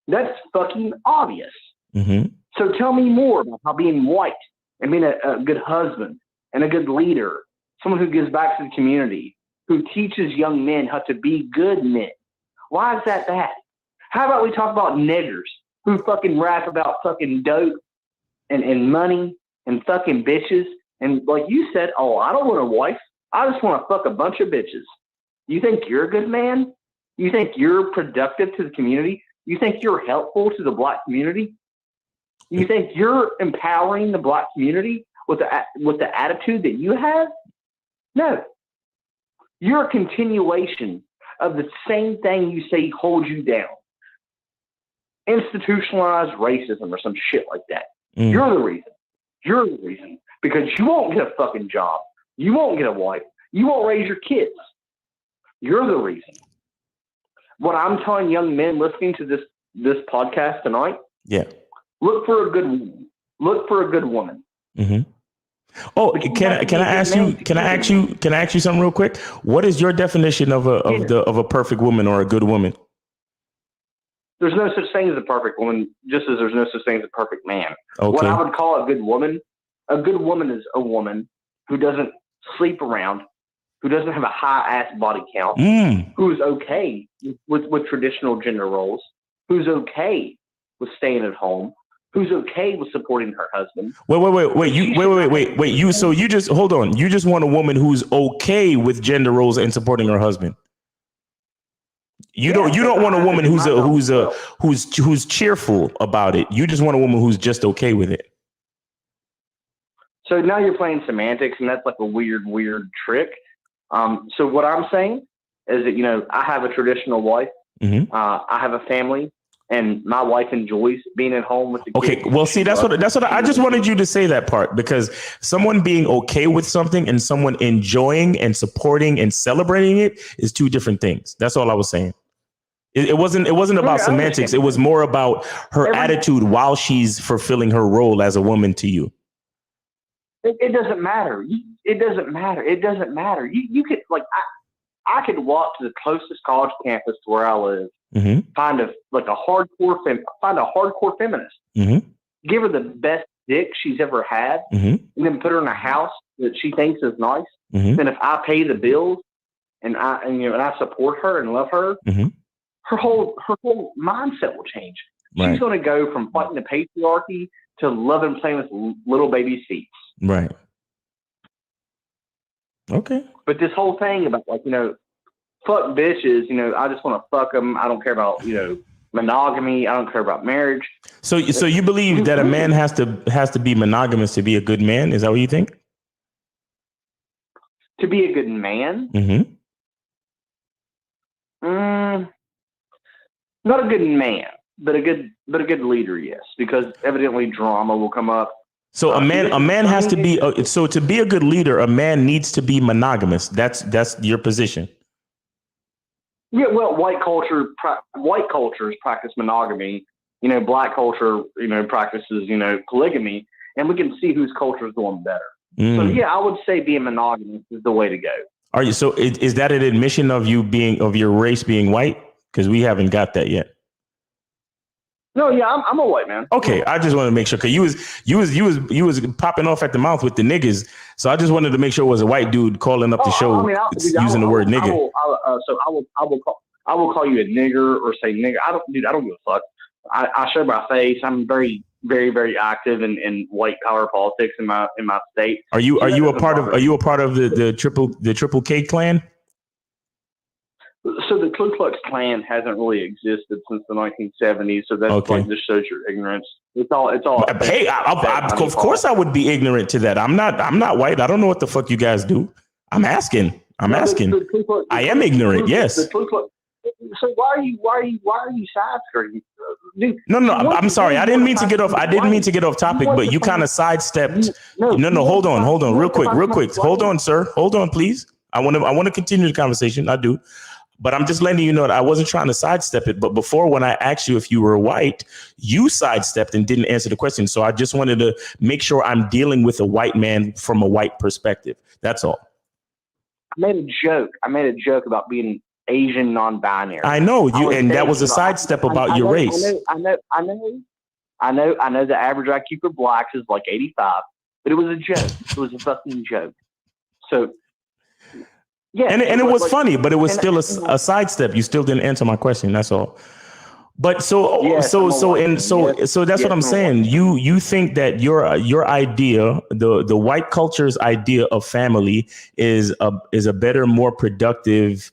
That's fucking obvious. Mm-hmm. So tell me more about how being white and being a good husband and a good leader, someone who gives back to the community, who teaches young men how to be good men. Why is that? How about we talk about niggers who fucking rap about fucking dope and money and fucking bitches? And like you said, oh, I don't want a wife. I just want to fuck a bunch of bitches. You think you're a good man? You think you're productive to the community? You think you're helpful to the black community? You think you're empowering the black community with the attitude that you have? No. You're a continuation of the same thing you say holds you down. Institutionalized racism or some shit like that. Mm. You're the reason. You're the reason. Because you won't get a fucking job. You won't get a wife. You won't raise your kids. You're the reason. What I'm telling young men listening to this podcast tonight, yeah. Look for a good woman. Look for a good woman. Mm-hmm. Oh, can I ask you something real quick? What is your definition of a perfect woman or a good woman? There's no such thing as a perfect woman, just as there's no such thing as a perfect man. Okay. What I would call a good woman is a woman who doesn't sleep around, who doesn't have a high ass body count, who's okay with traditional gender roles, who's okay with staying at home, who's okay with supporting her husband. So you just hold on. You just want a woman who's okay with gender roles and supporting her husband. You don't want a woman who's cheerful about it. You just want a woman who's just okay with it. So now you're playing semantics, and that's like a weird trick. So what I'm saying is that I have a traditional wife. Mm-hmm. I have a family. and my wife enjoys being at home with the Okay, kids. well, see, that's what I just wanted you to say that part, because someone being okay with something and someone enjoying and supporting and celebrating it is two different things. That's all I was saying. It wasn't about semantics. It was more about her attitude while she's fulfilling her role as a woman to you. It doesn't matter. It doesn't matter. It doesn't matter. You could, like, I could walk to the closest college campus to where I live, find a hardcore feminist, give her the best dick she's ever had, and then put her in a house that she thinks is nice. Then if I pay the bills and I support her and love her, her whole mindset will change. She's going to go from fighting the patriarchy to loving playing with little baby seats. Right. Okay. But this whole thing about, like, fuck bitches, I just want to fuck them. I don't care about, monogamy. I don't care about marriage. So you believe that a man has to be monogamous to be a good man? Is that what you think? To be a good man? Not a good man, but a good leader, yes, because evidently drama will come up. So a man has to be so to be a good leader, a man needs to be monogamous. That's your position. Yeah, well, white cultures practice monogamy. Black culture, practices, polygamy, and we can see whose culture is doing better. So yeah, I would say being monogamous is the way to go. Are you? So is that an admission of your race being white? Because we haven't got that yet. No, yeah, I'm a white man. Okay, I just wanted to make sure, because you was popping off at the mouth with the niggas, so I just wanted to make sure it was a white dude calling up the show using the word nigga. I will call you a nigger or say nigger. I don't give a fuck. I show my face. I'm very, very, very active in white collar politics in my state. Are you a part of the triple K clan? So the Ku Klux Klan hasn't really existed since the 1970s. So that's like just shows your ignorance. It's all. Hey, of course I would be ignorant to that. I'm not white. I don't know what the fuck you guys do. I'm asking. I am ignorant. Yes. So why are you side skirting? No. I'm sorry. I didn't mean to get off. I didn't mean to get off topic, but you kind of sidestepped. No. Hold on. Real quick. Hold on, sir. Hold on, please. I want to continue the conversation. I do. But I'm just letting you know that I wasn't trying to sidestep it. But before, when I asked you if you were white, you sidestepped and didn't answer the question. So I just wanted to make sure I'm dealing with a white man from a white perspective. That's all. I made a joke about being Asian non-binary. I know you, and that was a sidestep about your race. I know the average IQ for blacks is like 85, but it was a joke. It was a fucking joke. So. Yeah, and it was funny, but it was still a sidestep. You still didn't answer my question. That's all. But that's what I'm saying. You think that your idea, the white culture's idea of family is a better, more productive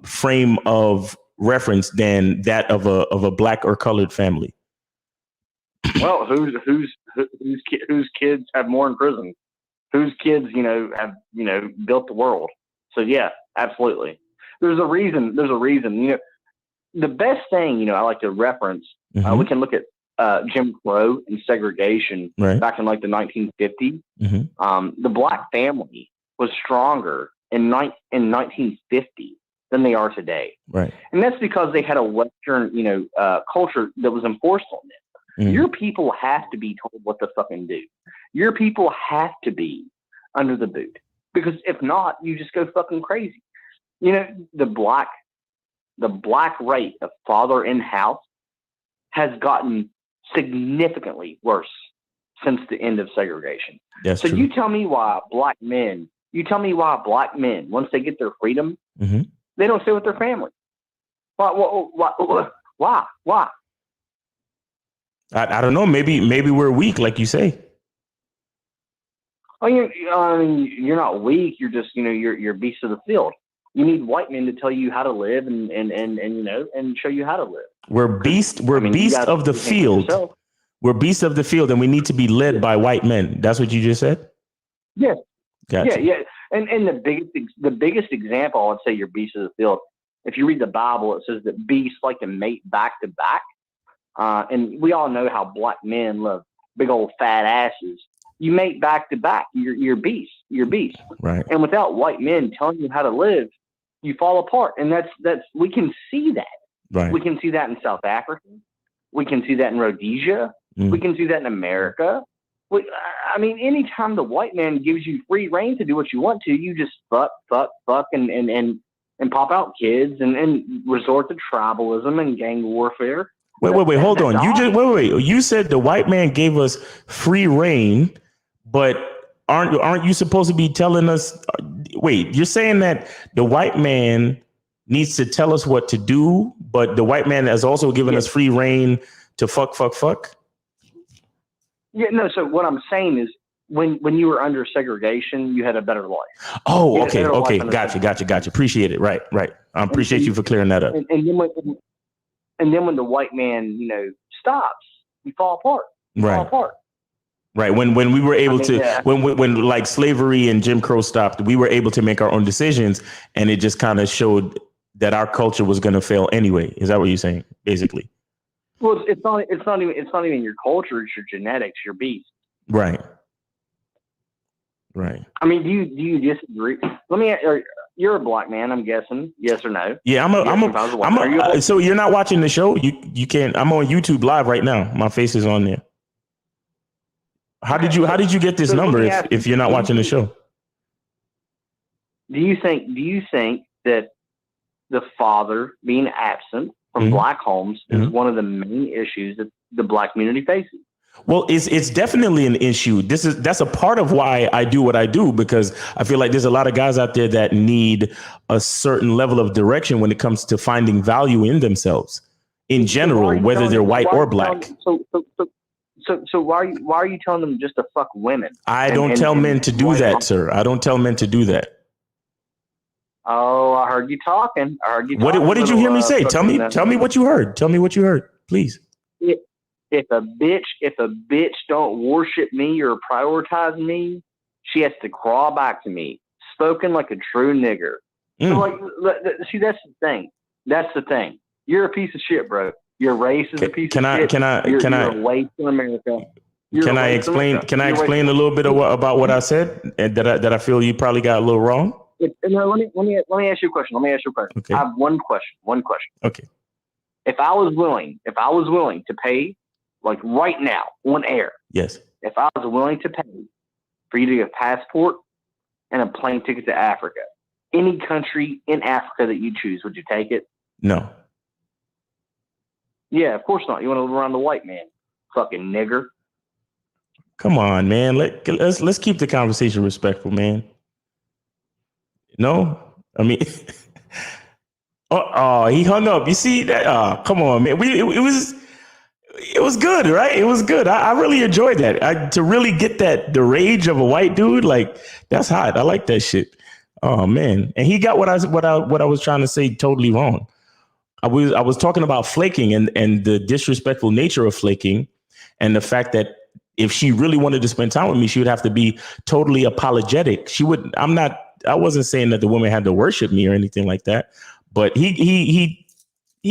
frame of reference than that of a black or colored family. Well, whose kids have more in prison? Whose kids, have built the world? So yeah, absolutely. There's a reason. The best thing, I like to reference, we can look at Jim Crow and segregation back in like the 1950s. The black family was stronger in 1950 than they are today. Right. And that's because they had a Western, culture that was enforced on them. Your people have to be told what to fucking do. Your people have to be under the boot. Because if not, you just go fucking crazy. The black rate of father in house has gotten significantly worse since the end of segregation. That's true. You tell me why black men, once they get their freedom, they don't stay with their family. Why? I don't know. Maybe we're weak, like you say. Oh, you're not weak. You're just, you're beast of the field. You need white men to tell you how to live and show you how to live. We're beast of the field. We're beast of the field, and we need to be led by white men. That's what you just said? Yes. Gotcha. Yeah. And the biggest example, I would say, you're beast of the field if you read the Bible, it says that beasts like to mate back to back. And we all know how black men love big old fat asses. You mate back to back. You're beast. You're beast. Right. And without white men telling you how to live, you fall apart. And that's we can see that. Right. We can see that in South Africa. We can see that in Rhodesia. We can see that in America. I mean, anytime the white man gives you free reign to do what you want to, you just fuck, and pop out kids and resort to tribalism and gang warfare. Wait, hold on. You said the white man gave us free reign, but aren't you supposed to be telling us? Wait, you're saying that the white man needs to tell us what to do, but the white man has also given us free reign to fuck. Yeah, no. So what I'm saying is, when you were under segregation, you had a better life. Oh, okay. Gotcha. Appreciate it. Right. I appreciate you for clearing that up. And then when the white man, stops, you fall apart. Right. When we were able when like slavery and Jim Crow stopped, we were able to make our own decisions, and it just kind of showed that our culture was going to fail anyway. Is that what you're saying, basically? Well, it's not even your culture. It's your genetics. Your beast. Right. I mean, do you disagree? You're a black man, I'm guessing. Yes or no? Yeah, so you're not watching the show? You can't. I'm on YouTube live right now. My face is on there. How did you get this number if you're not watching the show? Do you think that the father being absent from black homes is one of the main issues that the black community faces? Well, it's definitely an issue. That's a part of why I do what I do, because I feel like there's a lot of guys out there that need a certain level of direction when it comes to finding value in themselves in general, whether they're white or black. So why are you telling them just to fuck women? I don't tell men to do that, sir. I don't tell men to do that. Oh, I heard you talking. What did you hear me say? Tell me what you heard. Tell me what you heard, please. If a bitch don't worship me or prioritize me, she has to crawl back to me. Spoken like a true nigger. So see, that's the thing. You're a piece of shit, bro. Your race is a piece of shit. You're a waste in America. Can I explain a little bit about what I said that I feel you probably got a little wrong? No, let me ask you a question. Okay. I have one question. Okay. If I was willing to pay, like right now on air. Yes. If I was willing to pay for you to get a passport and a plane ticket to Africa, any country in Africa that you choose, would you take it? No. Yeah, of course not. You want to live around the white man, fucking nigger. Come on, man. Let's keep the conversation respectful, man. No, I mean, he hung up. You see that? Come on, man. It was good, right? It was good. I really enjoyed that. To really get the rage of a white dude, like, that's hot. I like that shit. Oh man, and he got what I was trying to say totally wrong. I was talking about flaking and the disrespectful nature of flaking, and the fact that if she really wanted to spend time with me, she would have to be totally apologetic. I wasn't saying that the woman had to worship me or anything like that, but he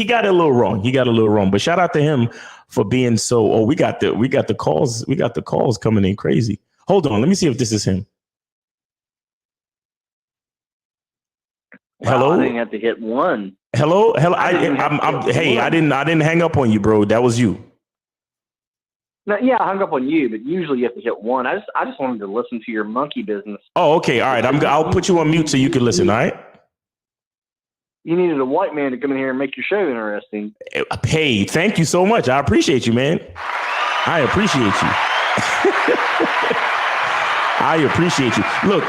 got it a little wrong. But shout out to him for being so. Oh, we got the calls. We got the calls coming in crazy. Hold on, let me see if this is him. Wow, Hello. I didn't have to hit one. Hello. I didn't hang up on you, bro. That was you. No, yeah, I hung up on you, but usually you have to hit one. I just wanted to listen to your monkey business. Oh, okay. All right. I'll put you on mute so you can listen. All right. You needed a white man to come in here and make your show interesting. Hey, thank you so much. I appreciate you, man. I appreciate you. I appreciate you. Look,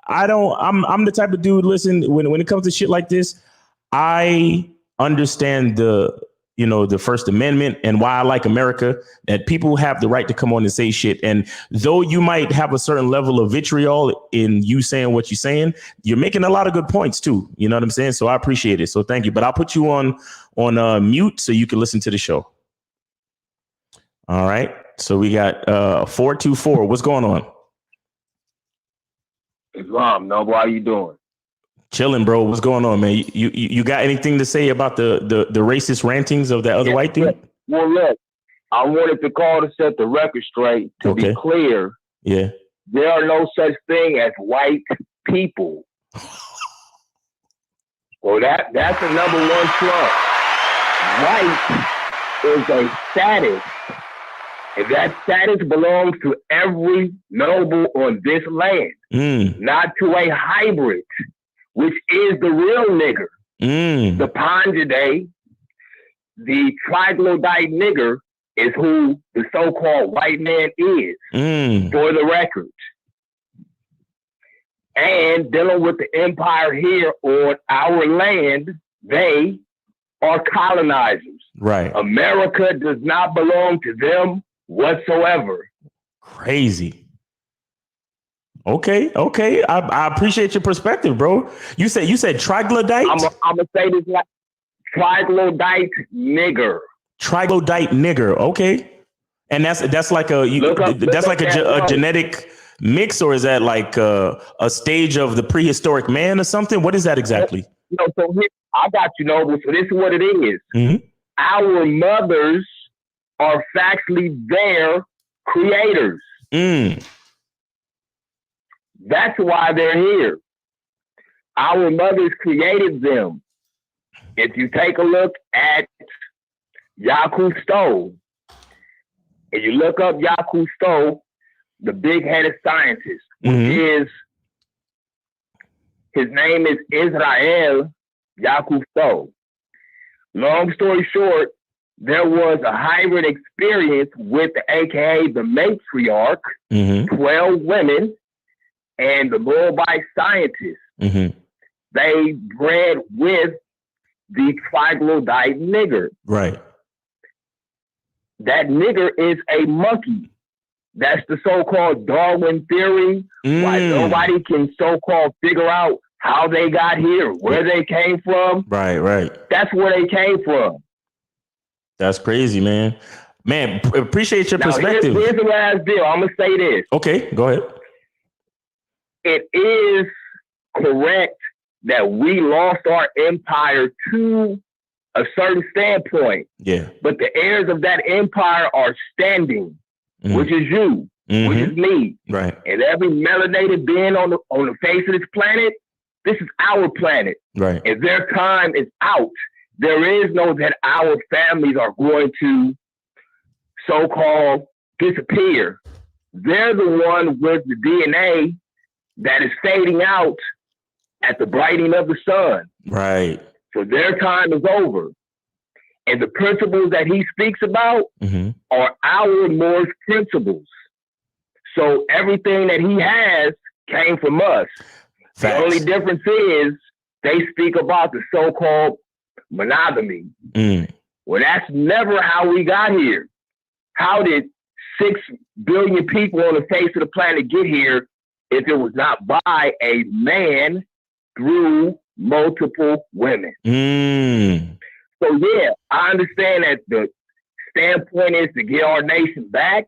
I'm the type of dude, listen, when it comes to shit like this, I understand the First Amendment and why I like America, that people have the right to come on and say shit. And though you might have a certain level of vitriol in you saying what you're saying, you're making a lot of good points too. You know what I'm saying? So I appreciate it. So thank you. But I'll put you on mute so you can listen to the show. All right. So we got 424. What's going on? Islam, Noble, how you doing? Chilling, bro. What's going on, man? You got anything to say about the racist rantings of that other white dude? Well, look, I wanted to call to set the record straight. To be clear, there are no such thing as white people. Well, that's the number one trump. White is a status, and that status belongs to every noble on this land, not to a hybrid, which is the real nigger. The Ponjade, the troglodyte nigger, is who the so-called white man is, for the record. And dealing with the empire here on our land, they are colonizers. Right. America does not belong to them whatsoever. Crazy. Okay. I appreciate your perspective, bro. You said troglodyte? I'm gonna say this like troglodyte nigger. Troglodyte nigger. Okay. And that's like a genetic mix, or is that like a stage of the prehistoric man or something? What is that exactly? So here, I got you, Noble. So this is what it is. Our mothers are factually their creators. That's why they're here. Our mothers created them. If you take a look at Yaku Stowe, and you look up Yaku Stowe, the big-headed scientist, which is, his name is Israel Yaku Stowe. Long story short, there was a hybrid experience with the AKA the matriarch, 12 women, and the Moabite scientists. They bred with the troglodyte nigger. Right. That nigger is a monkey. That's the so-called Darwin theory. Why nobody can so-called figure out how they got here, where they came from. Right. That's where they came from. That's crazy, man. Man, appreciate your perspective. Here's the last deal. I'm going to say this. Okay, go ahead. It is correct that we lost our empire to a certain standpoint. Yeah. But the heirs of that empire are standing, which is you, which is me. Right. And every melanated being on the face of this planet, this is our planet. Right. If their time is out, there is no that our families are going to so-called disappear. They're the one with the DNA that is fading out at the brightening of the sun. Right. So their time is over. And the principles that he speaks about are our Morse principles. So everything that he has came from us. Facts. The only difference is they speak about the so-called monogamy. Well, that's never how we got here. How did 6 billion people on the face of the planet get here if it was not by a man through multiple women? So yeah, I understand that the standpoint is to get our nation back,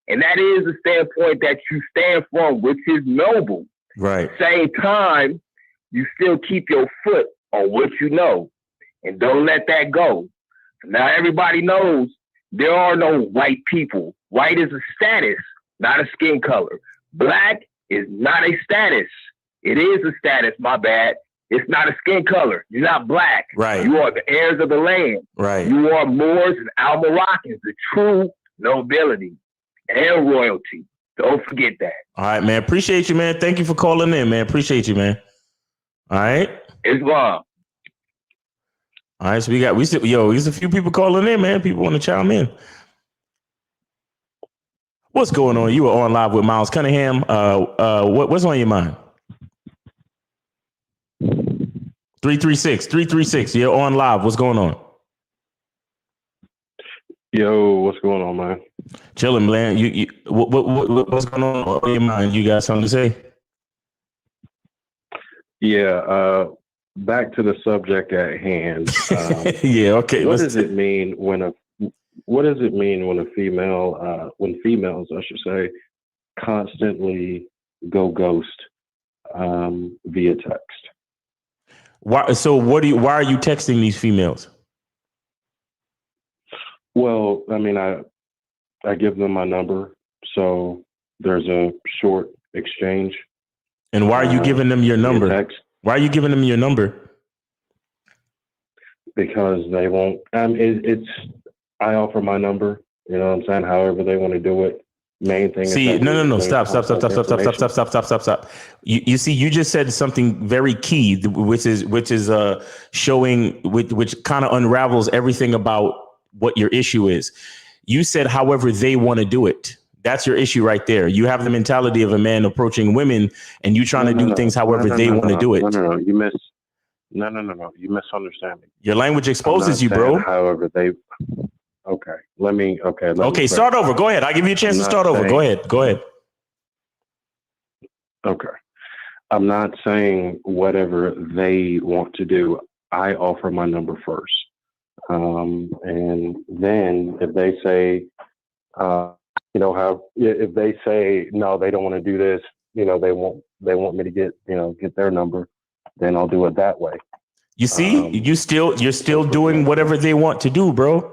and that is the standpoint that you stand from, which is noble. Right. Same time, you still keep your foot on what you know, and don't let that go. Now everybody knows there are no white people. White is a status, not a skin color. Black is not a status. It is a status, my bad. It's not a skin color. You're not black. Right. You are the heirs of the land. Right. You are Moors and Al-Moroccans, the true nobility and royalty. Don't forget that. All right, man. Appreciate you, man. Thank you for calling in, man. Appreciate you, man. All right. Islam. All right, so there's a few people calling in, man. People want to chime in. What's going on? You are on live with Miles Cunningham. What's on your mind? 336. You're on live. What's going on? Yo, what's going on, man? Chilling, man. What's going on your mind? You got something to say? Yeah. Back to the subject at hand. Yeah. Okay. What does it mean when a female, when females, I should say, constantly go ghost via text? Why? So why are you texting these females? Well, I mean, I give them my number, so there's a short exchange. And why are you giving them your number? Text. Why are you giving them your number? Because they won't. I offer my number. You know what I'm saying? However they want to do it. Main thing. See, is no. Stop. You see, you just said something very key, which is showing, which kind of unravels everything about what your issue is. You said, however they want to do it. That's your issue right there. You have the mentality of a man approaching women, and you trying to do things however they want to do it. No. You misunderstand me. Your language exposes you, bro. However they. Okay. Let me. Start over. Go ahead. I'll give you a chance to start over. Go ahead. Okay. I'm not saying whatever they want to do. I offer my number first. And then if they say, if they say, no, they don't want to do this, they want me to get their number, then I'll do it that way. You see, you're still doing whatever they want to do, bro.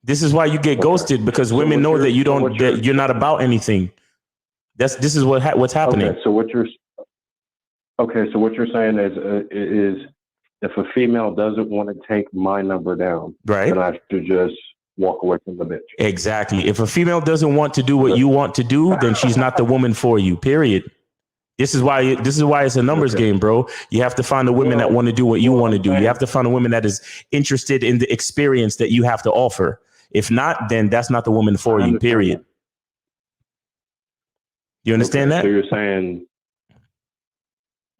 This is why you get ghosted, because women know that you're not about anything. This is what's happening. Okay, so what you're saying is if a female doesn't want to take my number down, right, then I should just walk away from the bitch. Exactly. If a female doesn't want to do what you want to do, then she's not the woman for you. Period. This is why it's a numbers game, bro. You have to find the women that want to do what you want to do. You have to find a woman that is interested in the experience that you have to offer. If not, then that's not the woman for you, period. You understand that? So you're saying,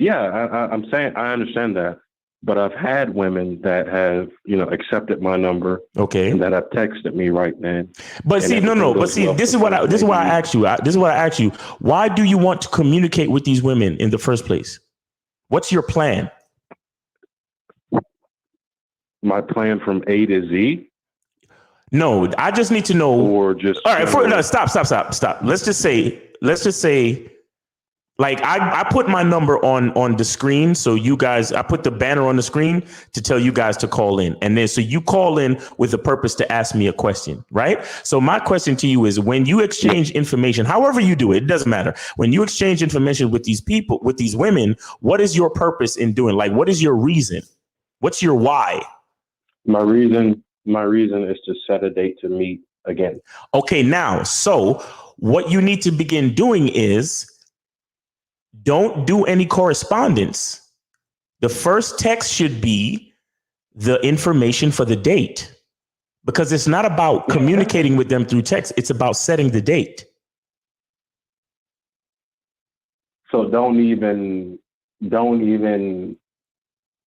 I'm saying I understand that, but I've had women that have, accepted my number, and that have texted me right then. But see, this is why I asked you. Why do you want to communicate with these women in the first place? What's your plan? My plan from A to Z? No, I just need to know. Or just all right. Stop. Let's just say, like I put my number on the screen, so you guys, I put the banner on the screen to tell you guys to call in, and then so you call in with the purpose to ask me a question, right? So my question to you is, when you exchange information, however you do it, it doesn't matter. When you exchange information with these people, with these women, what is your purpose in doing? Like, what is your reason? What's your why? My reason is to set a date to meet again. Okay, now, so what you need to begin doing is don't do any correspondence. The first text should be the information for the date, because it's not about communicating with them through text. It's about setting the date. So don't even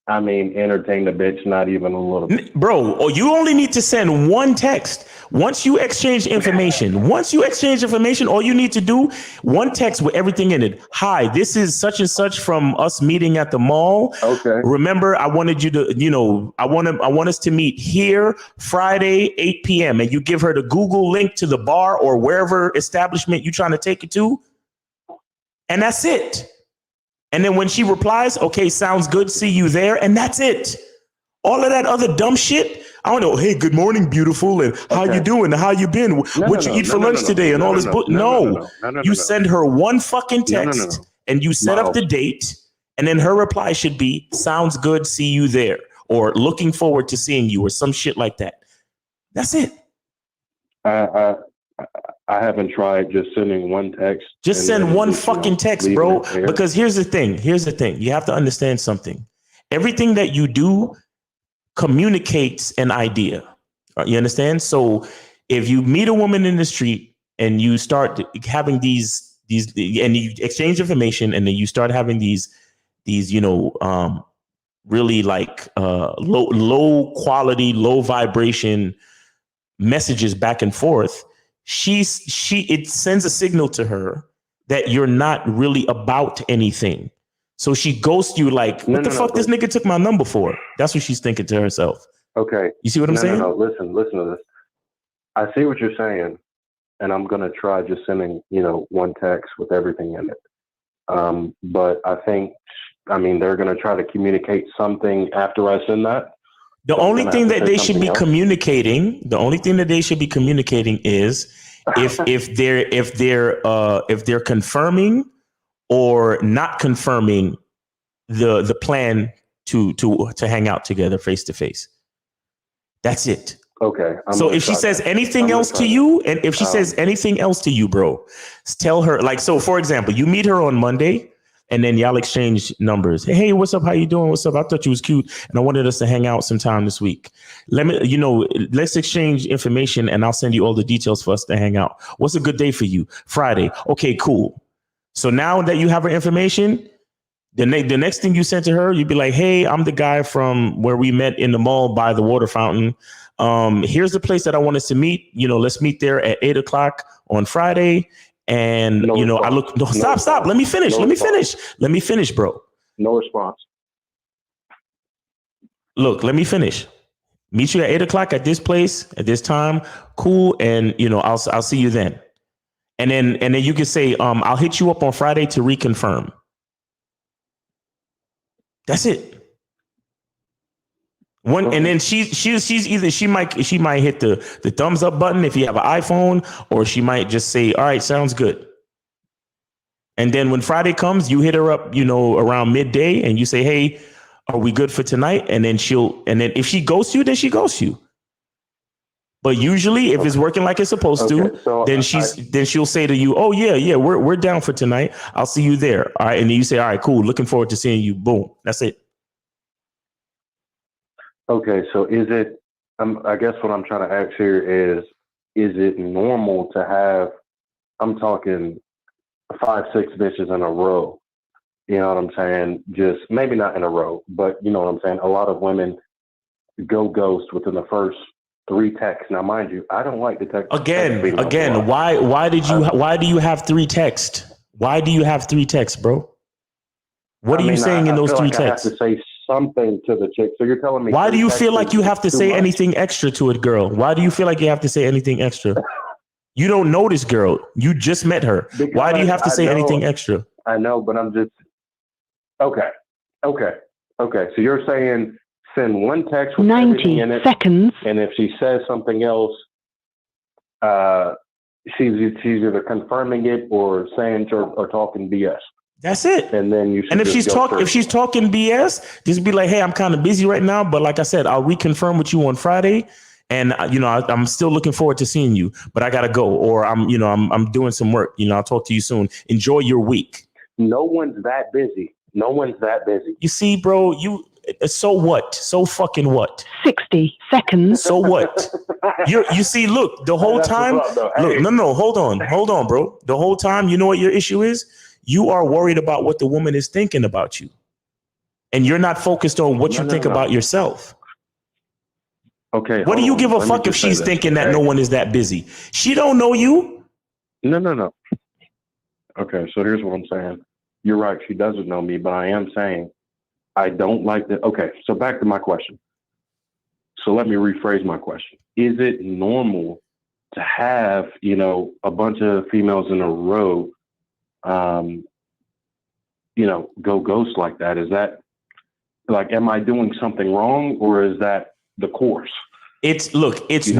entertain the bitch, not even a little bit. Bro, you only need to send one text. Once you exchange information, all you need to do, one text with everything in it. Hi, this is such and such from us meeting at the mall. Okay. Remember, I wanted you to, I want us to meet here Friday, 8 p.m. And you give her the Google link to the bar or wherever establishment you're trying to take it to. And that's it. And then when she replies, okay, sounds good, see you there. And that's it. All of that other dumb shit. I don't know. Hey, good morning, beautiful. And how you doing? How you been? What you eat for lunch today? And all this. No, you send her one fucking text and you set up the date. And then her reply should be, sounds good, see you there. Or looking forward to seeing you or some shit like that. That's it. I haven't tried just sending one text. Just send one fucking text, bro. Because here's the thing. You have to understand something. Everything that you do communicates an idea. You understand? So if you meet a woman in the street and you start having these and you exchange information, and then you start having these really like low quality, low vibration messages back and forth, it sends a signal to her that you're not really about anything. So she ghosts you like, what the fuck this nigga took my number for? That's what she's thinking to herself. Okay. You see what I'm saying? No, listen to this. I see what you're saying, and I'm going to try just sending, one text with everything in it. But I think I mean, they're going to try to communicate something after I send that. The only thing that they should be communicating, is if they're confirming or not confirming the plan to hang out together face to face. That's it. Okay. So if she says anything else to you, and if she says anything else to you, bro, tell her, like, so for example, you meet her on Monday and then y'all exchange numbers. Hey, what's up? How you doing? What's up? I thought you was cute and I wanted us to hang out sometime this week. Let's exchange information and I'll send you all the details for us to hang out. What's a good day for you? Friday. Okay, cool. So now that you have her information, the next thing you send to her, you'd be like, hey, I'm the guy from where we met in the mall by the water fountain. Here's the place that I want us to meet. Let's meet there at 8:00 on Friday. And, stop. Let me finish. Let me finish, bro. No response. Look, let me finish. Meet you at 8:00 at this place at this time. Cool. And, I'll see you then. And then you can say, I'll hit you up on Friday to reconfirm. That's it. And then she might hit the thumbs up button if you have an iPhone, or she might just say, all right, sounds good. And then when Friday comes, you hit her up, around midday and you say, hey, are we good for tonight? And then if she ghosts you, then she ghosts you. But usually if it's working like it's supposed to, then she'll say to you, oh yeah, we're down for tonight. I'll see you there. All right. And then you say, all right, cool. Looking forward to seeing you. Boom. That's it. Okay. So is it, I guess what I'm trying to ask here is it normal to have, I'm talking 5-6 bitches in a row? You know what I'm saying? Just maybe not in a row, but you know what I'm saying? A lot of women go ghost within the first 3 texts. Now, mind you, I don't like to text. Again, why do you have 3 texts? Why do you have 3 texts, bro? What are you saying in those 3 texts? I have to say something to the chick. So you're telling me. Why do you feel like you have to say anything extra to it, girl? Why do you feel like you have to say anything extra? You don't know this girl. You just met her. Why do you have to say anything extra? I know, but I'm just okay. So you're saying send one text with 90 in it, seconds, and if she says something else, she's either confirming it or saying or talking BS. That's it. And then you. And if she's talking BS, just be like, hey, I'm kind of busy right now, but like I said, I'll reconfirm with you on Friday. And I'm still looking forward to seeing you, but I gotta go, or I'm doing some work. I'll talk to you soon. Enjoy your week. No one's that busy. You see, bro, so what? So fucking what? 60 seconds. So what? You see, look, the whole time. Look, no, hold on, bro. The whole time, you know what your issue is? You are worried about what the woman is thinking about you, and you're not focused on what you think about yourself. Okay. What do you give a fuck if she's thinking that no one is that busy? She don't know you. No. Okay, so here's what I'm saying. You're right. She doesn't know me, but I am saying I don't like that. Okay, so back to my question. So let me rephrase my question. Is it normal to have, a bunch of females in a row, go ghost like that? Is that am I doing something wrong, or is that the course? It's normal. It's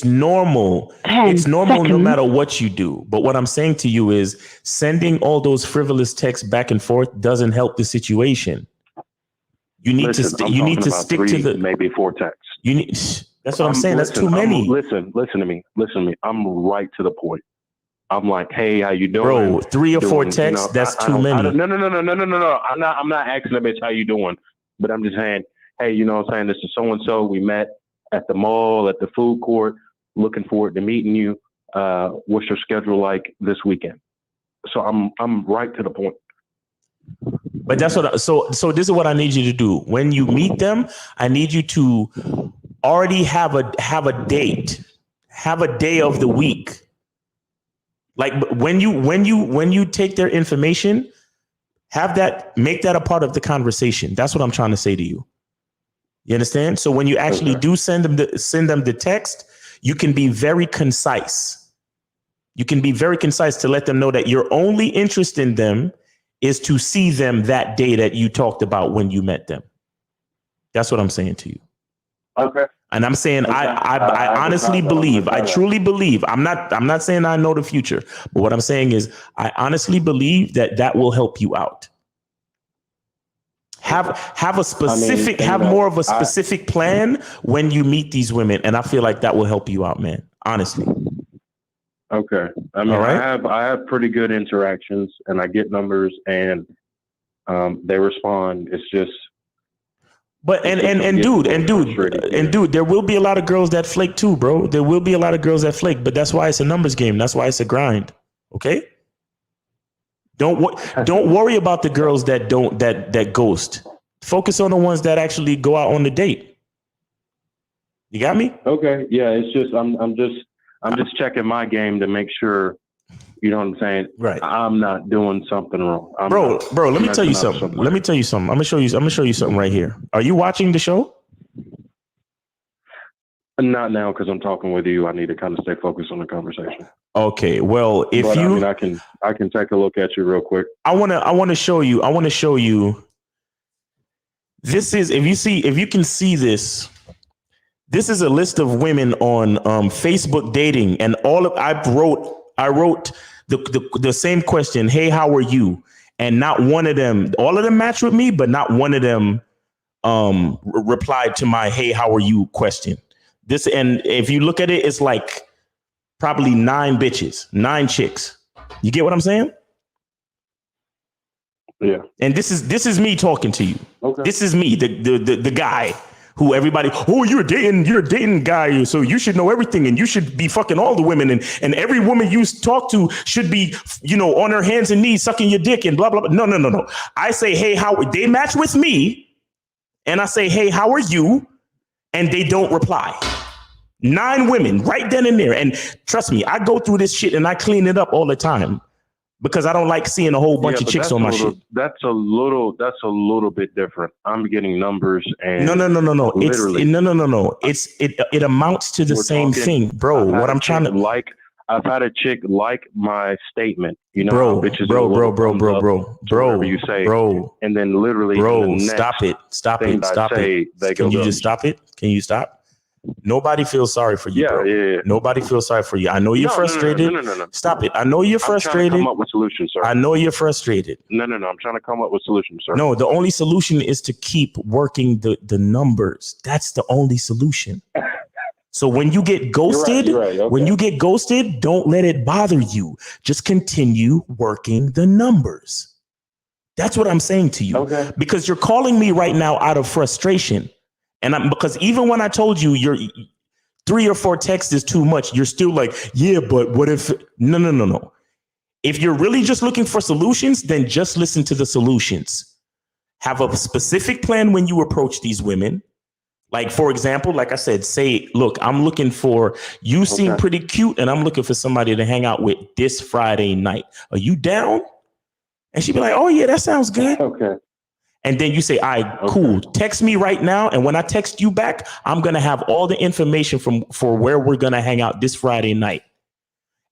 normal seconds. No matter what you do. But what I'm saying to you is sending all those frivolous texts back and forth doesn't help the situation. You need to stick to the maybe 4 texts. That's what I'm saying. That's too many. Listen to me. I'm right to the point. I'm like, hey, how you doing? Bro, 3 or 4 texts, that's too many. No. I'm not asking the bitch how you doing, but I'm just saying, hey, you know what I'm saying? This is so-and-so. We met at the mall, at the food court. Looking forward to meeting you. What's your schedule like this weekend? So I'm right to the point. But that's what. So this is what I need you to do. When you meet them, I need you to already have a date, have a day of the week. Like when you take their information, make that a part of the conversation. That's what I'm trying to say to you. You understand? So when you actually do send them the text, you can be very concise. You can be very concise to let them know that your only interest in them is to see them that day that you talked about when you met them. That's what I'm saying to you. Okay. And I'm saying, I honestly believe, I truly believe, I'm not saying I know the future, but what I'm saying is I honestly believe that will help you out. Have a specific, more of a specific plan when you meet these women. And I feel like that will help you out, man. Honestly. Okay. I mean, I have pretty good interactions and I get numbers and they respond. It's just, but dude, there will be a lot of girls that flake too, bro. There will be a lot of girls that flake, but that's why it's a numbers game. That's why it's a grind. Okay. Don't worry about the girls that that ghost. Focus on the ones that actually go out on the date. You got me? Okay. Yeah. It's just, I'm just checking my game to make sure, you know what I'm saying? Right. I'm not doing something wrong. Bro, let me tell you something. Let me tell you something. I'm gonna show you something right here. Are you watching the show? Not now, because I'm talking with you. I need to kind of stay focused on the conversation. Okay. Well, I can take a look at you real quick. I want to show you. This is, if you can see this. This is a list of women on Facebook dating, and I wrote the same question. Hey, how are you? And not one of them, all of them matched with me, but not one of them replied to my hey, how are you question. This, and if you look at it, it's like probably 9 bitches, 9 chicks. You get what I'm saying? Yeah. And this is me talking to you. Okay. This is me, the guy who everybody, you're a dating guy, so you should know everything and you should be fucking all the women and every woman you talk to should be, on her hands and knees sucking your dick and blah, blah, blah. No. I say, hey, they match with me and I say, hey, how are you? And they don't reply. 9 women right then and there. And trust me, I go through this shit and I clean it up all the time. Because I don't like seeing a whole bunch of chicks on my shit. That's a little bit different. I'm getting numbers and no. It amounts to the same thing, bro. What I'm trying to I've had a chick like my statement, bro, whatever you say, bro, and then literally, stop it. Can you just stop it? Can you stop? Nobody feels sorry for you, bro. Yeah. Nobody feels sorry for you. I know you're frustrated. No. Stop it. I know you're frustrated. I'm trying to come up with solutions, sir. I know you're frustrated. No. I'm trying to come up with solutions, sir. No, the only solution is to keep working the numbers. That's the only solution. So when you get ghosted, you're right. Okay. When you get ghosted, don't let it bother you. Just continue working the numbers. That's what I'm saying to you. Okay. Because you're calling me right now out of frustration. And because even when I told you your 3 or 4 texts is too much, you're still like, yeah, but what if? No. If you're really just looking for solutions, then just listen to the solutions. Have a specific plan when you approach these women. Like, for example, like I said, say, look, I'm looking for, you seem pretty cute and I'm looking for somebody to hang out with this Friday night. Are you down? And she'd be like, oh, yeah, that sounds good. Okay. And then you say, all right, cool. Text me right now. And when I text you back, I'm going to have all the information for where we're going to hang out this Friday night.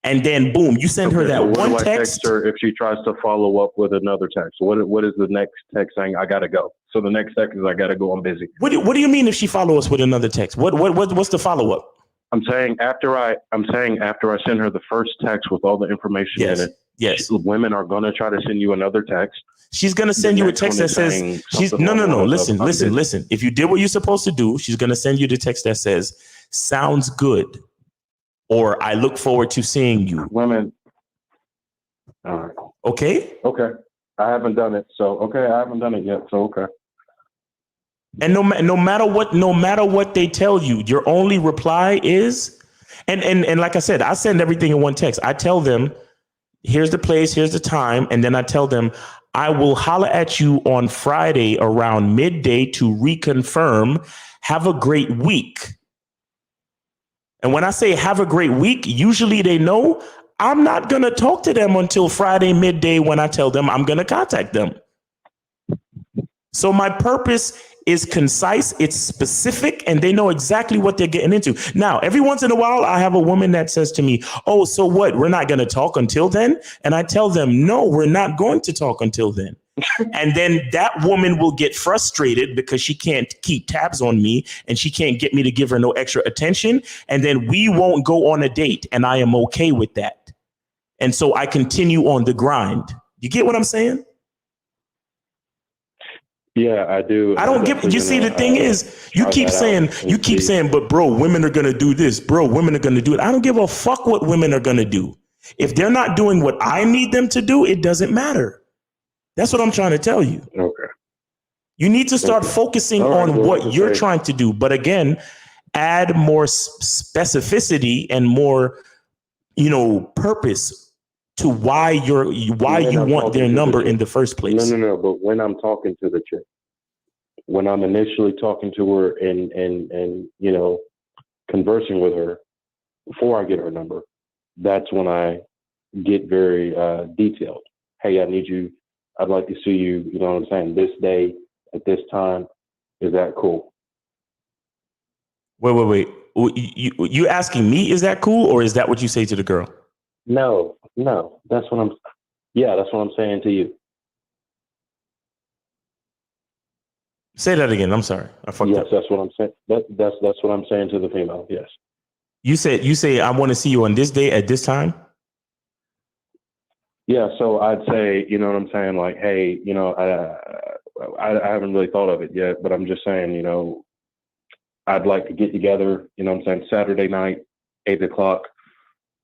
And then boom, you send her that one text. Text her if she tries to follow up with another text? What is the next text saying? I got to go. So the next text is I got to go. I'm busy. What do you mean if she follows us with another text? What's the follow up? I'm saying after I send her the first text with all the information in it. Yes. Women are going to try to send you another text. She's going to send you a text that says, no. Listen. If you did what you're supposed to do, she's going to send you the text that says, sounds good. Or I look forward to seeing you. Women. All right. Okay. I haven't done it. So, I haven't done it yet. So, okay. And no matter what they tell you, your only reply is, and like I said, I send everything in one text. I tell them, here's the place, here's the time. And then I tell them, I will holler at you on Friday around midday to reconfirm. Have a great week. And when I say have a great week, usually they know I'm not going to talk to them until Friday midday when I tell them I'm going to contact them. So my purpose is concise, it's specific, and they know exactly what they're getting into. Now, every once in a while, I have a woman that says to me, oh, so what? We're not going to talk until then? And I tell them, no, we're not going to talk until then. And then that woman will get frustrated because she can't keep tabs on me and she can't get me to give her no extra attention. And then we won't go on a date. And I am okay with that. And so I continue on the grind. You get what I'm saying? Yeah, I do. I don't get. You see, the thing is, you keep saying, but bro, women are gonna do this. Bro, women are gonna do it. I don't give a fuck what women are gonna do. If they're not doing what I need them to do, it doesn't matter. That's what I'm trying to tell you. Okay. You need to start focusing on what you're trying to do. But again, add more specificity and more, purpose to why you want their number in the first place. No. But when I'm talking to the chick, when I'm initially talking to her and conversing with her before I get her number, that's when I get very detailed. Hey, I'd like to see you, you know what I'm saying, this day at this time. Is that cool? Wait. You asking me, is that cool? Or is that what you say to the girl? No. That's what I'm saying to you. Say that again. I'm sorry. I fucked up. Yes, that's what I'm saying. That's what I'm saying to the female. Yes. You say I want to see you on this day at this time. Yeah. So I'd say, you know what I'm saying? Like, hey, I haven't really thought of it yet, but I'm just saying, I'd like to get together, you know what I'm saying? Saturday night, 8:00.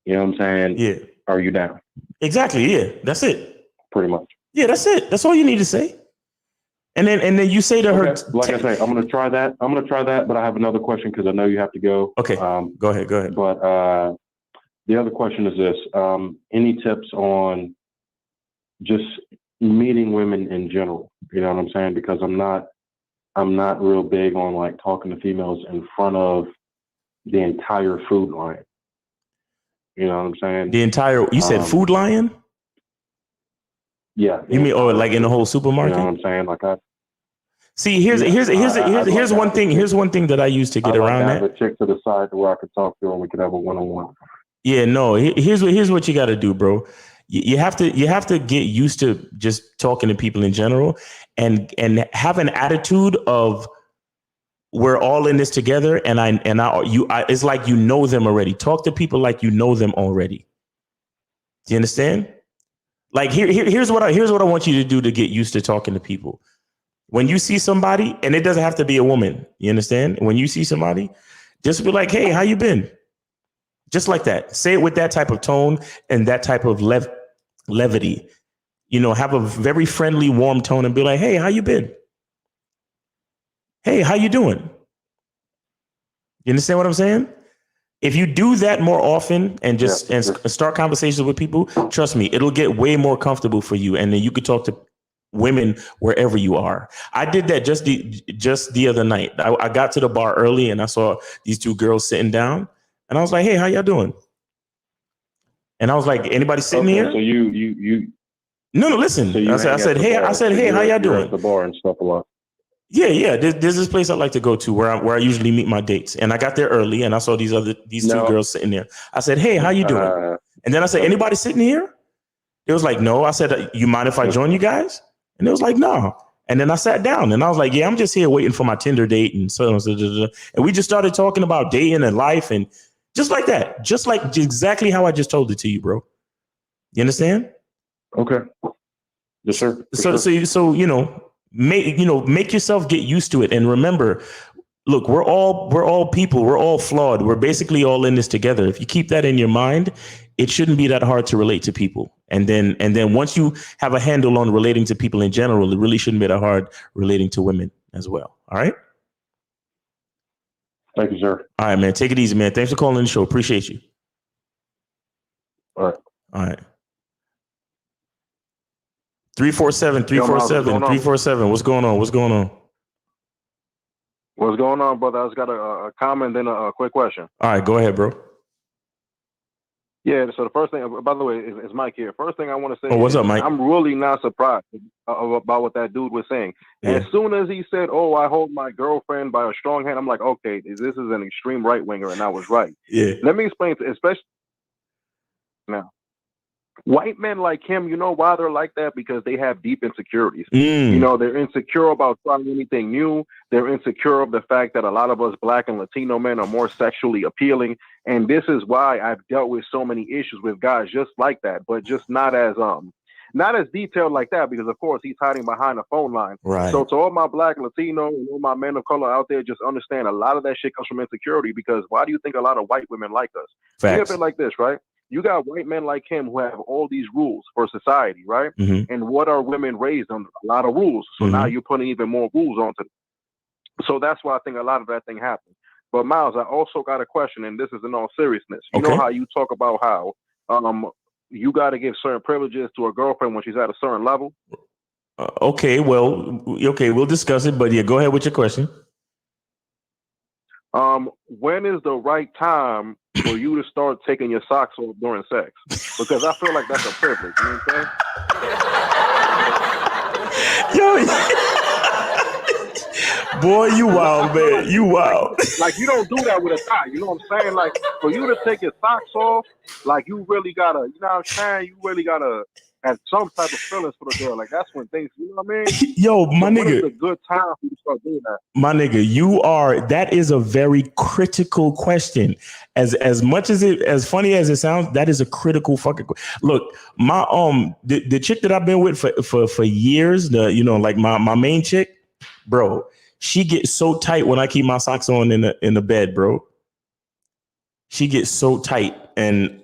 You know what I'm saying? Yeah. Are you down? Exactly. Yeah. That's it. Pretty much. Yeah, that's it. That's all you need to say. And then you say to her, like I say, I'm going to try that. But I have another question because I know you have to go. Okay. Go ahead. But the other question is this: any tips on just meeting women in general? You know what I'm saying? Because I'm not real big on like talking to females in front of the entire food line. You know what I'm saying? You said food lion? Yeah. You mean, like in the whole supermarket? You know what I'm saying? See, here's one thing. Here's one thing that I use to get around that. I have a chick to the side where I could talk to her and we could have a one-on-one. Yeah, no. Here's what you got to do, bro. You have to get used to just talking to people in general, and have an attitude of we're all in this together. And it's like you know them already. Talk to people like you know them already. Do you understand? Like here's what I want you to do to get used to talking to people. When you see somebody, and it doesn't have to be a woman, you understand? When you see somebody, just be like, hey, how you been? Just like that. Say it with that type of tone and that type of levity. Have a very friendly, warm tone and be like, hey, how you been? Hey, how you doing? You understand what I'm saying? If you do that more often and start conversations with people, trust me, it'll get way more comfortable for you. And then you could talk to women wherever you are. I did that just the other night. I got to the bar early and I saw these two girls sitting down and I was like, hey, how y'all doing? And I was like, anybody sitting here? So you No, listen. So I said, hey, how y'all doing? At the bar and stuff a lot. Yeah. There's this place I like to go to where I usually meet my dates. And I got there early and I saw these two girls sitting there. I said, hey, how you doing? And then I said, anybody sitting here? It was like, no. I said, you mind if I join you guys? And it was like, no. And then I sat down and I was like, yeah, I'm just here waiting for my Tinder date. And so and we just started talking about dating and life and just like that. Just like exactly how I just told it to you, bro. You understand? Okay. Yes, sir. So make yourself get used to it. And remember, look, we're all people. We're all flawed. We're basically all in this together. If you keep that in your mind, it shouldn't be that hard to relate to people. And then once you have a handle on relating to people in general, it really shouldn't be that hard relating to women as well. All right. Thank you, sir. All right, man. Take it easy, man. Thanks for calling the show. Appreciate you. All right. 347. What's going on? What's going on, brother? I just got a comment, then a quick question. All right, go ahead, bro. Yeah, so the first thing, by the way, is Mike here. First thing I want to say what's is up, Mike? I'm really not surprised about what that dude was saying. Yeah. As soon as he said, "Oh, I hold my girlfriend by a strong hand," I'm like, okay, this is an extreme right winger, and I was right. Yeah. Let me explain, especially now. White men like him, you know why they're like that? Because they have deep insecurities. You know, they're insecure about trying anything new. They're insecure of the fact that a lot of us Black and Latino men are more sexually appealing. And this is why I've dealt with so many issues with guys just like that, but just not as detailed like that, because of course he's hiding behind a phone line. Right. So to all my Black, Latino, and all my men of color out there, just understand a lot of that shit comes from insecurity, because why do you think a lot of white women like us? Think of it like this, right? You got white men like him who have all these rules for society, right? Mm-hmm. And what are women raised under? A lot of rules. So now you're putting even more rules onto them. So that's why I think a lot of that thing happened. But Miles, I also got a question, and this is in all seriousness. You know how you talk about how you got to give certain privileges to a girlfriend when she's at a certain level? Okay, we'll discuss it, but yeah, go ahead with your question. When is the right time for you to start taking your socks off during sex? Because I feel like that's a privilege. You know what I'm saying? Boy, you wild, man. You wild. Like, you don't do that with a guy. You know what I'm saying? Like, for you to take your socks off, like, you really gotta, you know what I'm saying? You really gotta have some type of feelings for the girl. Like, that's when things, you know what I mean? Yo, my nigga. When is a good time for you to start doing that? My nigga, that is a very critical question. As much as funny as it sounds, that is a critical fucking look. My the chick that I've been with for years, like my main chick, bro, she gets so tight when I keep my socks on in the bed, bro. She gets so tight, and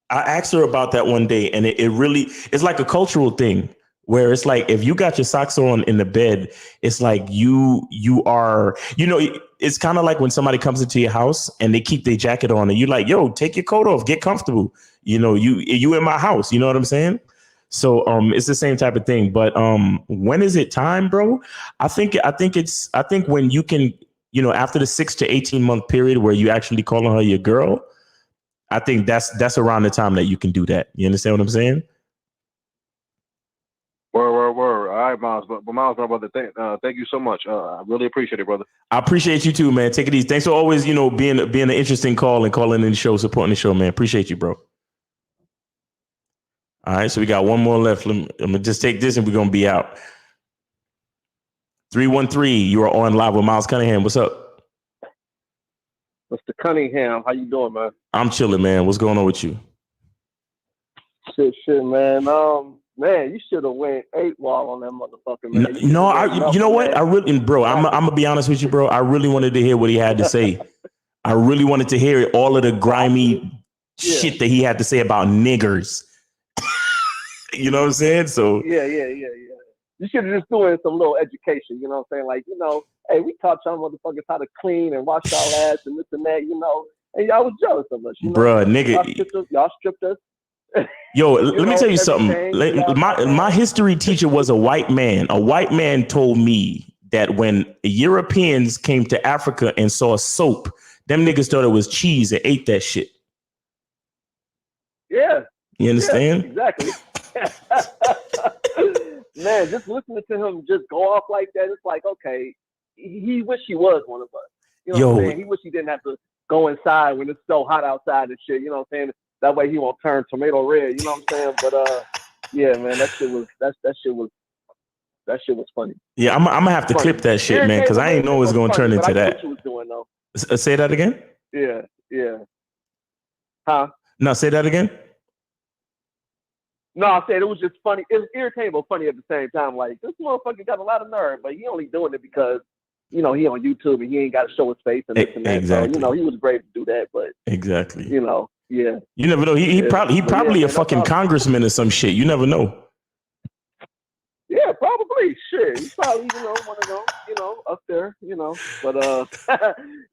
I asked her about that one day, and it really, it's like a cultural thing where it's like, if you got your socks on in the bed, it's like you are, it's kind of like when somebody comes into your house and they keep their jacket on and you're like, yo, take your coat off, get comfortable. You in my house, you know what I'm saying? So it's the same type of thing. But when is it time, bro? I think when you can, after the 6 to 18 month period where you actually calling her your girl, I think that's around the time that you can do that. You understand what I'm saying? Word. All right, Miles. But Miles, my brother, thank you so much. I really appreciate it, brother. I appreciate you too, man. Take it easy. Thanks for always, being an interesting call and calling in the show, supporting the show, man. Appreciate you, bro. All right, so we got one more left. I'm gonna just take this and we're gonna be out. 313, you are on live with Miles Cunningham. What's up? Mr. Cunningham, how you doing, man? I'm chilling, man. What's going on with you? Shit, man. Man, you should have went 8-wall on that motherfucker, man. You know what? I really, bro, I'm gonna be honest with you, bro. I really wanted to hear what he had to say. I really wanted to hear all of the grimy shit that he had to say about niggers. You know what I'm saying? So yeah. You should have just doing some little education. You know what I'm saying? Like, hey, we taught y'all motherfuckers how to clean and wash y'all ass and this and that. And y'all was jealous of us. Bruh, nigga, y'all stripped us. Yo, let me tell you something. My history teacher was a white man. A white man told me that when Europeans came to Africa and saw soap, them niggas thought it was cheese and ate that shit. Yeah. You understand? Yeah, exactly. Man, just listening to him just go off like that, it's like, okay, he wish he was one of us. You know what I'm saying? He wish he didn't have to go inside when it's so hot outside and shit. You know what I'm saying? That way he won't turn tomato red. You know what I'm saying? But yeah, man, that shit was funny. Yeah, I'm gonna have to clip that shit, man, because I ain't know it's gonna turn into that. What you was doing though? Say that again? Yeah. Huh? No, say that again. No, I said it was just funny. It was irritating but funny at the same time. Like, this motherfucker got a lot of nerve, but he only doing it because, he on YouTube and he ain't got to show his face and this and that. Exactly. So, he was brave to do that, but exactly. Yeah. You never know. He probably a fucking congressman or some shit. You never know. Yeah, probably. Shit. He's probably, one of them, up there, But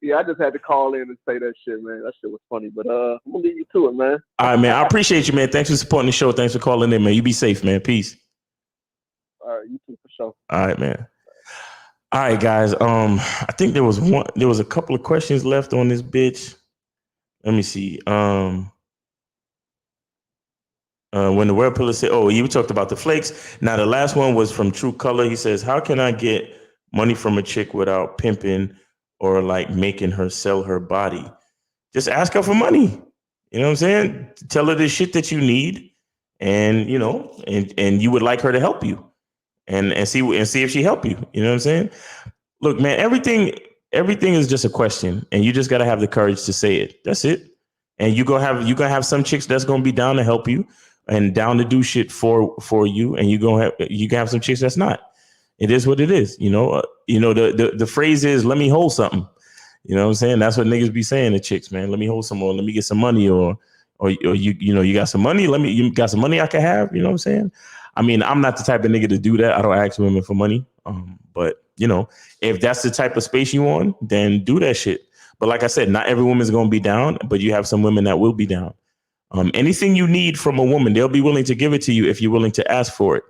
yeah, I just had to call in and say that shit, man. That shit was funny. But I'm gonna leave you to it, man. All right, man. I appreciate you, man. Thanks for supporting the show. Thanks for calling in, man. You be safe, man. Peace. All right, you too, for sure. All right, man. All right, guys. I think there was a couple of questions left on this bitch. Let me see. When the word pillar said, oh, you talked about the flakes. Now, the last one was from True Color. He says, how can I get money from a chick without pimping or like making her sell her body? Just ask her for money. You know what I'm saying? Tell her the shit that you need, and you know, and you would like her to help you, and see if she help you. You know what I'm saying? Look, man, everything is just a question, and you just gotta have the courage to say it. That's it. And you gonna have some chicks that's gonna be down to help you and down to do shit for you, and you can have some chicks that's not. It is what it is. You know. The phrase is, "Let me hold something." You know what I'm saying? That's what niggas be saying to chicks, man. Let me hold some more. Let me get some money, or you got some money. You got some money I can have. You know what I'm saying? I mean, I'm not the type of nigga to do that. I don't ask women for money. But you know, if that's the type of space you want, then do that shit. But like I said, not every woman's gonna be down, but you have some women that will be down. Anything you need from a woman, they'll be willing to give it to you if you're willing to ask for it.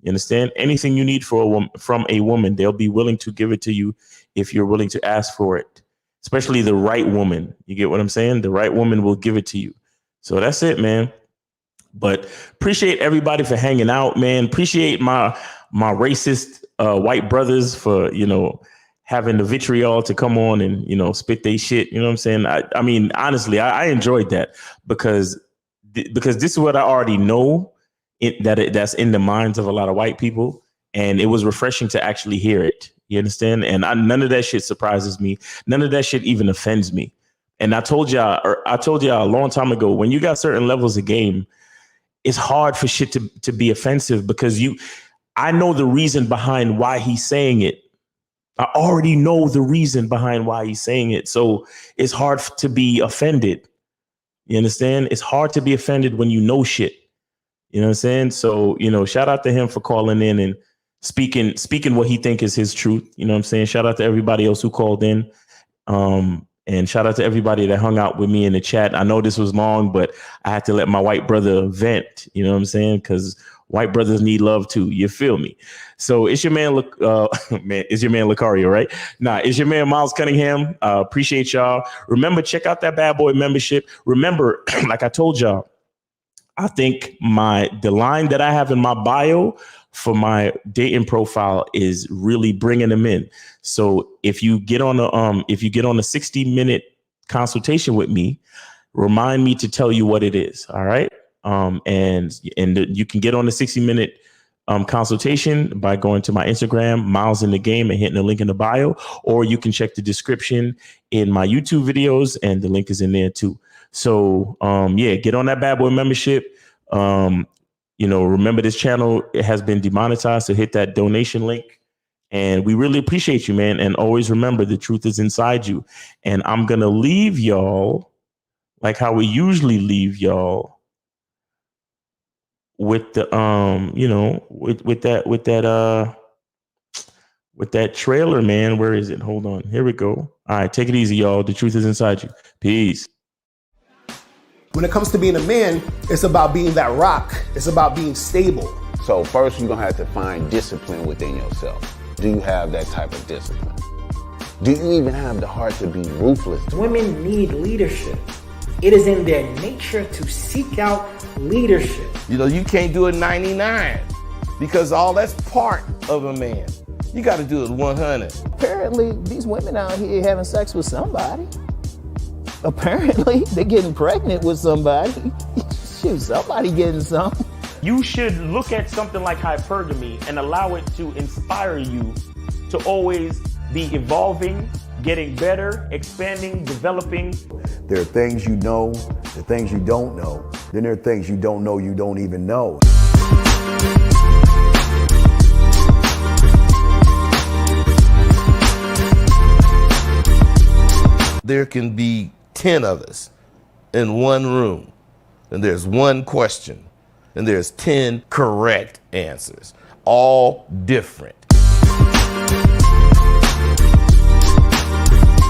You understand? Anything you need from a woman, they'll be willing to give it to you if you're willing to ask for it. Especially the right woman. You get what I'm saying? The right woman will give it to you. So that's it, man. But appreciate everybody for hanging out, man. Appreciate my racist white brothers for, you know, having the vitriol to come on and, you know, spit they shit. You know what I'm saying? I mean, honestly, I enjoyed that because this is what I already know that's in the minds of a lot of white people. And it was refreshing to actually hear it. You understand? And none of that shit surprises me. None of that shit even offends me. And I told y'all a long time ago, when you got certain levels of game, it's hard for shit to be offensive because I know the reason behind why he's saying it. I already know the reason behind why he's saying it. So it's hard to be offended. You understand? It's hard to be offended when you know shit. You know what I'm saying? So, you know, shout out to him for calling in and speaking what he think is his truth. You know what I'm saying? Shout out to everybody else who called in. And shout out to everybody that hung out with me in the chat. I know this was long, but I had to let my white brother vent. You know what I'm saying? Because white brothers need love too. You feel me? So it's your man, it's your man Lucario, right? Nah, it's your man Miles Cunningham. Appreciate y'all. Remember, check out that bad boy membership. Remember, like I told y'all, I think the line that I have in my bio for my dating profile is really bringing them in. So if you get on a 60-minute consultation with me, remind me to tell you what it is. All right. And you can get on the 60-minute consultation by going to my Instagram, Miles in the Game, and hitting the link in the bio, or you can check the description in my YouTube videos, and the link is in there too. So yeah, get on that bad boy membership. You know, remember this channel, it has been demonetized, so hit that donation link. And we really appreciate you, man. And always remember, the truth is inside you. And I'm gonna leave y'all like how we usually leave y'all with the you know, with that trailer, man. Where is it? Hold on. Here we go. All right, take it easy, y'all. The truth is inside you. Peace. When it comes to being a man, it's about being that rock. It's about being stable. So first, you're gonna have to find discipline within yourself. Do you have that type of discipline? Do you even have the heart to be ruthless? Women need leadership. It is in their nature to seek out leadership. You know, you can't do it 99 because all that's part of a man. You got to do it 100. Apparently, these women out here having sex with somebody. Apparently, they're getting pregnant with somebody. Shoot, somebody getting some. You should look at something like hypergamy and allow it to inspire you to always be evolving, getting better, expanding, developing. There are things you know, there are things you don't know. Then there are things you don't know you don't even know. There can be 10 of us in one room, and there's one question, and there's 10 correct answers, all different.